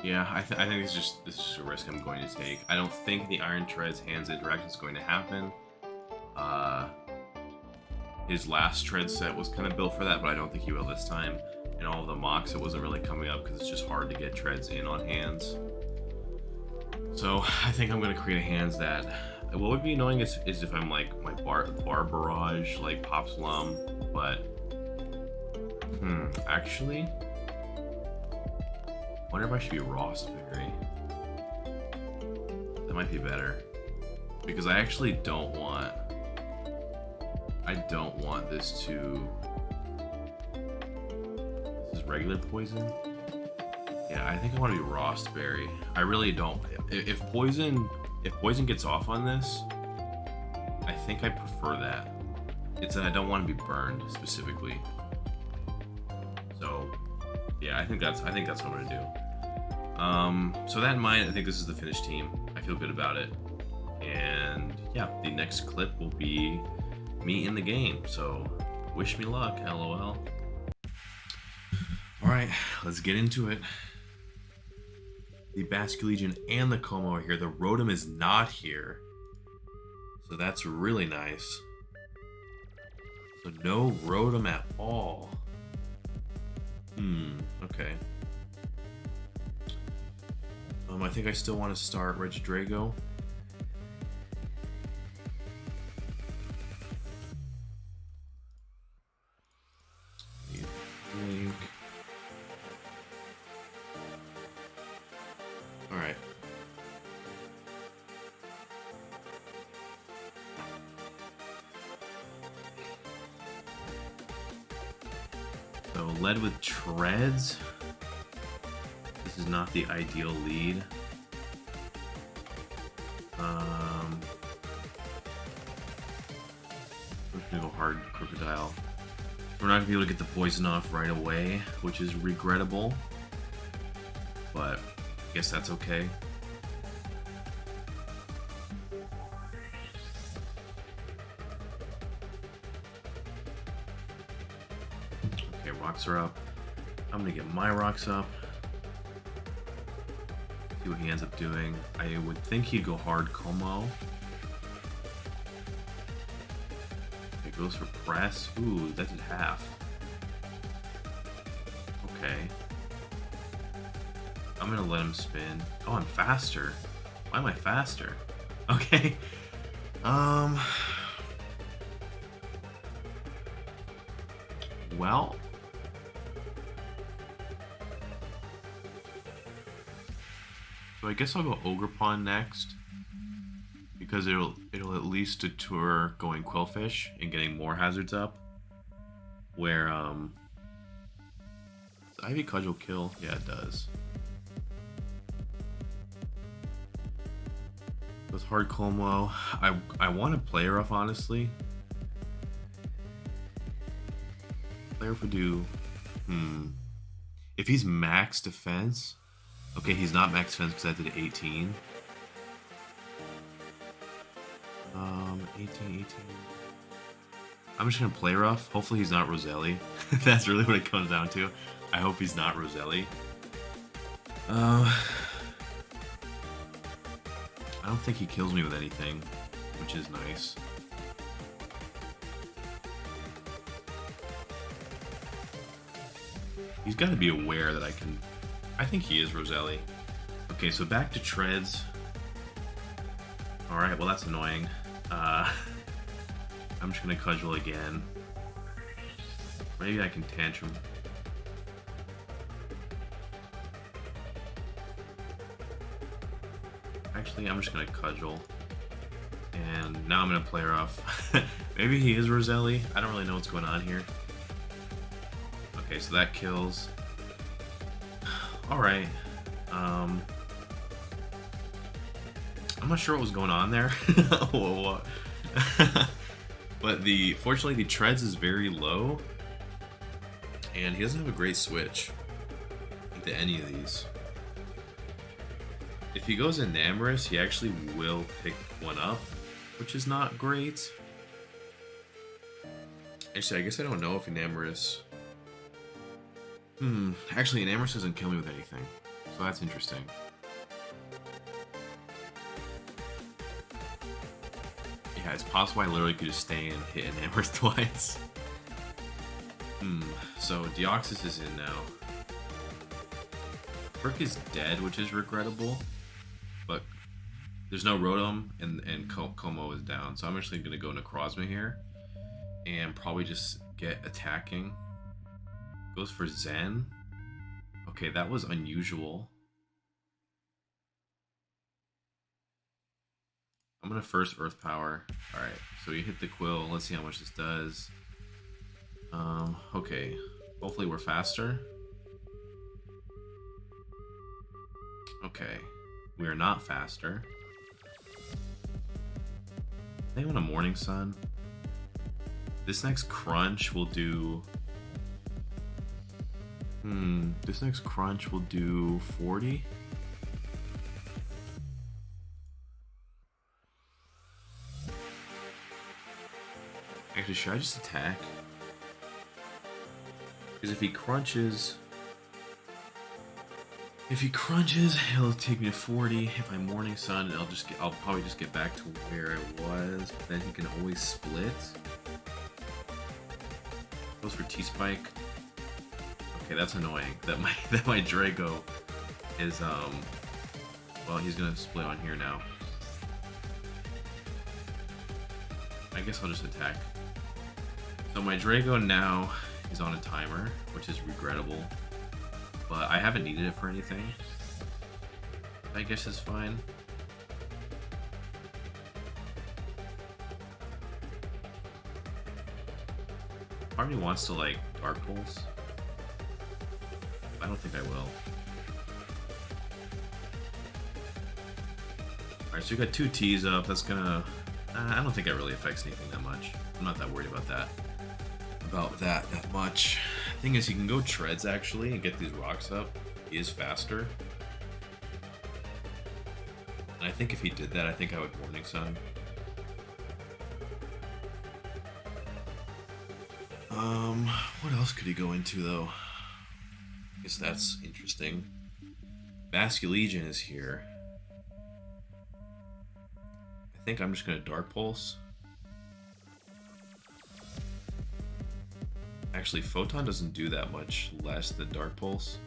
Yeah, I think this is just a risk I'm going to take. I don't think the Iron Treads hands interaction is going to happen. His last Tread set was kind of built for that, but I don't think he will this time. In all of the mocks, it wasn't really coming up because it's just hard to get Treads in on hands. So I think I'm gonna create a hands that. What would be annoying is if I'm like my bar barrage like pops Lum, but actually. I wonder if I should be Rossberry. That might be better. Because I actually don't want this to... This is regular poison? Yeah, I think I want to be Rossberry. I really don't. If poison gets off on this, I think I prefer that. It's that I don't want to be burned specifically. So yeah, I think that's what I'm gonna do. So that in mind, I think this is the finished team. I feel good about it. And yeah, the next clip will be me in the game. So wish me luck, LOL. Alright, let's get into it. The Basculegion and the Como are here. The Rotom is not here. So that's really nice. So no Rotom at all. Okay. I think I still want to start Regidrago. Alright. So led with Treads. This is not the ideal lead. We're gonna go hard Crocodile. We're not gonna be able to get the poison off right away, which is regrettable. But I guess that's okay. Okay, rocks are up. I'm gonna get my rocks up. See what he ends up doing. I would think he'd go hard Como. It goes for press. Ooh, that's at half. Okay. I'm gonna let him spin. Oh, I'm faster. Why am I faster? Okay. Well. So I guess I'll go Ogerpon next, because it'll at least deter going Quillfish and getting more hazards up. Where Ivy Cudgel kill? Yeah, it does. With Hard Como, I want to play her off, honestly. Player would do... If he's max defense... Okay, he's not max defense because I did 18. 18. I'm just gonna play rough. Hopefully he's not Roselli. That's really what it comes down to. I hope he's not Roselli. I don't think he kills me with anything, which is nice. He's got to be aware that I can... I think he is Roselli. Okay, so back to Treads. Alright, well that's annoying. I'm just gonna Cudgel again. Maybe I can Tantrum. Actually, I'm just gonna Cudgel. And now I'm gonna play her off. Maybe he is Roselli. I don't really know what's going on here. Okay, so that kills. Alright. I'm not sure what was going on there. But fortunately the Treads is very low. And he doesn't have a great switch into any of these. If he goes Enamorous, he actually will pick one up, which is not great. Actually, I guess I don't know if Enamorous... Actually, Enamorous doesn't kill me with anything, so that's interesting. Yeah, it's possible I literally could just stay and hit Enamorous twice. So Deoxys is in now. Frick is dead, which is regrettable, but there's no Rotom, and Como is down, so I'm actually going to go Necrozma here, and probably just get attacking. Goes for Zen. Okay, that was unusual. I'm gonna first Earth Power. Alright, so you hit the Quill. Let's see how much this does. Okay. Hopefully we're faster. Okay. We are not faster. I think on a Morning Sun. This next Crunch will do... this next Crunch will do 40. Actually, should I just attack? Because if he crunches, he'll take me to 40. If I Morning Sun, I'll probably just get back to where I was. But then he can always split. Goes for T-Spike. Okay, that's annoying. That my Drago is well, he's gonna split on here now. I guess I'll just attack. So my Drago now is on a timer, which is regrettable, but I haven't needed it for anything. I guess it's fine. Part of me wants to like Dark Pulse. I don't think I will. Alright, so we got 2 T's up. That's gonna... I don't think that really affects anything that much. I'm not that worried about that. That much. Thing is, you can go Treads actually and get these rocks up. He is faster. And I think if he did that, I think I would Morning Sun. What else could he go into though? I guess that's interesting. Basculegion is here. I think I'm just gonna Dark Pulse. Actually, Photon doesn't do that much less than Dark Pulse.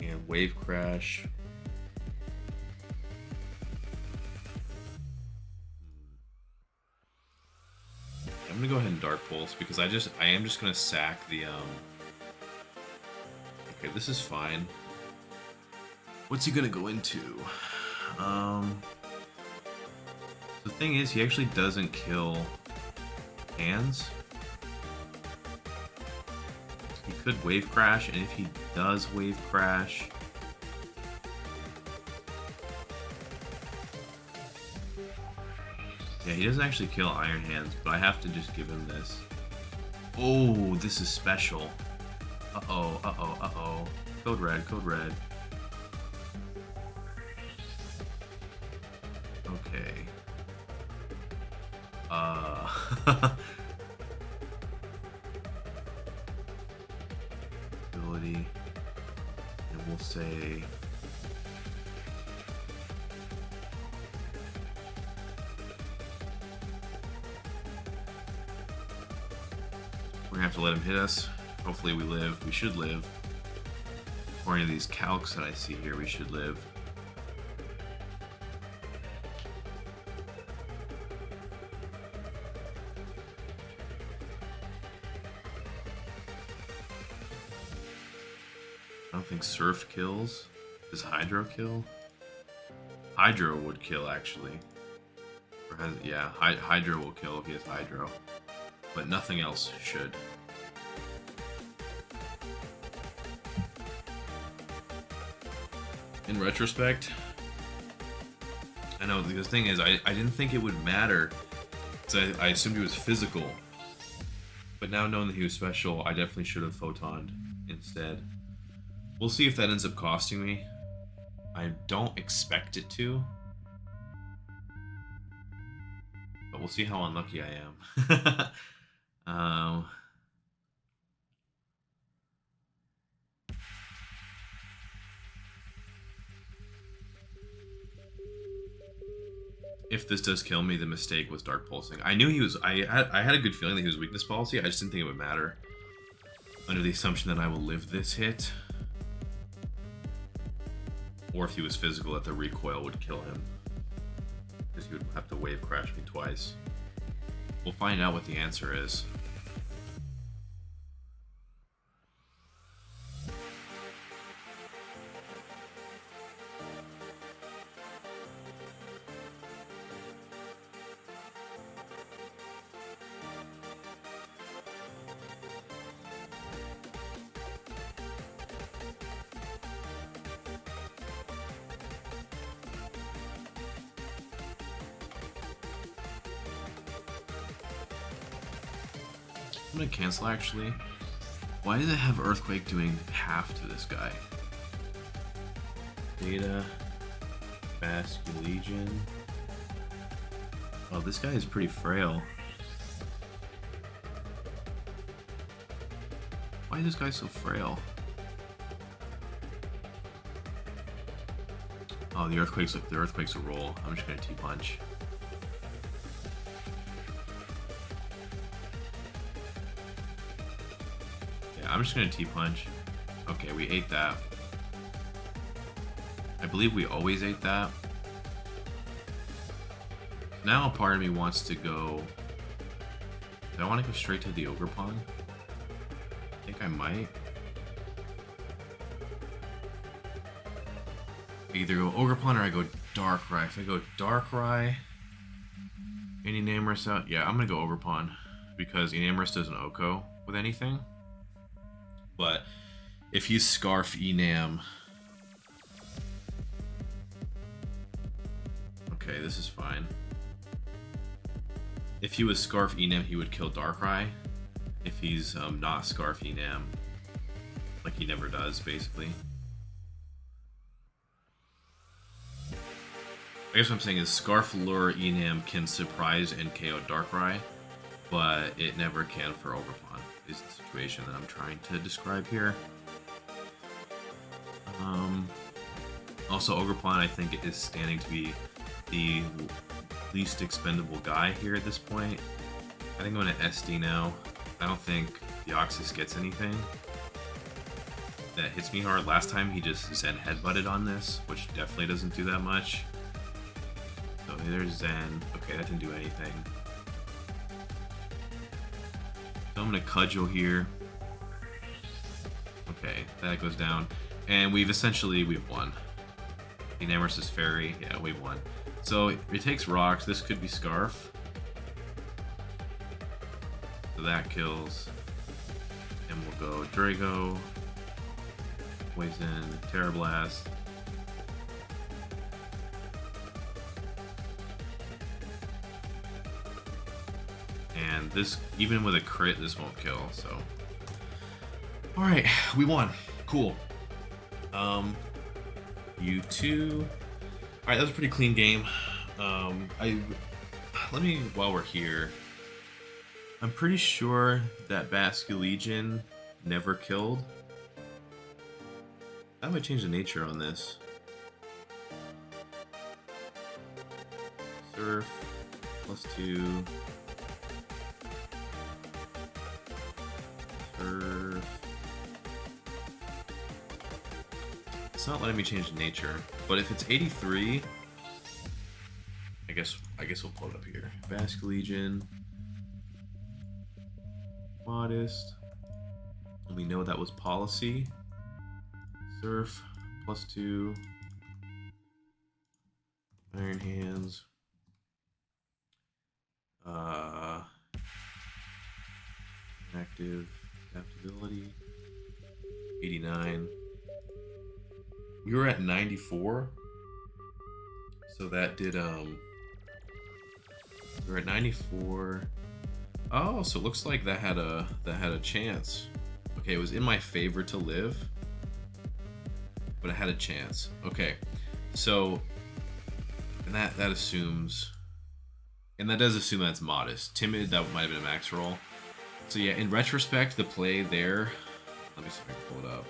And Wave Crash. I'm gonna go ahead and Dark Pulse because I am just gonna sack the Okay, this is fine. What's he gonna go into? The thing is, he actually doesn't kill hands. He could wave crash, and if he does wave crash, yeah, he doesn't actually kill Iron Hands, but I have to just give him this. Oh, this is special. Uh-oh, uh-oh, uh-oh. Code red, code red. Okay. Ability. And we'll say... we're gonna have to let him hit us. Hopefully we live. We should live. According to these calcs that I see here, we should live. I don't think Surf kills. Does Hydro kill? Hydro would kill, actually. Or has, yeah, Hydro will kill if he has Hydro. But nothing else should. In retrospect, I know the thing is, I didn't think it would matter. So I assumed he was physical. But now knowing that he was special, I definitely should have photoned instead. We'll see if that ends up costing me. I don't expect it to. But we'll see how unlucky I am. If this does kill me, the mistake was Dark Pulsing. I knew he was... I had a good feeling that he was weakness policy. I just didn't think it would matter. Under the assumption that I will live this hit. Or if he was physical, that the recoil would kill him. Because he would have to wave crash me twice. We'll find out what the answer is. I'm gonna cancel actually. Why does it have Earthquake doing half to this guy? Data, Basculegion. Oh, this guy is pretty frail. Why is this guy so frail? Oh, the Earthquake's a roll. I'm just gonna T-punch. I'm just gonna T-punch. Okay, we ate that. I believe we always ate that. Now a part of me wants to go... Do I want to go straight to the Ogre Pawn? I think I might. I either go Ogre Pawn or I go Darkrai. If I go Darkrai... Any Enamorus out? Yeah, I'm gonna go Ogre Pawn. Because Enamorus doesn't Oko with anything. But if you Scarf Enam... Okay, this is fine. If he was Scarf Enam, he would kill Darkrai. If he's not Scarf Enam, like he never does, basically. I guess what I'm saying is Scarf Lure Enam can surprise and KO Darkrai, but it never can for Overpawn, is the situation that I'm trying to describe here. Also, Ogrepawn, I think, is standing to be the least expendable guy here at this point. I think I'm going to SD now. I don't think Deoxys gets anything that hits me hard. Last time he just Zen headbutted on this, which definitely doesn't do that much. So there's Zen. Okay, that didn't do anything. So I'm going to Cudgel here. Okay, that goes down. And we've won. Enamorus is Fairy. Yeah, we've won. So it takes rocks. This could be Scarf. So that kills. And we'll go Drago, Poison, Terra Blast. And this, even with a crit, this won't kill, so. Alright, we won. Cool. You two. Alright, that was a pretty clean game. Let me, while we're here, I'm pretty sure that Basque Legion never killed. How do I change the nature on this? Surf, +2. Surf. It's not letting me change the nature, but if it's 83, I guess we'll pull it up here. Basque Legion, modest, and we know that was policy. Surf, +2, Iron Hands, active, adaptability, 89. We were at 94, so that did we were at 94. Oh, so it looks like that had a chance. Okay, it was in my favor to live, but it had a chance. Okay, so and that assumes, and that does assume that's modest. Timid, that might have been a max roll. So yeah, in retrospect, the play there. Let me see if I can pull it up.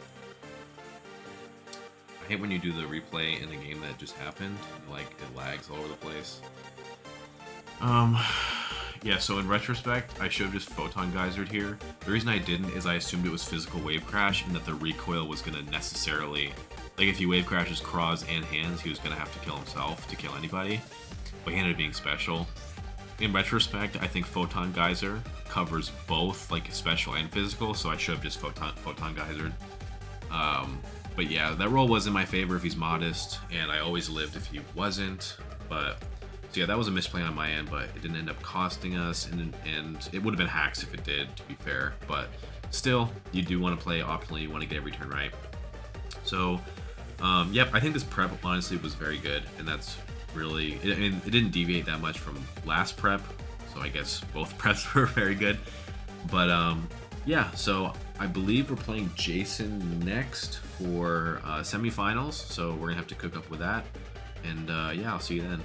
I hate when you do the replay in a game that just happened. Like, it lags all over the place. Yeah, so in retrospect, I should have just Photon Geysered here. The reason I didn't is I assumed it was physical wave crash and that the recoil was going to necessarily... Like, if he wave crashes Cross and Hands, he was going to have to kill himself to kill anybody. But he ended up being special. In retrospect, I think Photon Geyser covers both, like, special and physical, so I should have just Photon Geysered. But yeah, that roll was in my favor if he's modest, and I always lived if he wasn't. But so yeah, that was a misplay on my end, but it didn't end up costing us, and it would have been hacks if it did, to be fair. But still, you do want to play optimally. You want to get every turn right. So, yep, I think this prep honestly was very good, and that's really. I mean, it didn't deviate that much from last prep, so I guess both preps were very good. But yeah, so I believe we're playing Jason next for semifinals, so we're gonna have to cook up with that. And yeah, I'll see you then.